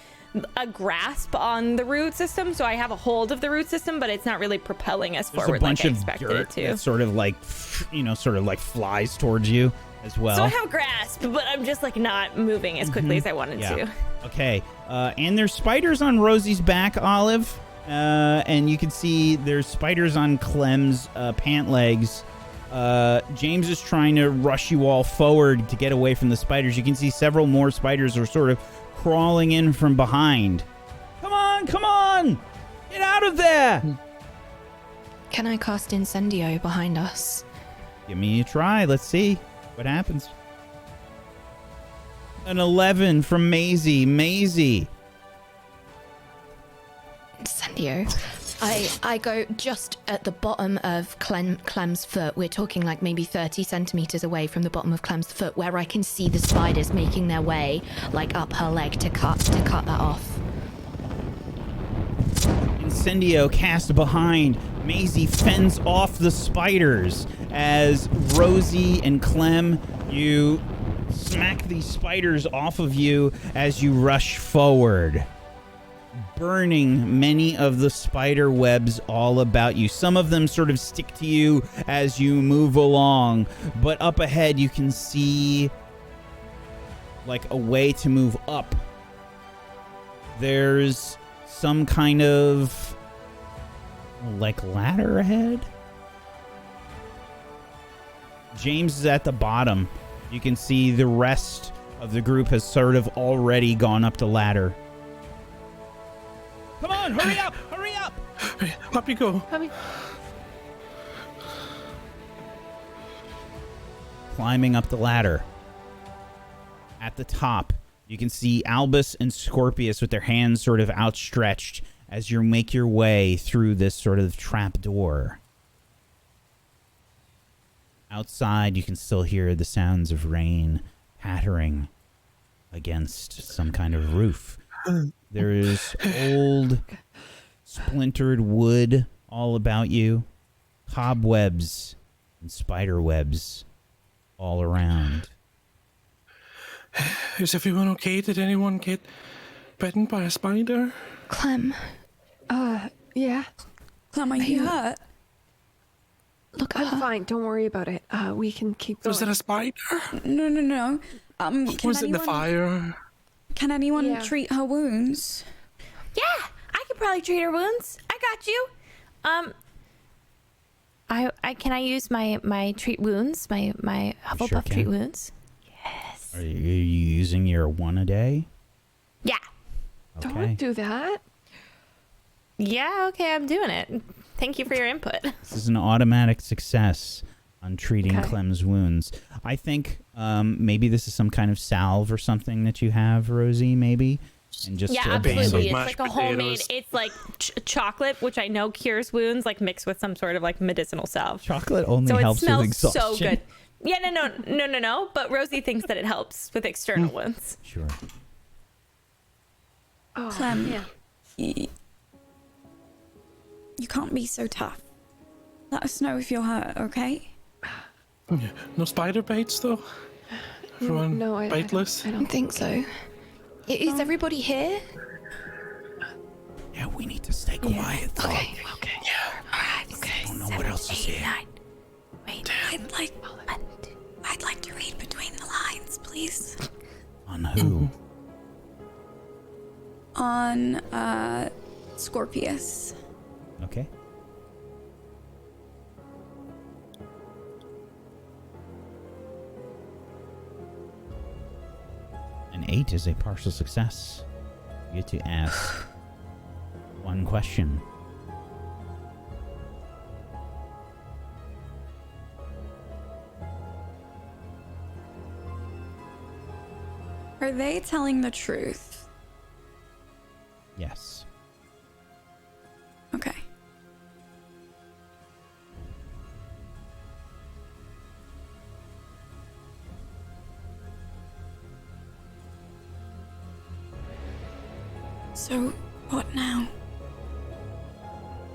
a grasp on the root system. So I have a hold of the root system, but it's not really propelling us There's forward a bunch like I of expected dirt it to. that sort of like, sort of like flies towards you as well. So I have grasp, but I'm just like not moving as quickly as I wanted to. Okay. And there's spiders on Rosie's back, Olive. And you can see there's spiders on Clem's pant legs. James is trying to rush you all forward to get away from the spiders. You can see several more spiders are sort of crawling in from behind. Come on, come on! Get out of there! Can I cast Incendio behind us? Give me a try. Let's see what happens. An 11 from Maisie. Maisie. Incendio. I go just at the bottom of Clem's foot. We're talking like maybe 30 centimeters away from the bottom of Clem's foot, where I can see the spiders making their way like up her leg to cut that off. Incendio cast behind. Maisie fends off the spiders as Rosie and Clem, you smack these spiders off of you as you rush forward, burning many of the spider webs all about you. Some of them sort of stick to you as you move along, but up ahead you can see like a way to move up. There's some kind of like ladder ahead. James is at the bottom. You can see the rest of the group has sort of already gone up the ladder. Come on, hurry up, hurry up! Up you go. Climbing up the ladder. At the top, you can see Albus and Scorpius with their hands sort of outstretched as you make your way through this sort of trap door. Outside, you can still hear the sounds of rain pattering against some kind of roof. There is old, splintered wood all about you, cobwebs and spider webs all around. Is everyone okay? Did anyone get bitten by a spider? Clem. Yeah. Clem, are you hurt? Look at I'm her. fine. Don't worry about it. We can keep going. Was it a spider? No. Was it the fire? Can anyone treat her wounds? Yeah, I could probably treat her wounds. I got you. I can I use my treat wounds, my Hufflepuff Sure treat can. wounds? Yes. Are you using your one a day? Yeah. Okay. Don't do that. Yeah, okay, I'm doing it. Thank you for your input. This is an automatic success on treating Okay. Clem's wounds. I think maybe this is some kind of salve or something that you have, Rosie, maybe? And just Yeah, a base absolutely. of It's mashed like a homemade. potatoes. It's like chocolate, which I know cures wounds, like mixed with some sort of like medicinal salve. Chocolate only So it helps with smells exhaustion. so good. Yeah, no. But Rosie thinks that it helps with external wounds. Sure. Oh, Clem, yeah. you can't be so tough. Let us know if you're hurt, okay? No spider bites though? Everyone No, I biteless? I don't think so. Is everybody here? Yeah, we need to stay quiet, though. Okay. I don't know what else is here. Wait, I'd like to read between the lines, please. On who? On Scorpius. Okay. An 8 is a partial success. You get to ask one question. Are they telling the truth? Yes. Okay. So, what now?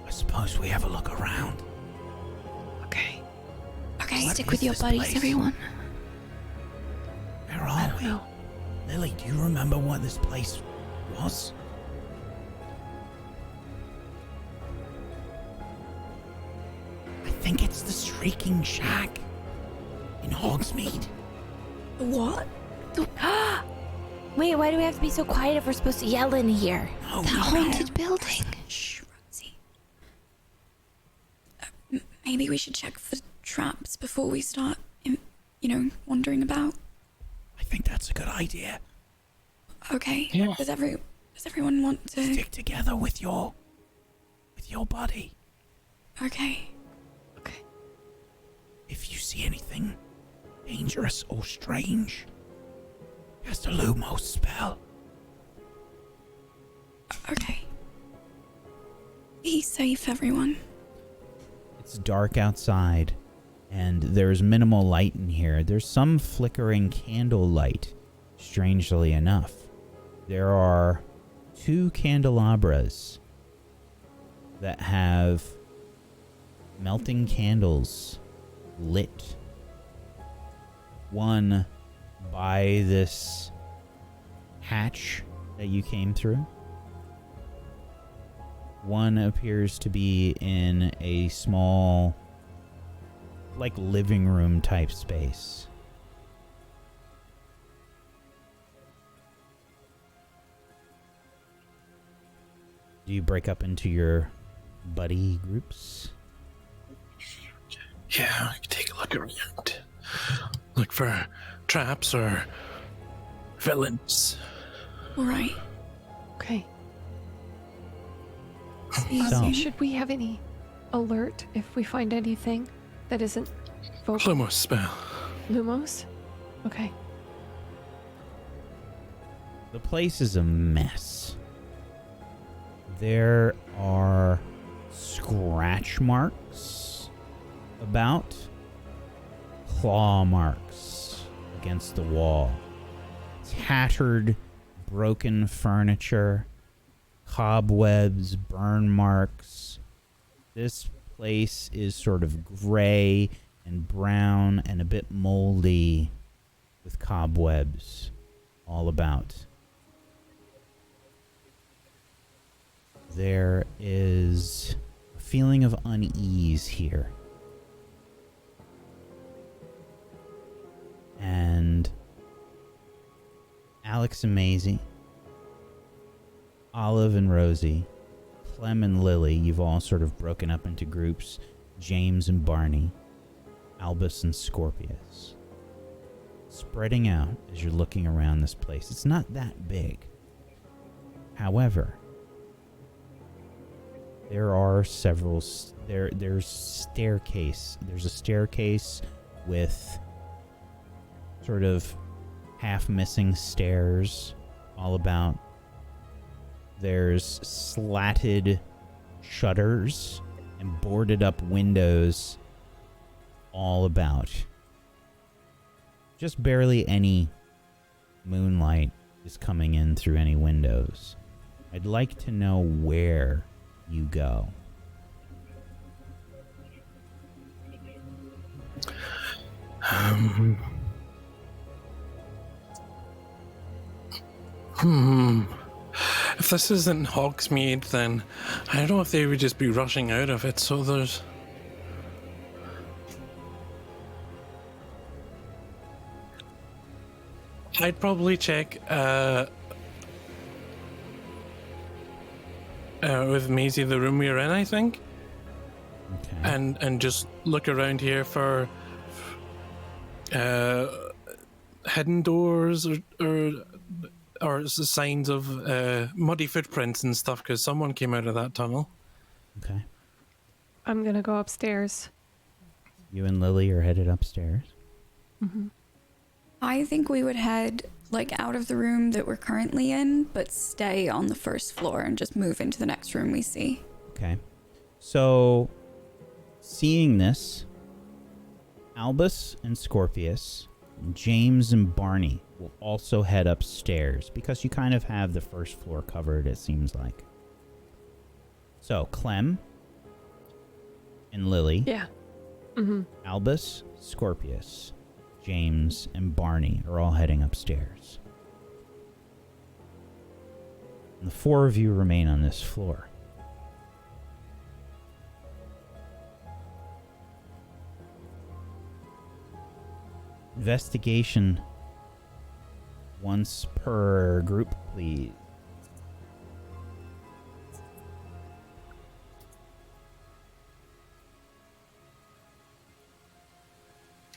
I suppose we have a look around. Okay. Okay. Stick is with your this buddies, place? everyone. Where are we? know. Lily, do you remember what this place was? I think it's the Shrieking Shack in Hogsmeade. What? Wait, why do we have to be so quiet if we're supposed to yell in here? No, That haunted building. Shh, Rosie. Maybe we should check for traps before we start, wandering about. I think that's a good idea. Okay. Yeah. Does everyone want to? Stick together with your with your buddy. Okay. Okay. If you see anything dangerous or strange, cast a Lumos spell. Okay. Be safe, everyone. It's dark outside, and there's minimal light in here. There's some flickering candle light, strangely enough. There are 2 candelabras that have melting candles lit. One by this hatch that you came through. One appears to be in a small, like, living room type space. Do you break up into your buddy groups? Yeah, I can take a look around. Look for traps or villains. All right. Okay. So- Should we have any alert if we find anything that isn't vocal? Lumos spell. Lumos? Okay. The place is a mess. There are scratch marks about, claw marks against the wall, tattered, broken furniture, cobwebs, burn marks. This place is sort of gray and brown and a bit moldy with cobwebs all about. There is a feeling of unease here. And Alex and Maisie, Olive and Rosie, Clem and Lily, you've all sort of broken up into groups. James and Barney, Albus and Scorpius. Spreading out as you're looking around this place. It's not that big. However, there are several... There's staircase. There's a staircase with sort of half-missing stairs all about. There's slatted shutters and boarded up windows all about. Just barely any moonlight is coming in through any windows. I'd like to know where you go. If this isn't Hogsmeade, then I don't know if they would just be rushing out of it, so there's... I'd probably check with Maisie the room we're in, I think. Okay. And just look around here for hidden doors or signs of muddy footprints and stuff, because someone came out of that tunnel. Okay. I'm gonna go upstairs. You and Lily are headed upstairs. Mm-hmm. I think we would head out of the room that we're currently in, but stay on the first floor and just move into the next room we see. Okay. So, seeing this, Albus and Scorpius, James and Barney will also head upstairs because you kind of have the first floor covered, it seems like. So, Clem and Lily. Yeah. Mm-hmm. Albus, Scorpius, James, and Barney are all heading upstairs. And the 4 of you remain on this floor. Investigation once per group, please.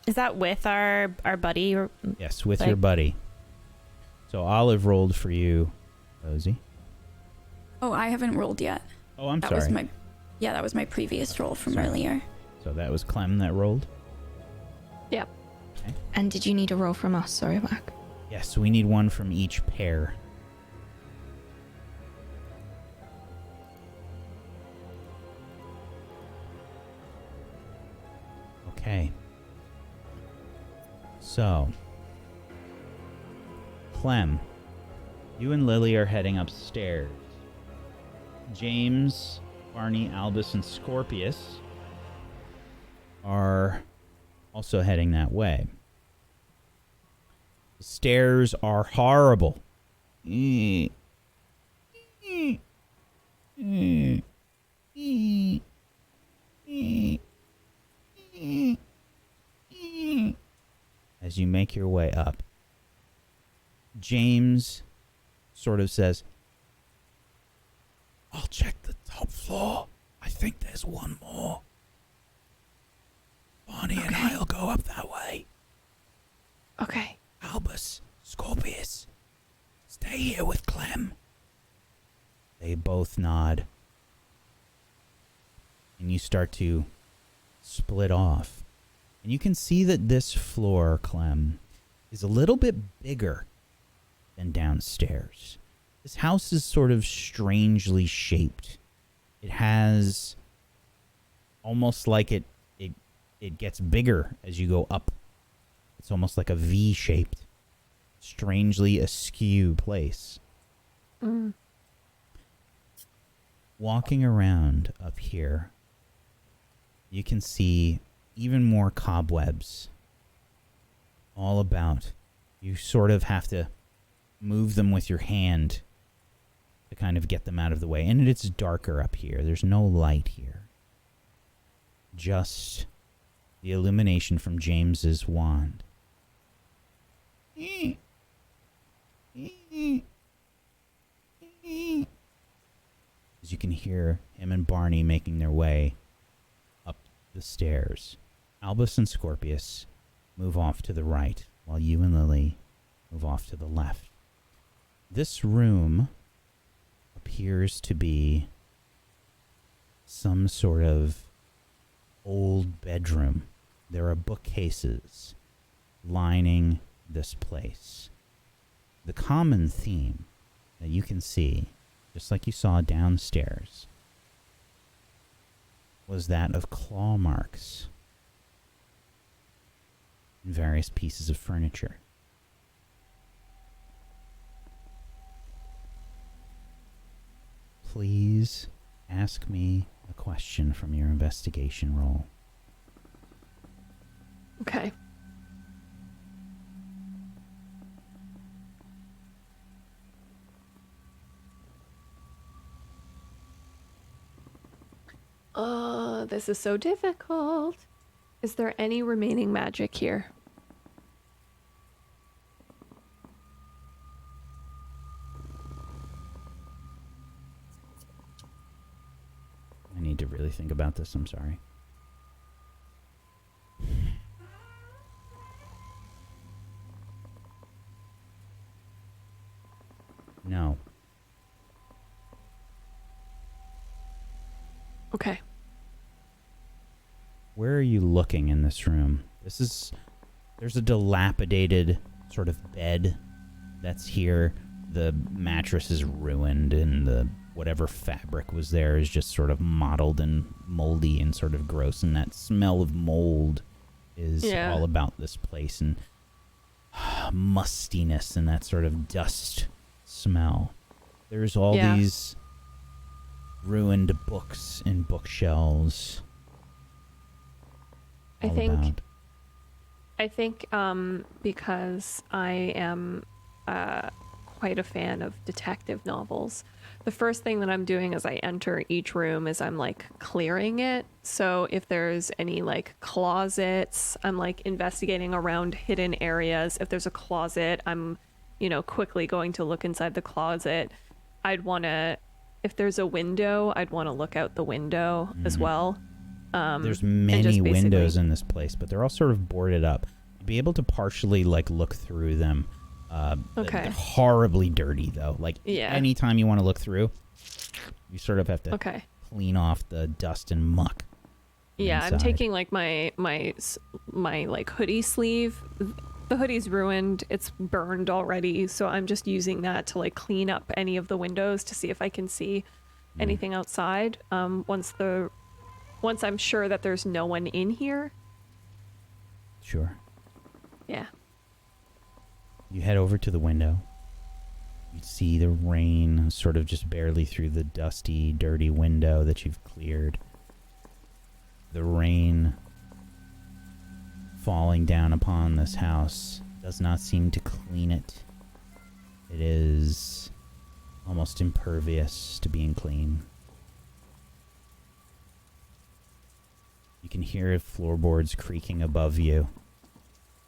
Is that with our buddy? Or, Yes, with your buddy. So Olive rolled for you, Rosie. Oh, I haven't rolled yet. Oh, I'm That sorry. was my Yeah, that was my previous roll from earlier. So that was Clem that rolled? Yep. And did you need a roll from us? Sorry, Mark. Yes, we need one from each pair. Okay. So, Clem, you and Lily are heading upstairs. James, Barney, Albus, and Scorpius are also heading that way. The stairs are horrible. As you make your way up, James sort of says, I'll check the top floor. I think there's one more. Barney and I'll go up that way. Okay. Albus, Scorpius, stay here with Clem. they both nod. And you start to split off. And you can see that this floor, Clem, is a little bit bigger than downstairs. This house is sort of strangely shaped. It has almost like it gets bigger as you go up. It's almost like a V-shaped, strangely askew place. Mm. Walking around up here, you can see even more cobwebs all about. You sort of have to move them with your hand to kind of get them out of the way. And it's darker up here. There's no light here. Just the illumination from James's wand. As you can hear him and Barney making their way up the stairs. Albus and Scorpius move off to the right, while you and Lily move off to the left. This room appears to be some sort of old bedroom. There are bookcases lining this place. The common theme that you can see, just like you saw downstairs, was that of claw marks in various pieces of furniture. Please ask me a question from your investigation roll. Okay. This is so difficult. Is there any remaining magic here? I need to really think about this, I'm sorry. No. Okay. Where are you looking in this room? There's a dilapidated sort of bed that's here. The mattress is ruined and the whatever fabric was there is just sort of mottled and moldy and sort of gross, and that smell of mold is all about this place, and mustiness and that sort of dust smell. There's all these ruined books and bookshelves. I think because I am quite a fan of detective novels, the first thing that I'm doing as I enter each room is I'm like clearing it. So if there's any like closets, I'm like investigating around hidden areas. If there's a closet, I'm, quickly going to look inside the closet. If there's a window, I'd want to look out the window as well. There's many windows in this place, but they're all sort of boarded up. You'll be able to partially look through them. They're horribly dirty though. Anytime you want to look through, you sort of have to clean off the dust and muck. Yeah, I'm inside. taking like my like hoodie sleeve. The hoodie's ruined. It's burned already, so I'm just using that to like clean up any of the windows to see if I can see anything outside. Once I'm sure that there's no one in here. Sure. Yeah. You head over to the window. You see the rain sort of just barely through the dusty, dirty window that you've cleared. The rain falling down upon this house does not seem to clean it. It is almost impervious to being clean. You can hear floorboards creaking above you,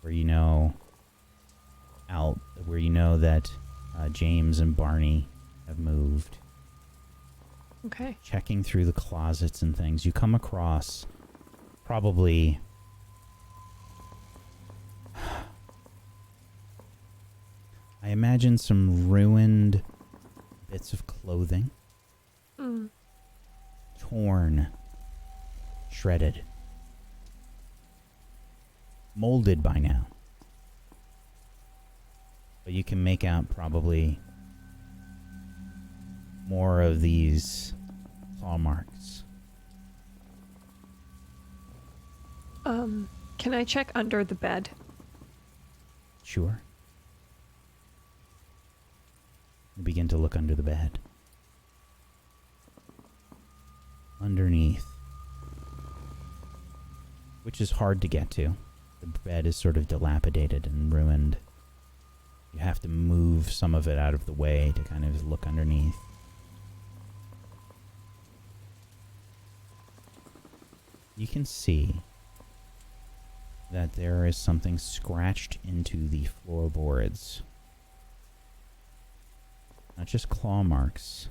where you know that James and Barney have moved. Okay. Checking through the closets and things, you come across probably I imagine some ruined bits of clothing. Torn, shredded, molded by now. But you can make out probably more of these claw marks. Can I check under the bed? Sure. You begin to look under the bed. Underneath, which is hard to get to. The bed is sort of dilapidated and ruined. You have to move some of it out of the way to kind of look underneath. You can see that there is something scratched into the floorboards. Not just claw marks.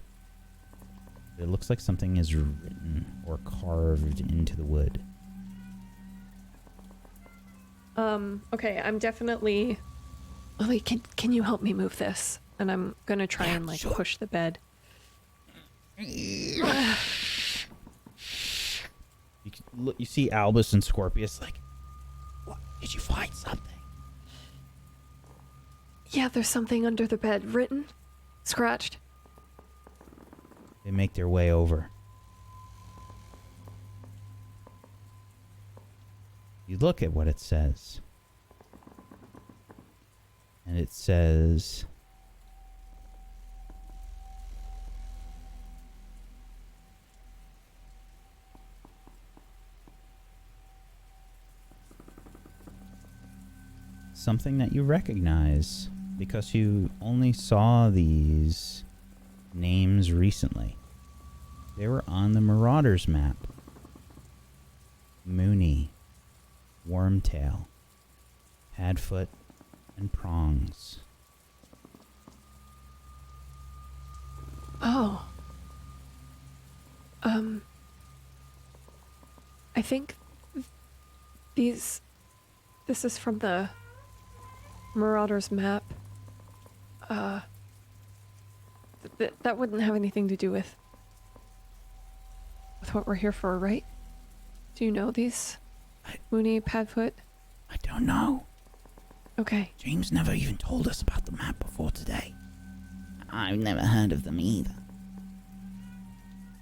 It looks like something is written or carved into the wood. Okay, I'm definitely... Lily, can you help me move this? And I'm gonna try and like push the bed. You see Albus and Scorpius like, what? Did you find something? Yeah, there's something under the bed written, scratched. They make their way over. You look at what it says. And it says... something that you recognize because you only saw these names recently. They were on the Marauders map. Mooney, Wormtail, Padfoot, and Prongs. Oh. I think this is from the Marauders map. That wouldn't have anything to do with what we're here for, right? Do you know these? Mooney, Padfoot? I don't know. Okay. James never even told us about the map before today. I've never heard of them either.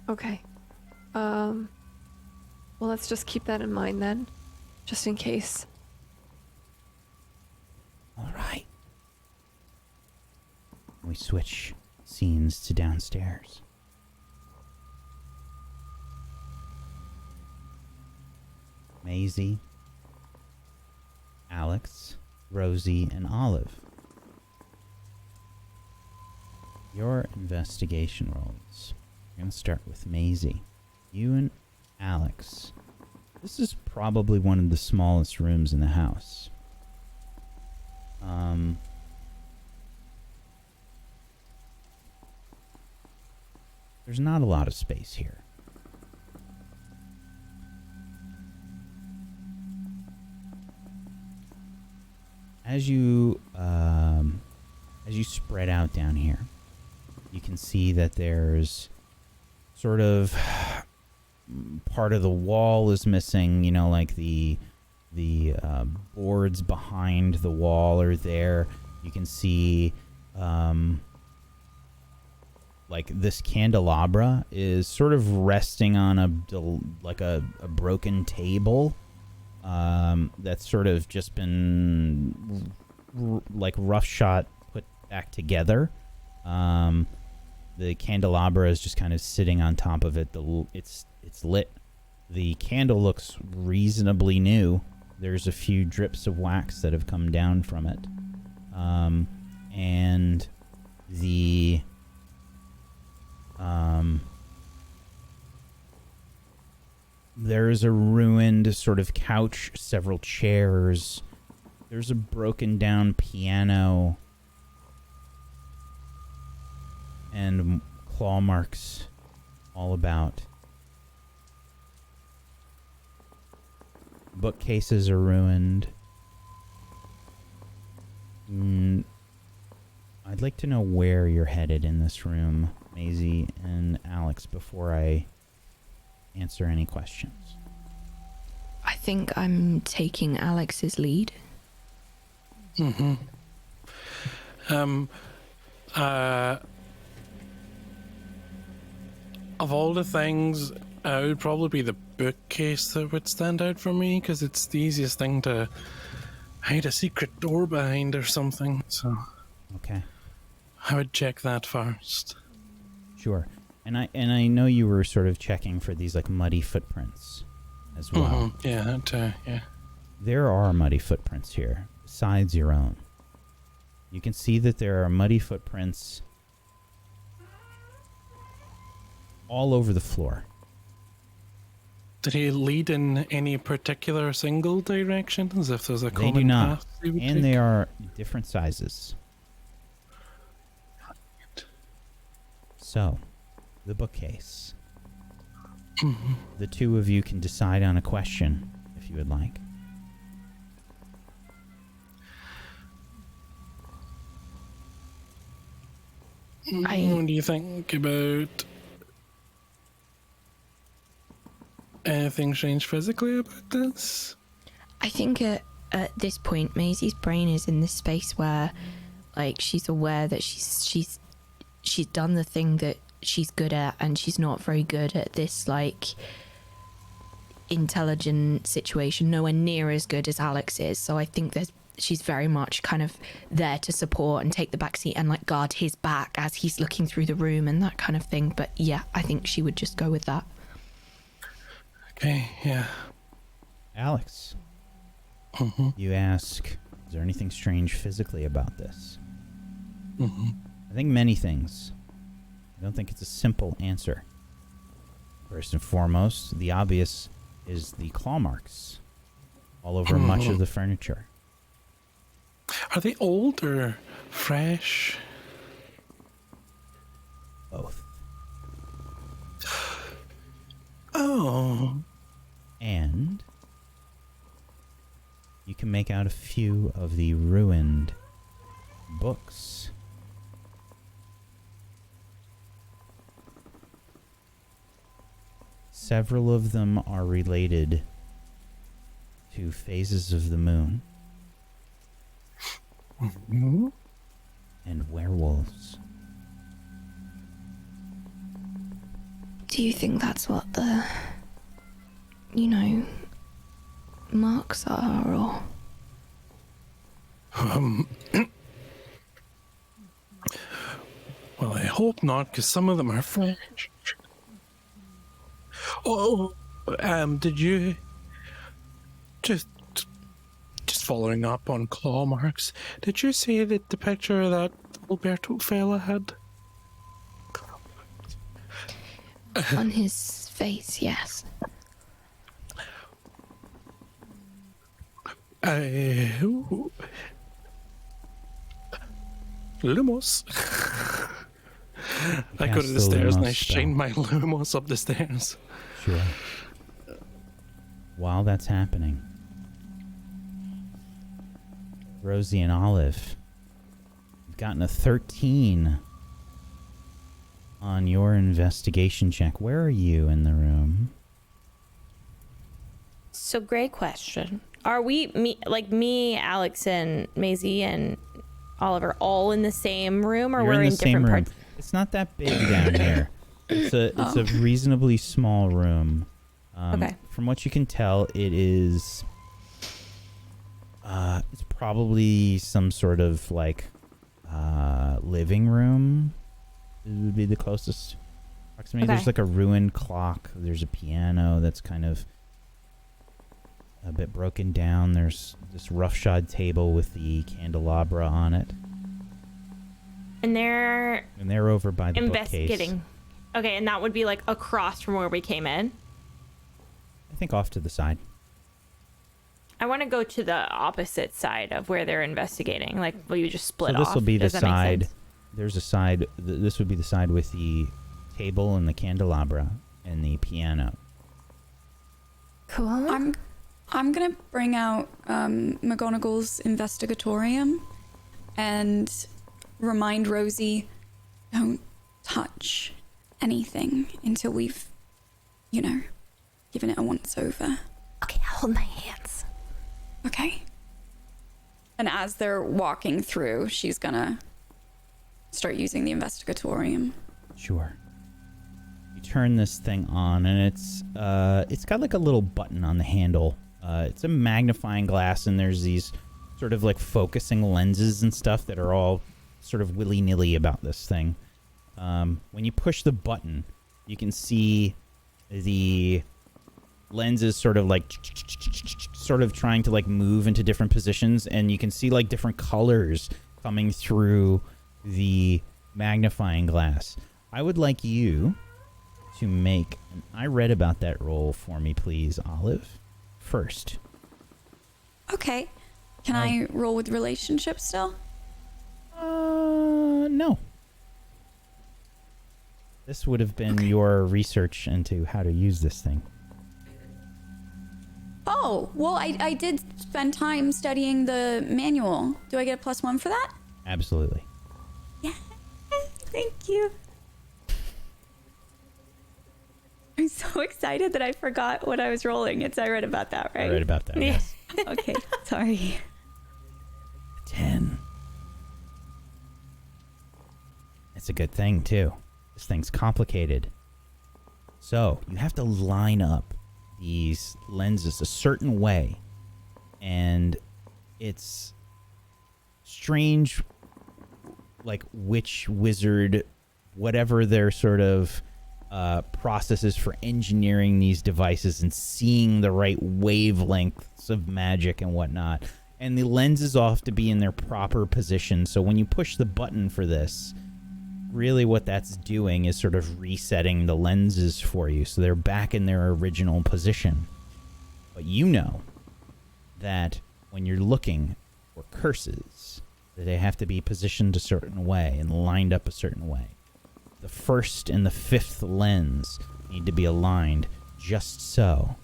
Okay. Well, let's just keep that in mind then, just in case. All right. We switch scenes to downstairs. Maisie, Alex, Rosie, and Olive. Your investigation rolls. We're going to start with Maisie. You and Alex. This is probably one of the smallest rooms in the house. There's not a lot of space here. As you spread out down here, you can see that there's sort of part of the wall is missing. You know, like the boards behind the wall are there. You can see like this candelabra is sort of resting on a broken table that's sort of just been like roughshod put back together. The candelabra is just kind of sitting on top of it. It's lit. The candle looks reasonably new. There's a few drips of wax that have come down from it. And there's a ruined sort of couch, several chairs. There's a broken down piano. And claw marks all about. Bookcases are ruined. I'd like to know where you're headed in this room, Maisie and Alex, before I answer any questions. I think I'm taking Alex's lead. Mm-hmm. Of all the things, it would probably be the bookcase that would stand out for me, because it's the easiest thing to hide a secret door behind or something, so... Okay. I would check that first. Sure. And I know you were sort of checking for these, like, muddy footprints as well. Mm-hmm. Yeah, yeah. There are muddy footprints here, besides your own. You can see that there are muddy footprints all over the floor. Did he lead in any particular single direction, as if there's a common They do not, path he would and take? they are different sizes. So, the bookcase. Mm-hmm. The two of you can decide on a question, if you would like. What do you think about anything strange physically about this? I think at this point, Maisie's brain is in this space where, like, she's aware that she's done the thing that she's good at, and she's not very good at this, like, intelligent situation. Nowhere near as good as Alex is. So I think she's very much kind of there to support and take the backseat and, like, guard his back as he's looking through the room and that kind of thing. But yeah, I think she would just go with that. Okay, yeah. Alex, Mm-hmm. you ask, is there anything strange physically about this? Mm-hmm. I think many things. I don't think it's a simple answer. First and foremost, the obvious is the claw marks all over much of the furniture. Are they old or fresh? Both. Oh. And you can make out a few of the ruined books. Several of them are related to phases of the moon Mm-hmm. and werewolves. Do you think that's what the, marks are, or? Well, I hope not, because some of them are fresh. Oh, did you just following up on claw marks? Did you say that the picture that Alberto fella had? On his face, yes. You Lumos. I go to cast the stairs and I Lumos shine spell. my Lumos up the stairs. Sure. While that's happening, Rosie and Olive, you've gotten a 13 on your investigation check. Where are you in the room? So, great question. Are me, Alex, and Maisie, and Oliver all in the same room, or You're we're in in the same different room. parts? It's not that big down here. It's a reasonably small room. Okay. From what you can tell, it is. It's probably some sort of like living room. It would be the closest proximity. Okay. There's like a ruined clock. There's a piano that's kind of a bit broken down. There's this roughshod table with the candelabra on it. And they're over by the investigating. bookcase. Okay, and that would be like across from where we came in. I think off to the side. I want to go to the opposite side of where they're investigating. Like, will you just split So off? this will be the Does that make side. sense? There's a side. This would be the side with the table and the candelabra and the piano. Cool. I'm gonna bring out McGonagall's investigatorium and remind Rosie, don't touch anything until we've, given it a once over. Okay, I'll hold my hands. Okay. And as they're walking through, she's gonna start using the investigatorium. Sure. You turn this thing on, and it's got like a little button on the handle. It's a magnifying glass, and there's these sort of like focusing lenses and stuff that are all sort of willy-nilly about this thing. When you push the button, you can see the lenses sort of like trying to like move into different positions, and you can see like different colors coming through the magnifying glass. I would like you to make an I read about that roll for me, please, Olive. First. Okay. Can I roll with relationships still? No. This would have been your research into how to use this thing. Oh, well, I did spend time studying the manual. Do I get a +1 for that? Absolutely. Yeah. Thank you. I'm so excited that I forgot what I was rolling. I read about that, right? I read about that, yes. Okay, sorry. 10. It's a good thing, too. This thing's complicated. So, you have to line up these lenses a certain way. And it's strange, like, witch, wizard, whatever their sort of processes for engineering these devices and seeing the right wavelengths of magic and whatnot. And the lenses all have to be in their proper position. So when you push the button for this, really what that's doing is sort of resetting the lenses for you. So they're back in their original position. But you know that when you're looking for curses, that they have to be positioned a certain way and lined up a certain way. The first and the fifth lens need to be aligned just so.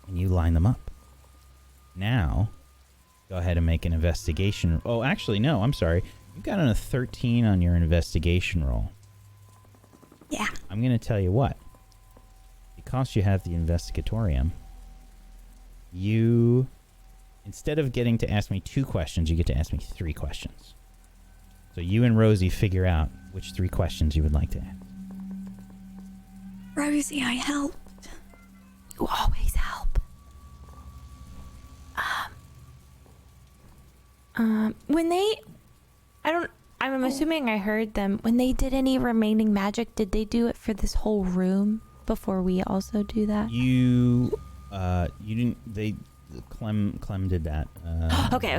And you line them up. Now, go ahead and make an investigation. Oh, actually, no, I'm sorry. You got a 13 on your investigation roll. Yeah. I'm going to tell you what. Because you have the investigatorium, you, instead of getting to ask me 2 questions, you get to ask me 3 questions. So you and Rosie figure out which 3 questions you would like to ask. Rosie, I helped. You always help. When they, I'm assuming I heard them. When they did any remaining magic, did they do it for this whole room before we also do that? You didn't. Clem did that. Okay.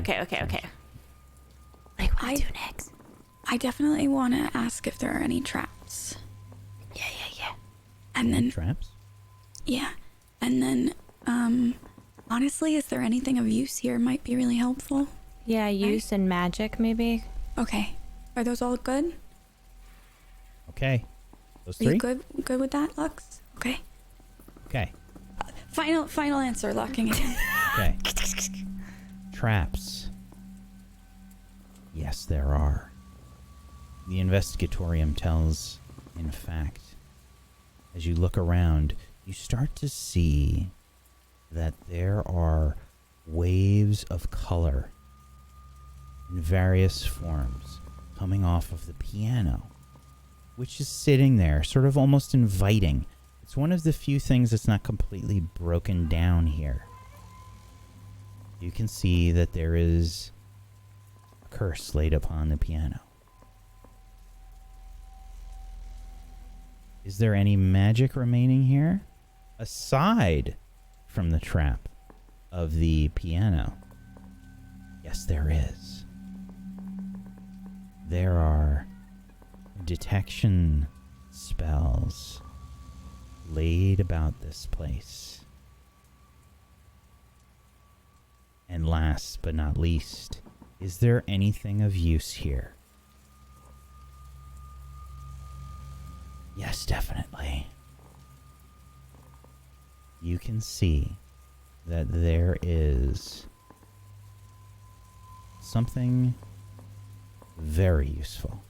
Like, what do next? I definitely want to ask if there are any traps. Yeah. And then, Traps? yeah. And then, honestly, is there anything of use here might be really helpful? Yeah, use and magic, maybe. Okay. Are those all good? Okay. Those Are you 3? good with that, Lux? Okay. Okay. Final answer, locking it in. Okay. Traps. Yes, there are. The investigatorium tells, in fact, as you look around, you start to see that there are waves of color in various forms coming off of the piano, which is sitting there, sort of almost inviting. It's one of the few things that's not completely broken down here. You can see that there is a curse laid upon the piano. Is there any magic remaining here? Aside from the trap of the piano. Yes, there is. There are detection spells laid about this place. And last but not least, is there anything of use here? Yes, definitely. You can see that there is something very useful.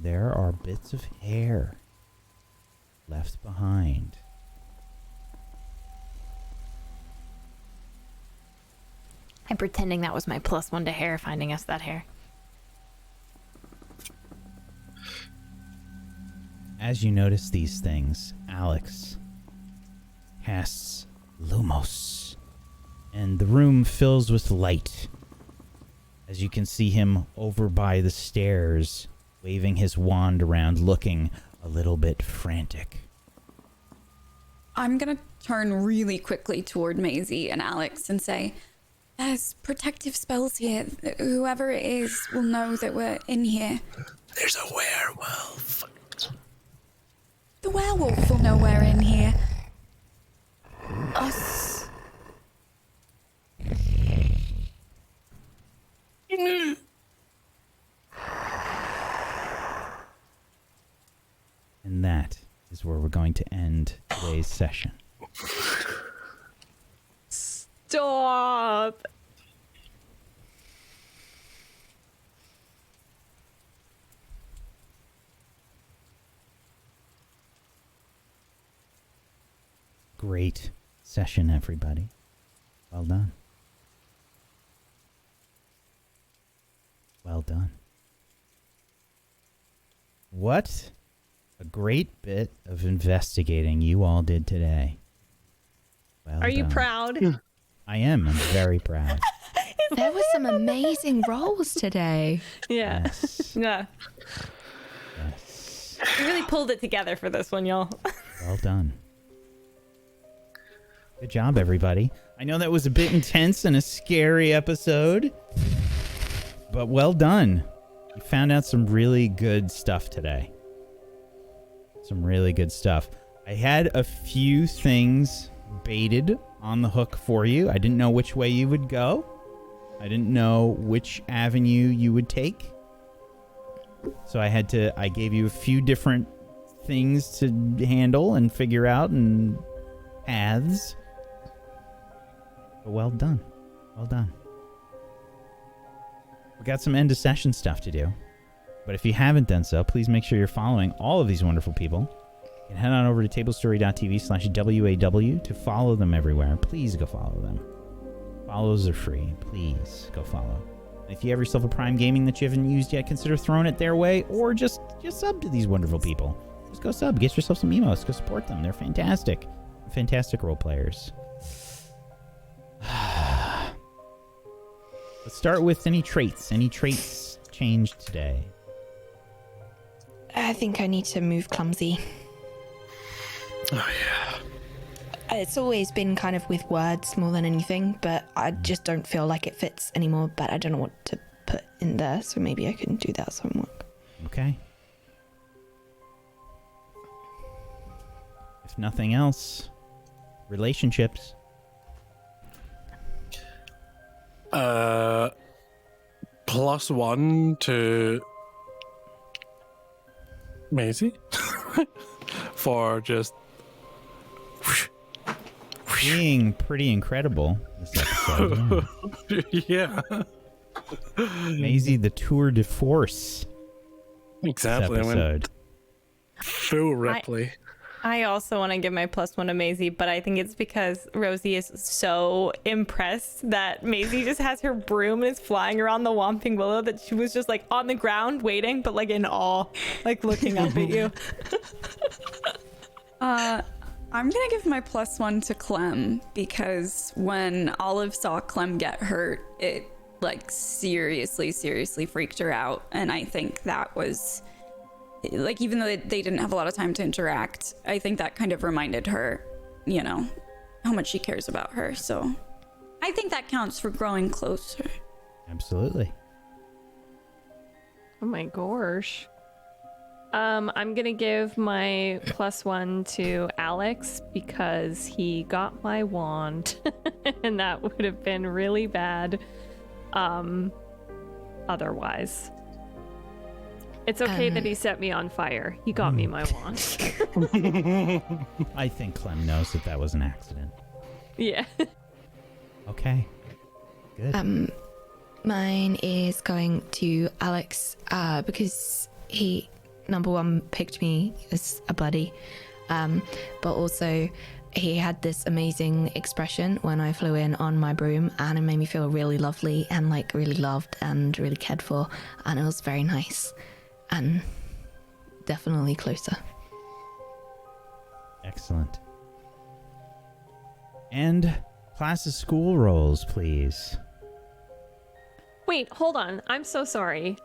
There are bits of hair left behind. I'm pretending that was my +1 to hair, finding us that hair. As you notice these things, Alex casts Lumos, and the room fills with light. As you can see him over by the stairs, waving his wand around, looking a little bit frantic. I'm gonna turn really quickly toward Maisie and Alex and say, there's protective spells here. Whoever it is will know that we're in here. There's a werewolf. The werewolf will know we're in here. Us. And that is where we're going to end today's session. Stop. Great session, everybody. Well done. Well done. What a great bit of investigating you all did today. Well Are you done. proud? I am. I'm very proud. There were some amazing rolls today. Yeah. Yes. Yeah. Yes. We really pulled it together for this one, y'all. Well done. Good job, everybody. I know that was a bit intense and a scary episode, but well done. You found out some really good stuff today. Some really good stuff. I had a few things baited on the hook for you. I didn't know which way you would go. I didn't know which avenue you would take. So I gave you a few different things to handle and figure out and paths. But well done. Well done. We got some end of session stuff to do. But if you haven't done so, please make sure you're following all of these wonderful people. You can head on over to tablestory.tv/WAW to follow them everywhere. Please go follow them. Follows are free. Please go follow. And if you have yourself a Prime Gaming that you haven't used yet, consider throwing it their way, or just sub to these wonderful people. Just go sub. Get yourself some emos. Go support them. They're fantastic. Fantastic role players. Let's start with any traits. Any traits changed today? I think I need to move clumsy. Oh, yeah. It's always been kind of with words more than anything, but I just don't feel like it fits anymore, but I don't know what to put in there, so maybe I can do that some work. Okay. If nothing else, relationships. +1 to Maisie for just Being pretty incredible this episode. yeah. Maisie, the tour de force. Exactly. I went Episode. full Ripley. I also want to give my +1 to Maisie, but I think it's because Rosie is so impressed that Maisie just has her broom and is flying around the Whomping Willow that she was just like on the ground waiting, but like in awe, like looking up at you. I'm gonna give my +1 to Clem because when Olive saw Clem get hurt, it like seriously freaked her out, and I think that was like, even though they didn't have a lot of time to interact, I think that kind of reminded her, you know, how much she cares about her. So I think that counts for growing closer. Absolutely. Oh my gosh. I'm gonna give my +1 to Alex because he got my wand, and that would have been really bad. Otherwise, it's okay that he set me on fire. He got me my wand. I think Clem knows that was an accident. Yeah. Okay. Good. Mine is going to Alex because he, number one, picked me as a buddy, but also he had this amazing expression when I flew in on my broom, and it made me feel really lovely and like really loved and really cared for, and it was very nice and definitely closer. Excellent. And class of school roles, please. Wait, hold on. I'm so sorry.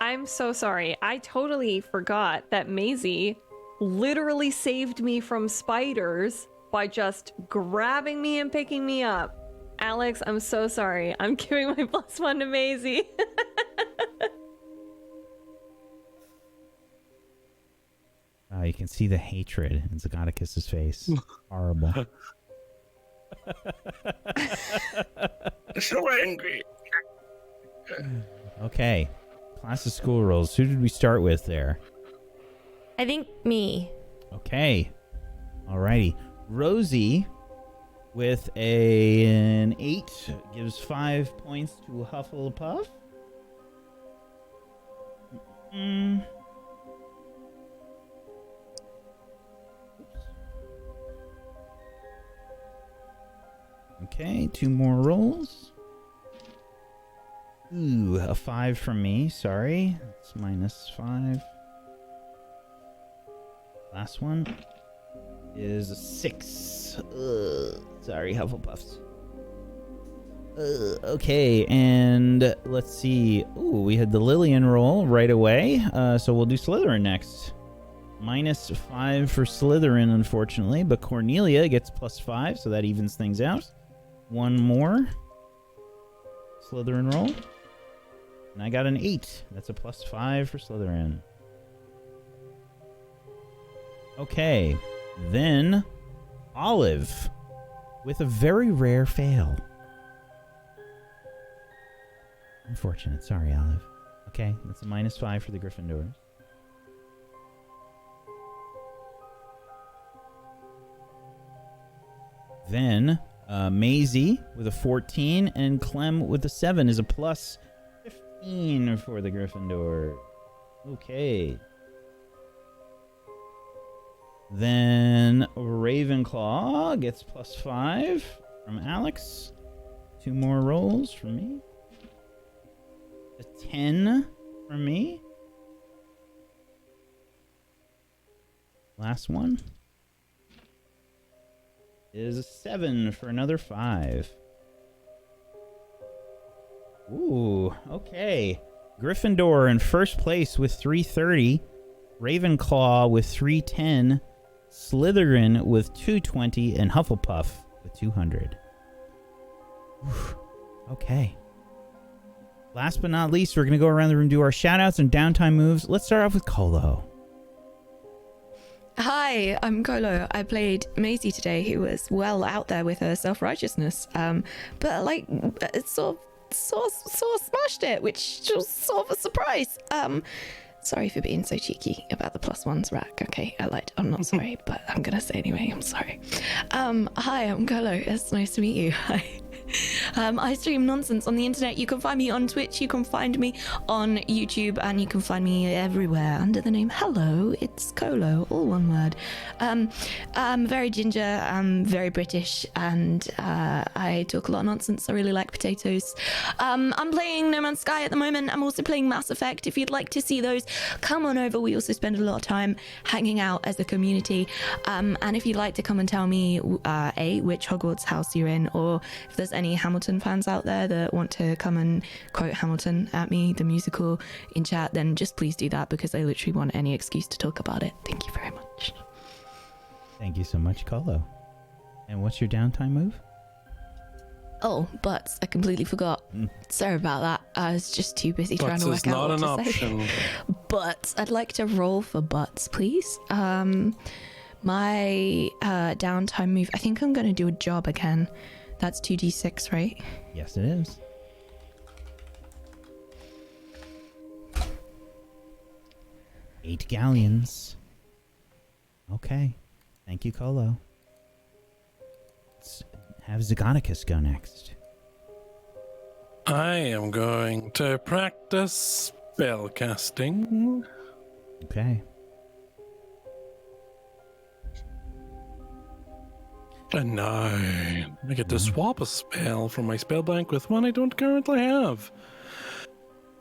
I totally forgot that Maisie literally saved me from spiders by just grabbing me and picking me up. Alex, I'm so sorry. I'm giving my +1 to Maisie. You can see the hatred in Zagonicus's face. Horrible. So angry. Okay. Class of school roles. Who did we start with there? I think me. Okay. Alrighty. Rosie with an 8 gives 5 points to Hufflepuff. Okay, 2 more rolls. Ooh, a 5 from me. Sorry. That's -5. Last one is a 6. Sorry, Hufflepuffs. Okay, and let's see. Ooh, we had the Lillian roll right away. So we'll do Slytherin next. -5 for Slytherin, unfortunately, but Cornelia gets +5, so that evens things out. One more Slytherin roll. And I got an 8. That's a +5 for Slytherin. Okay. Then Olive with a very rare fail. Unfortunate. Sorry, Olive. Okay, that's a -5 for the Gryffindors. Then Maisie with a 14 and Clem with a 7 is a +15 for the Gryffindor. Okay. Then Ravenclaw gets +5 from Alex. 2 more rolls from me. A 10 from me. Last one is a 7 for another 5. Ooh, okay. Gryffindor in first place with 330. Ravenclaw with 310. Slytherin with 220. And Hufflepuff with 200. Whew. Okay. Last but not least, we're going to go around the room, do our shout-outs and downtime moves. Let's start off with Colo. Hi, I'm Colo. I played Maisie today, who was well out there with her self-righteousness. But like, it sort of smashed it, which was sort of a surprise. Sorry for being so cheeky about the +1s, Rack. Okay, I'm not sorry, but I'm gonna say anyway. I'm sorry. Hi, I'm Colo. It's nice to meet you. Hi. I stream nonsense on the internet. You can find me on Twitch, you can find me on YouTube, and you can find me everywhere under the name Hello, it's Colo, all one word. I'm very ginger, I'm very British, and I talk a lot of nonsense. I really like potatoes. I'm playing No Man's Sky at the moment. I'm also playing Mass Effect. If you'd like to see those, come on over. We also spend a lot of time hanging out as a community. And if you'd like to come and tell me which Hogwarts house you're in, or if there's any Hamilton fans out there that want to come and quote Hamilton at me, the musical, in chat, then just please do that, because I literally want any excuse to talk about it. Thank you very much. Thank you so much, Colo. And what's your downtime move? Oh, butts. I completely forgot. Sorry about that. I was just too busy trying to work out what not an to say. option. Butts. I'd like to roll for butts, please. My downtime move, I think I'm going to do a job again. That's 2d6, right? Yes, it is. Eight galleons. Okay. Thank you, Colo. Let's have Zagonicus go next. I am going to practice spell casting. Okay. A 9. I get to swap a spell from my spell bank with one I don't currently have.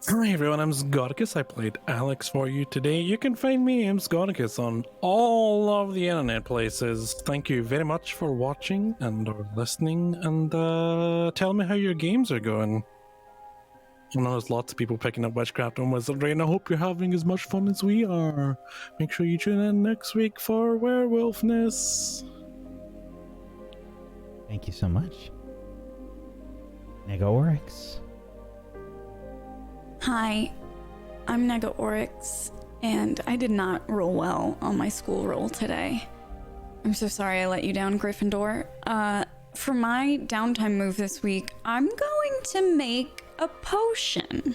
Hi everyone, I'm Scoticus. I played Alex for you today. You can find me, I'm Scoticus, on all of the internet places. Thank you very much for watching and or listening, and tell me how your games are going. I know there's lots of people picking up Witchcraft and Wizardry, and I hope you're having as much fun as we are. Make sure you tune in next week for Werewolfness. Thank you so much. Nega Oryx. Hi, I'm Nega Oryx, and I did not roll well on my school roll today. I'm so sorry I let you down, Gryffindor. For my downtime move this week, I'm going to make a potion.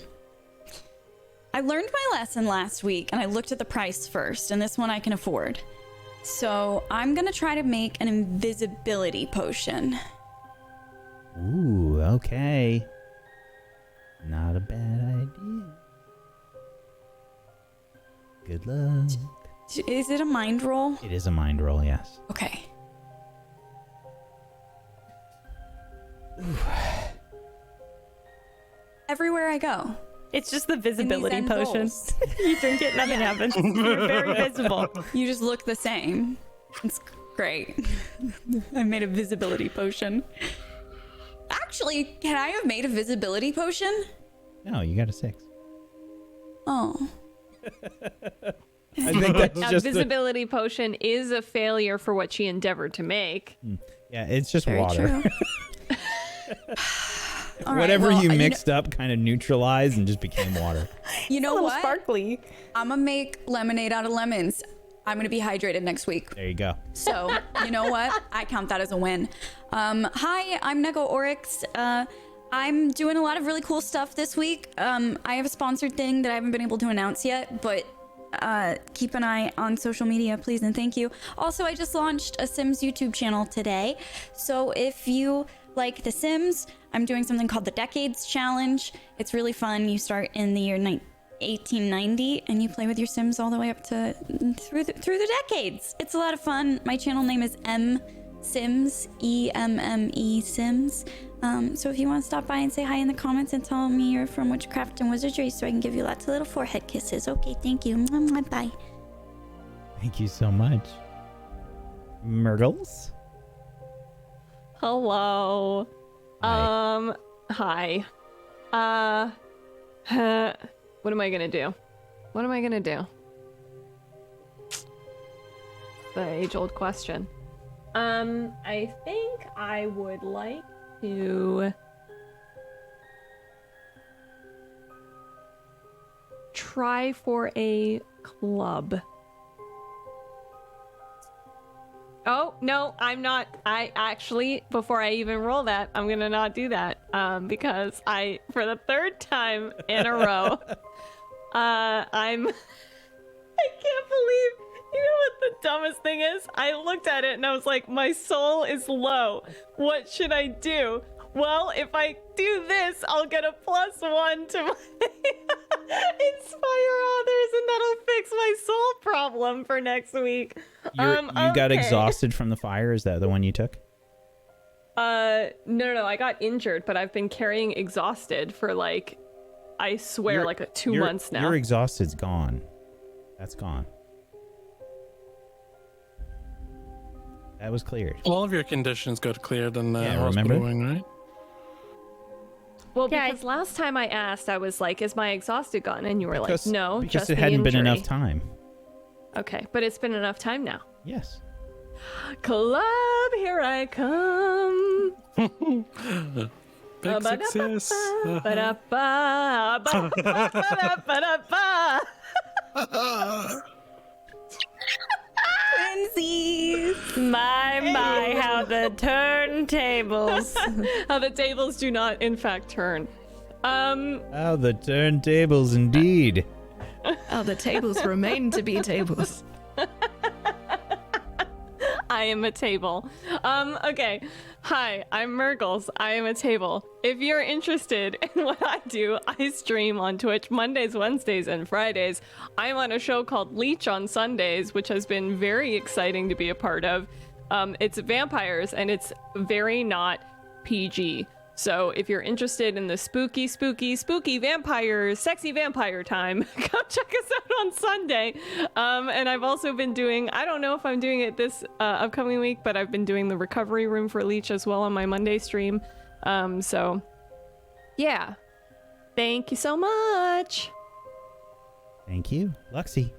I learned my lesson last week, and I looked at the price first, and this one I can afford. So I'm gonna try to make an invisibility potion. Ooh, okay. Not a bad idea. Good luck. Is it a mind roll? It is a mind roll, yes. Okay. Everywhere I go. It's just the visibility end potion. goals. You drink it, nothing happens. You're very visible. You just look the same. It's great. I made a visibility potion. Actually, can I have made a visibility potion? No, you got a 6. Oh. I think that's A just visibility potion is a failure for what she endeavored to make. yeah, it's just Very water. true. All right, Whatever well, you mixed up kind of neutralized and just became water. You know A little what? sparkly. I'm gonna make lemonade out of lemons. I'm gonna be hydrated next week. There you go. So, you know what? I count that as a win. Hi, I'm Nega Oryx. I'm doing a lot of really cool stuff this week. I have a sponsored thing that I haven't been able to announce yet, but keep an eye on social media, please and thank you. Also, I just launched a Sims YouTube channel today. So if you like The Sims, I'm doing something called the Decades Challenge. It's really fun. You start in the year 1890 and you play with your Sims all the way up to through the decades. It's a lot of fun. My channel name is Sims, EMME Sims. So if you want to stop by and say hi in the comments and tell me you're from Witchcraft and Wizardry so I can give you lots of little forehead kisses. Okay, thank you. Bye. Thank you so much. Mirggles? Hello. Hi. Hi. What am I gonna do? What am I gonna do? The age-old question. I think I would like to try for a club. Oh, no, I'm not. I actually, before I even roll that, I'm gonna not do that. Because for the third time in a row, I can't believe, you know what the dumbest thing is? I looked at it and I was like, my soul is low. What should I do? Well, if I do this, I'll get a +1 to my inspire others, and that'll fix my soul problem for next week. You got Okay. exhausted from the fire? Is that the one you took? No, I got injured, but I've been carrying exhausted for like, I swear, like 2 months now. Your exhausted's gone. That's gone. That was cleared. All of your conditions got cleared in the Yeah, hospital remember? wing, right? Well, Yeah, because last time I asked, I was like, "Is my exhausted gone?" And you were like, "No, because just it the hadn't been injury." enough time. Okay, but it's been enough time now. Yes. Club, here I come. Big success. Ba-da-ba, ba-da-ba-da-ba. Twinsies. My, how the turntables. How the tables do not, in fact, turn. Oh, the turntables indeed. Oh, the tables remain to be tables. I am a table. Okay. Hi, I'm Mirggles. I am a table. If you're interested in what I do, I stream on Twitch Mondays, Wednesdays, and Fridays. I'm on a show called Leech on Sundays, which has been very exciting to be a part of. It's vampires, and it's very not PG. So if you're interested in the spooky vampires, sexy vampire time, come check us out on Sunday. And I've also been doing, I don't know if I'm doing it this upcoming week, but I've been doing the recovery room for Leech as well on my Monday stream. So yeah, thank you so much. Thank you. Luxie.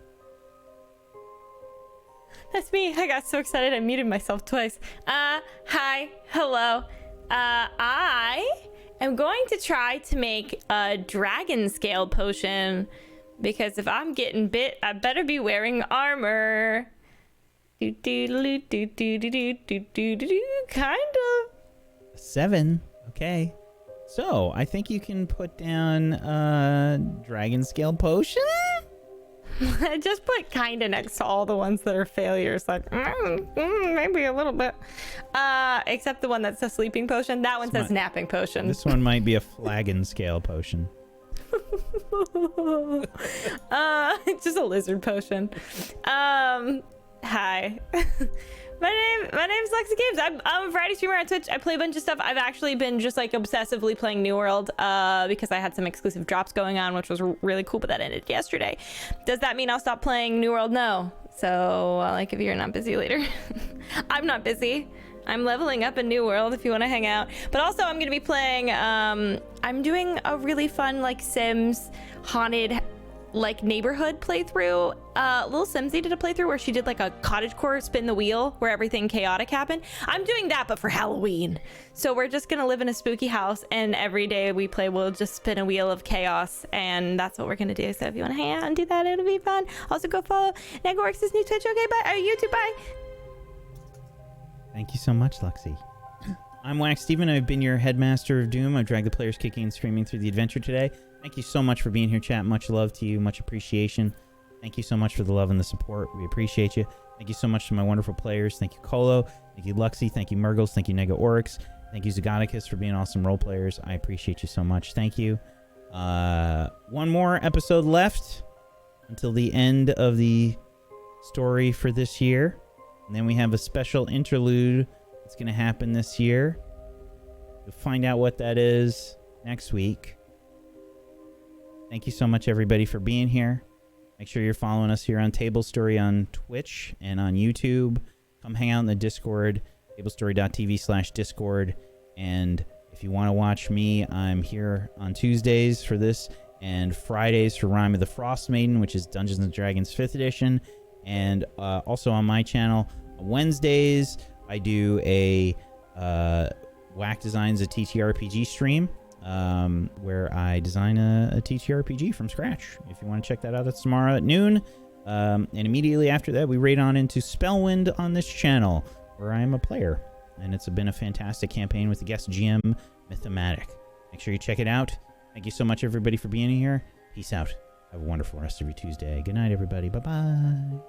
That's me. I got so excited I muted myself twice. Hi. Hello. I am going to try to make a dragon scale potion because if I'm getting bit, I better be wearing armor. Kind of. 7. Okay. So, I think you can put down dragon scale potion? I just put kinda next to all the ones that are failures, like maybe a little bit. Except the one that says sleeping potion. That one says napping potion. This one might be a flagon scale potion. It's just a lizard potion. Hi. My name's Lexi Games. I'm a variety streamer on Twitch. I play a bunch of stuff. I've actually been just like obsessively playing New World because I had some exclusive drops going on, which was really cool, but that ended yesterday. Does that mean I'll stop playing New World? No. So like if you're not busy later. I'm not busy. I'm leveling up in New World if you want to hang out. But also I'm going to be playing, I'm doing a really fun like Sims haunted like neighborhood playthrough. Little Simsy did a playthrough where she did like a cottagecore spin the wheel where everything chaotic happened. I'm doing that but for Halloween. So we're just gonna live in a spooky house and every day we play we'll just spin a wheel of chaos and that's what we're gonna do. So if you want to hang out and do that, it'll be fun. Also go follow Negworks' new Twitch. Okay, bye. YouTube, bye. Thank you so much, Luxie. I'm Wax Steven. I've been your Headmaster of Doom. I've dragged the players kicking and screaming through the adventure today. Thank you so much for being here, chat. Much love to you. Much appreciation. Thank you so much for the love and the support. We appreciate you. Thank you so much to my wonderful players. Thank you, Colo. Thank you, Luxie. Thank you, Mirggles. Thank you, Nega Oryx. Thank you, Zagonicus, for being awesome role players. I appreciate you so much. Thank you. One more episode left until the end of the story for this year. And then we have a special interlude that's going to happen this year. You'll find out what that is next week. Thank you so much, everybody, for being here. Make sure you're following us here on Table Story on Twitch and on YouTube. Come hang out in the Discord, tablestory.tv/Discord. And if you want to watch me, I'm here on Tuesdays for this and Fridays for Rime of the Frost Maiden, which is Dungeons & Dragons 5th edition. And also on my channel, Wednesdays, I do a Whack Designs a TTRPG stream. Where I design a TTRPG from scratch. If you want to check that out, that's tomorrow at noon. And immediately after that, we raid on into Spellwind on this channel, where I am a player. And it's been a fantastic campaign with the guest GM, Mythomatic. Make sure you check it out. Thank you so much, everybody, for being here. Peace out. Have a wonderful rest of your Tuesday. Good night, everybody. Bye-bye.